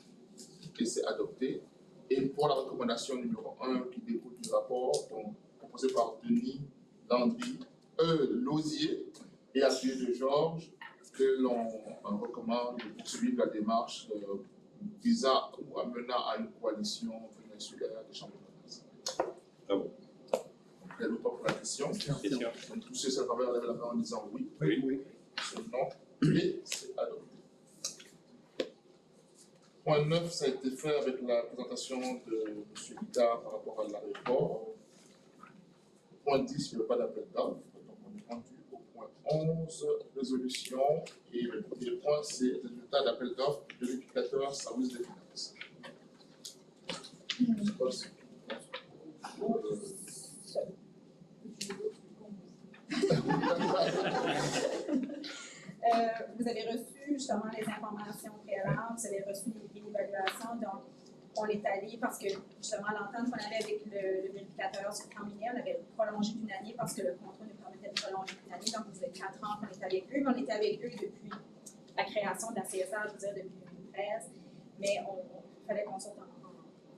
et c'est adopté. Et pour la recommandation numéro 1 qui découle du rapport, donc proposé par Denis Landry, Lausier et appuyé de Georges, que l'on recommande de poursuivre la démarche visant ou amenant à une coalition péninsulaire des chambres de commerce. Bravo. Il y a d'autres pour la question. Donc, tous ceux en faveur lèvent la main en disant oui. Oui. Sinon, et c'est adopté. Point 9, ça a été fait avec la présentation de M. Guittard par rapport à l'aéroport. Point 10, il n'y a pas d'appel d'offres. Donc, on est rendu au point 11, résolution. Et le premier point, c'est résultat d'appel d'offres de l'éducateur service des finances. Je sais pas si vous avez reçu justement les informations préalables, vous avez reçu l'évaluation, donc on est allé parce que justement l'entente qu'on avait avec le vérificateur sur terminé, on avait prolongé d'une année parce que le contrat nous permettait de prolonger d'une année, donc vous avez 4 ans qu'on est avec eux, mais on était avec eux depuis la création de la CSR, je veux dire depuis 2013, mais il fallait qu'on sorte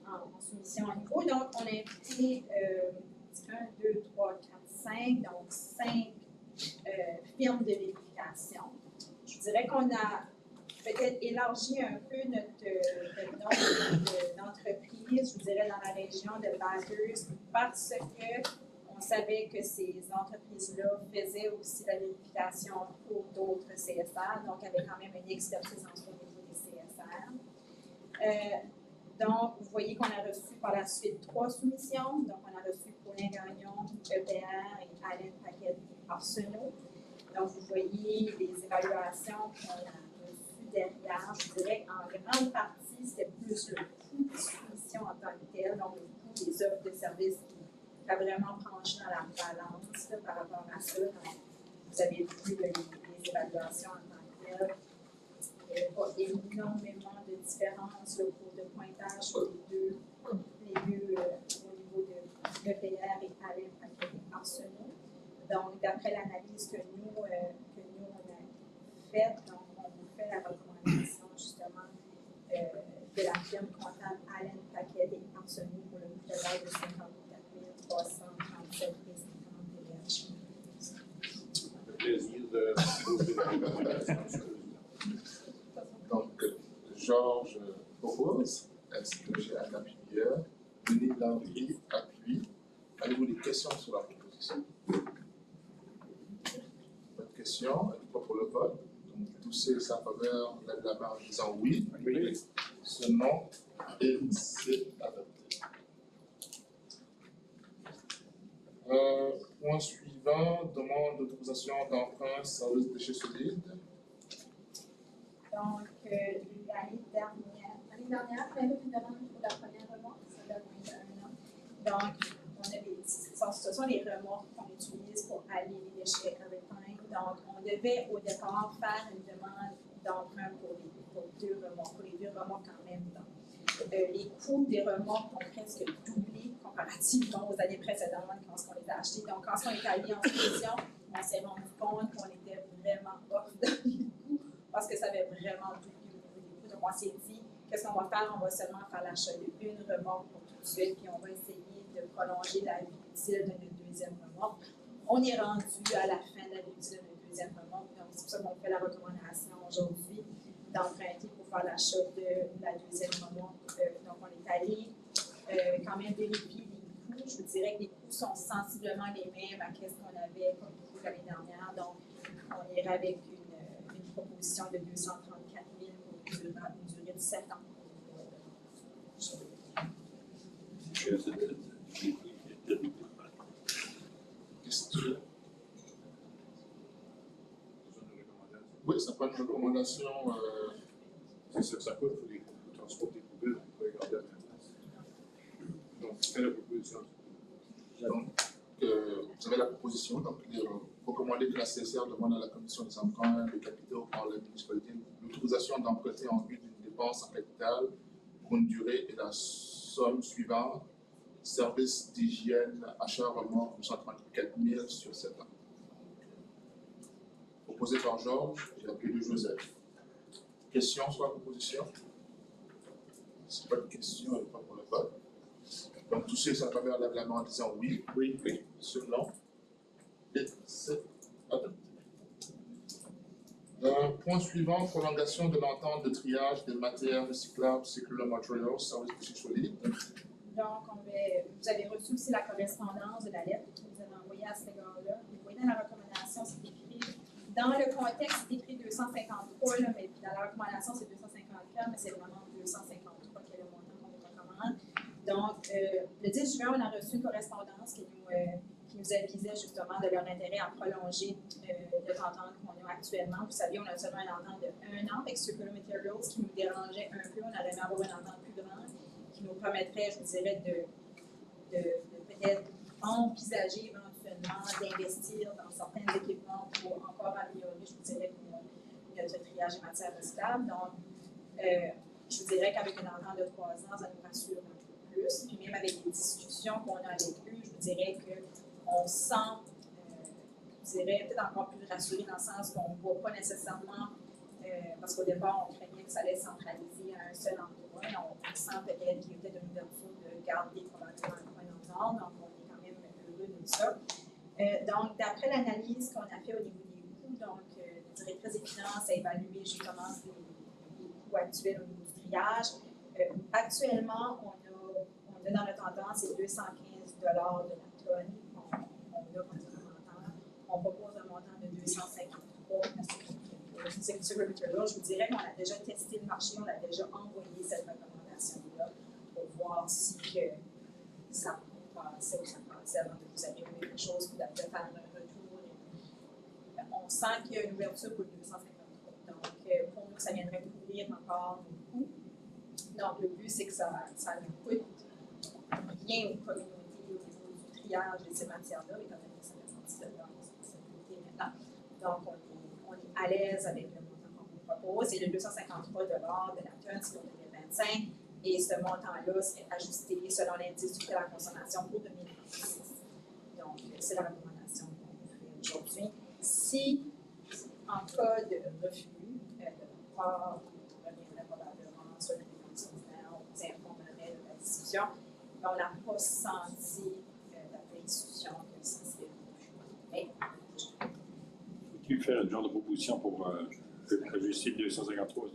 en soumission à niveau, donc on a invité 1, 2, 3, 4, 5, donc 5 firmes de vérification. Je dirais qu'on a peut-être élargi un peu notre nombre d'entreprises, je vous dirais, dans la région de Bathurst, parce qu'on On savait que ces entreprises-là faisaient aussi la vérification pour d'autres CSR, donc avait quand même une expertise en soi au niveau des CSR. Donc, vous voyez qu'on a reçu par la suite 3 soumissions. Donc, on a reçu Paulin Gagnon, EPR et Alain Paquette et Arsenault. Donc, vous voyez les évaluations qu'on a reçues derrière. Je dirais qu'en grande partie, c'était plus le coût des soumissions en tant que tel, donc le coût des offres de services qui a vraiment penché dans la balance là, par rapport à ça. Donc, vous avez vu les évaluations en tant que telles. Il n'y a pas énormément de différence au cours de pointage sur les deux au niveau de l'EPR et Alain Paquet et Arsenault. Donc, d'après l'analyse que nous on a faite, donc on vous fait la recommandation justement de la firme comptable Alain Paquet et Arsenault pour le coût total de 54 337,50 TH. Le plaisir de poser la recommandation. Donc, Georges propose, ainsi que j'ai un appuyeur, Denis Landry appuie. Avez-vous des questions sur la proposition? Pas de questions, pas pour le vote. Donc, tous ceux qui sont en faveur lèvent la main en disant oui. Oui. Ce non, et c'est adopté. Point suivant, demande d'autorisation d'emprunt service déchets solides. Donc, l'année dernière, on avait une demande pour la première remorque, ça date moins d'1 an. Donc, on a ce sont les remorques qu'on utilise pour aller les déchets à Repine. Donc, on devait au départ faire une demande d'emprunt pour les deux remorques en même temps. Les coûts des remorques ont presque doublé comparativement aux années précédentes quand on les a achetés. Donc, quand on est allé en soumission, on s'est rendu compte qu'on était vraiment off dans les coûts parce que ça avait vraiment doublé au niveau des coûts. Donc, on s'est dit, qu'est-ce qu'on va faire? On va seulement faire l'achat d'une remorque pour tout de suite, puis on va essayer de prolonger la vie utile de notre deuxième remorque. On est rendu à la fin de la vie utile de notre deuxième remorque, donc c'est pour ça qu'on fait la recommandation aujourd'hui d'emprunter pour faire l'achat de la deuxième remorque. Donc, on est allé quand même vérifier les coûts. Je vous dirais que les coûts sont sensiblement les mêmes à ce qu'on avait comme coût l'année dernière. Donc, on irait avec une proposition de 234 000 pour une durée de 7 ans. Question? Oui, ça prend une recommandation. C'est ça que ça coûte, il faut transporter les poubelles, on peut les garder à la place. Donc, c'était la proposition. Donc, vous avez la proposition, donc il est recommandé que la CSR demande à la Commission des emprunts de capitaux par la municipalité l'autorisation d'emprunter en vue d'une dépense en capital pour une durée et la somme suivante: service d'hygiène, achat remorque 234 000 sur 7 ans. Proposé par Georges et appuyé de Joseph. Question sur la proposition? Si pas de question, elle n'est pas pour le vote. Donc, tous ceux qui sont en faveur lèvent la main en disant oui. Oui. Sur non. Et c'est adopté. Point suivant, prolongation de l'entente de triage des matières recyclables Circular Materials, service déchets solides. Donc, vous avez reçu aussi la correspondance de la lettre que vous avez envoyée à cet égard-là. Vous voyez dans la recommandation, c'est écrit, dans le contexte, c'est écrit 253, là, mais puis dans la recommandation, c'est 254, mais c'est vraiment 253 qui est le montant qu'on vous recommande. Donc, le 10 juin, on a reçu une correspondance qui nous avisait justement de leur intérêt à prolonger l'entente qu'on a actuellement. Vous savez, on a seulement une entente de 1 an avec Circular Materials qui nous dérangeait un peu. On aurait aimé avoir une entente plus grande qui nous permettrait, je vous dirais, de peut-être envisager éventuellement d'investir dans certains équipements pour encore améliorer, je vous dirais, notre triage des matières recyclables. Donc, je vous dirais qu'avec une entente de 3 ans, ça nous rassure un peu plus. Puis même avec les discussions qu'on a avec eux, je vous dirais qu'on sent, je dirais, peut-être encore plus rassuré dans le sens qu'on ne voit pas nécessairement, parce qu'au départ, on craignait que ça allait centraliser à un seul endroit. On sent peut-être qu'il y a peut-être une ouverture de garder probablement un point d'entente, donc on est quand même heureux de ça. Donc, d'après l'analyse qu'on a fait au niveau des coûts, donc la directrice des finances a évalué justement les coûts actuels au niveau du triage. Actuellement, on a dans notre entente, c'est 215 $ de la tonne qu'on candidats complémentaires. On propose un montant de 253 pour le Security Material. Je vous dirais qu'on a déjà testé le marché, on a déjà envoyé cette recommandation-là pour voir si ça passait ou ça passait avant que vous ayez quelque chose, vous devez faire un retour. On sent qu'il y a une ouverture pour le 253. Donc, pour nous, ça viendrait couvrir encore beaucoup. Donc, le but, c'est que ça ne coûte rien aux communautés au niveau du triage de ces matières-là, étant donné que ça fait partie de leur responsabilité maintenant. Donc, on est à l'aise avec le montant qu'on vous propose. C'est le 253 de la tonne, c'est pour 2025. Et ce montant-là serait ajusté selon l'indice du prix de la consommation pour 2026. Donc, c'est la recommandation qu'on vous fait aujourd'hui. Si, en cas de refus, le rapport reviendrait probablement sur le définition on vous informerait de la discussion, mais on n'a pas senti d'après discussion que ça serait un refus. Faut-tu faire une genre de proposition pour ajuster le 253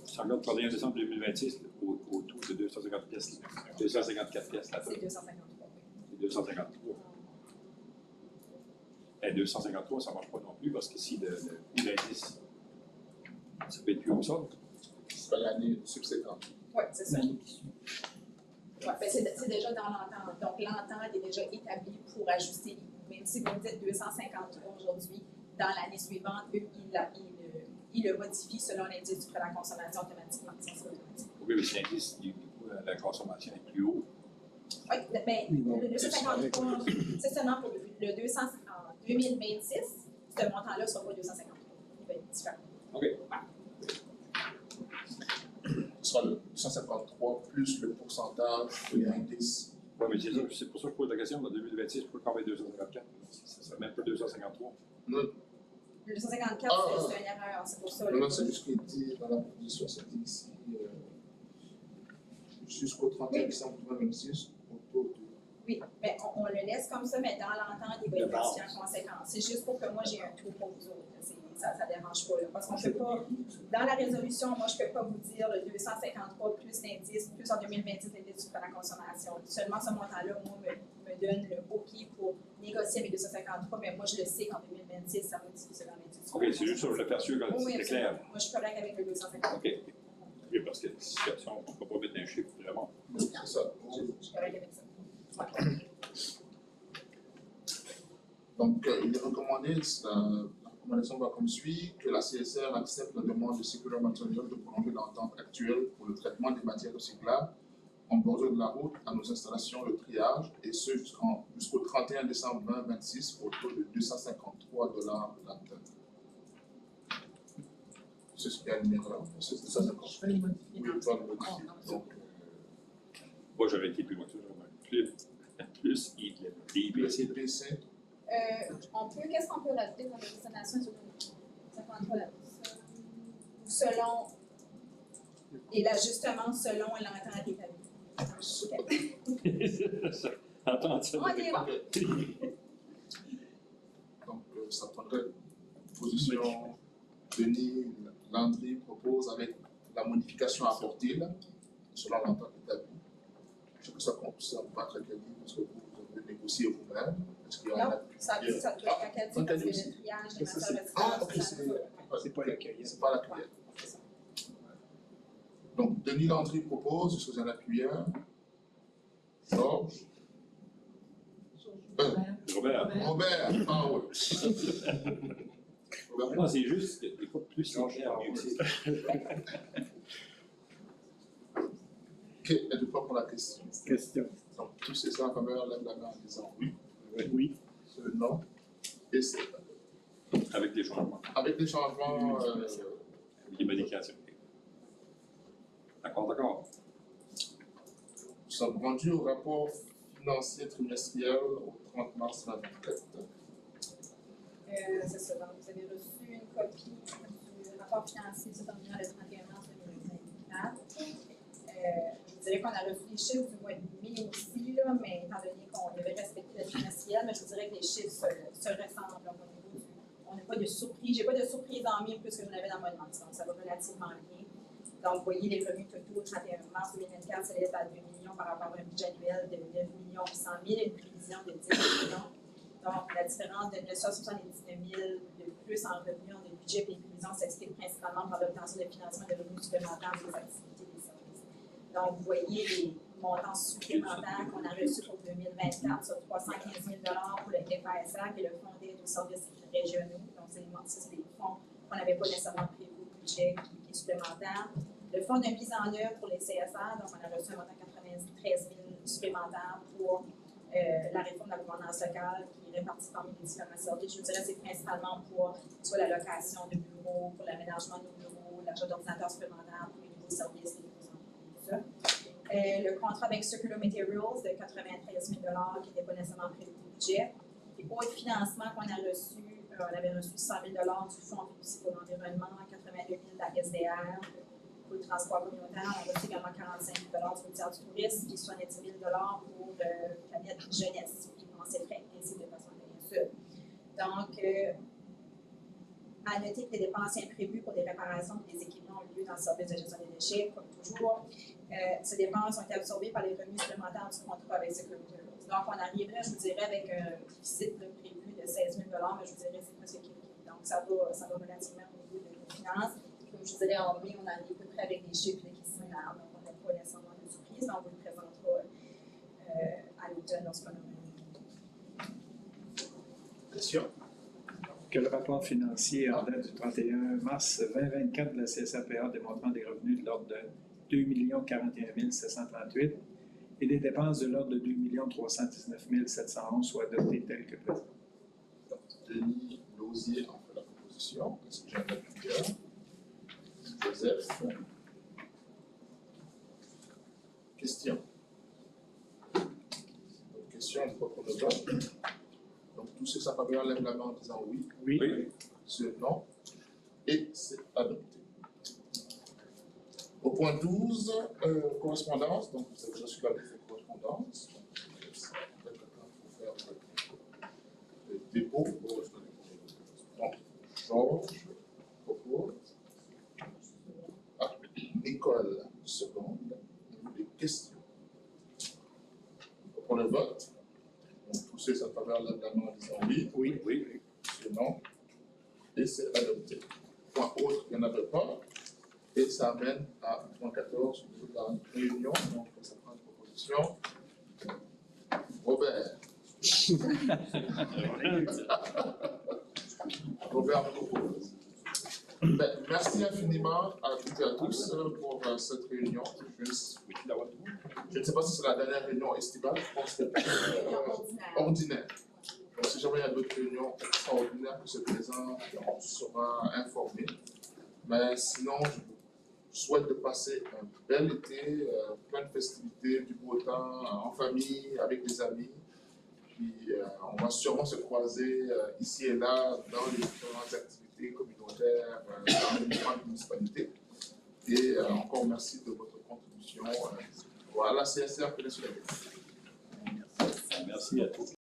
ça regarde 31 décembre 2026 au taux de 254 pièces. 254 pièces là-bas. C'est 253. C'est 253. Et 253, ça ne marche pas non plus parce que si le coût d'indice, ça peut être plus haut ça. C'est pas l'année subséquente. Oui, c'est ça. Ouais, ben c'est déjà dans l'entente. Donc, l'entente est déjà établie pour ajuster les coûts. Même si vous me dites 253 aujourd'hui, dans l'année suivante, eux, ils le modifient selon l'indice du prix de la consommation automatiquement. Oui, mais si l'indice du coût de la consommation est plus haut. Oui, mais le 253, c'est seulement pour le 200 en 2026, ce montant-là ne sera pas 253. Il va être différent. OK. Ce sera le 153 plus le pourcentage de l'indice. Oui, mais c'est pour ça que je pose la question. En 2026, pourquoi quand même 254? Ça ne serait même pas 253. Le 254, c'est une erreur, c'est pour ça. Non, c'est juste ce qui est dit dans la proposition, c'est dit ici jusqu'au 31 décembre 2026, autour de. Oui, mais on le laisse comme ça, mais dans l'entente, il va être modifié en conséquence. C'est juste pour que moi, j'ai un tout pour vous autres. Ça ne dérange pas. Là, parce qu'on ne peut pas, dans la résolution, moi, je ne peux pas vous dire le 253 plus l'indice, plus en 2026 l'indice du prix de la consommation. Seulement ce montant-là, moi, me donne le OK pour négocier avec 253, mais moi, je le sais qu'en 2026, ça modifie selon l'indice. OK, c'est juste sur le faire sûr quand c'est clair. Moi, je suis correct avec le 253. OK. Oui, parce que la situation, on ne peut pas mettre un chiffre, vraiment. C'est ça. Je suis correct avec ça. Donc, il est recommandé, la recommandation va comme suit, que la CSR accepte la demande de Security Material de prolonger l'entente actuelle pour le traitement des matières recyclables en bordure de la route à nos installations de triage, et ce jusqu'au 31 décembre 2026 au taux de 253 $ la tonne. C'est ce qu'il y a numéro là. C'est ça, d'accord. Je vais les modifier. Oui, tu vas le modifier. Donc, Moi, j'aurais été plus loin que ça. Plus IPC. IPC. Qu'est-ce qu'on peut rajouter dans la destination sur le 53 là? Selon, et l'ajustement selon l'entente établie. Attends, ça. On est bon. Donc, ça prendrait position. Denis Landry propose avec la modification apportée là, selon l'entente établie. Je sais que ça ne pas très bien dit parce que vous avez négocié vous-même. Est-ce qu'il y a Non, ça doit être académique parce que le triage des matières recyclables. Ah, ok, C'est pas la cueillette. C'est pas la cuillère. Donc, Denis Landry propose, est-ce que vous en appuyez un? Georges? Robert. Robert, ah oui. Non, c'est juste que des fois, plus c'est clair, mieux c'est. Ok, êtes-vous prêts pour la question? Question. Donc, tous ces en faveur lèvent la main en disant oui. Oui. Non. Et c'est Avec des changements. avec des changements. Les modifications. D'accord. Nous sommes rendus au rapport financier trimestriel au 30 mars 2024. C'est ça. Donc, vous avez reçu une copie du rapport financier du terminant le 31 mars 2024. Je vous dirais qu'on a reçu les chiffres du mois de mai aussi, là, mais étant donné qu'on devait respecter le trimestriel, mais je vous dirais que les chiffres se ressemblent au niveau du. On n'a pas de surprise. Je n'ai pas de surprise en mai plus que je n'avais dans le mois de mars. Donc, ça va relativement bien. Donc, vous voyez, les revenus totaux au 31 mars 2024 s'élèvent à 2 millions par rapport à un budget annuel de 9 100 000 et une prévision de 10 millions. Donc, la différence de 979 000 de plus en revenus de budget et prévision s'explique principalement par l'obtention de financement de revenus supplémentaires des activités des services. Donc, vous voyez les montants supplémentaires qu'on a reçus pour 2024 sur 315 000 pour le FASA et le Fonds d'aide aux services régionaux. Donc, c'est des fonds qu'on n'avait pas nécessairement prévus au budget qui est supplémentaire. Le fonds de mise en œuvre pour les CSR, donc on a reçu un montant de 93 000 supplémentaires pour la réforme de la gouvernance locale qui est répartie parmi les différents services. Je vous dirais que c'est principalement pour soit la location de bureaux, pour l'aménagement de nos bureaux, l'achat d'ordinateurs supplémentaires pour les nouveaux services, les nouveaux emplois, tout ça. Le contrat avec Circular Materials de 93 000 qui n'était pas nécessairement prévu au budget. Les autres financements qu'on a reçus, on avait reçu 100 000 du Fonds fiduciaire pour l'environnement, 82 000 de la SDR, pour le transport communautaire, on a reçu également 45 000 du ministère du Tourisme, puis 70 000 pour Planète Jeunesse, qui pensait frais, ainsi de façon bien sûr. Donc, à noter que les dépenses imprévues pour des réparations et des équipements ont lieu dans le service de gestion des déchets, comme toujours. Ces dépenses ont été absorbées par les revenus supplémentaires du contrat avec Circular Materials. Donc, on arriverait, je vous dirais, avec un déficit prévu de 16 000 mais je vous dirais que c'est presque équilibré. Donc, ça va relativement au niveau de nos finances. Comme je vous dirais, en mai, on arrive à peu près avec des chiffres qui sont similaires, donc on n'a pas nécessairement de surprise, mais on vous le présentera à l'automne lorsqu'on aura une question. Que le rapport financier en date du 31 mars 2024 de la CSAPA démontrant des revenus de l'ordre de 2 041 738 et des dépenses de l'ordre de 2 319 711 soit adopté tel que présent. Denis Lausier en fait la proposition. Est-ce que j'en ai plusieurs? Joseph. Question. Question, je crois qu'on le vote. Donc, tous ceux qui sont lèvent la main en disant oui. Oui. Ceux non. Et c'est adopté. Au point 12, correspondance. Donc, vous avez déjà su la liste de correspondance. Peut-être qu'il faut faire le dépôt. Donc, Georges propose. Nicole, seconde. Des questions. Pour le vote. Donc, tous ceux qui sont en faveur lèvent la main en disant oui. Oui. Ceux non. Et c'est adopté. Point autre, il n'y en avait pas. Et ça amène à point 14 au niveau de la réunion. Donc, ça prend une proposition. Robert. Robert me propose. Merci infiniment à toutes et à tous pour cette réunion. Je ne sais pas si c'est la dernière réunion estivale, je pense que c'est ordinaire. Donc, si jamais il y a d'autres réunions extraordinaires qui se présentent, on sera informé. Mais sinon, je vous souhaite de passer un bel été, plein de festivités, du beau temps, en famille, avec des amis. Puis on va sûrement se croiser ici et là dans les différentes activités communautaires dans les différentes municipalités. Et encore merci de votre contribution. Voilà, CSR, Merci à tous.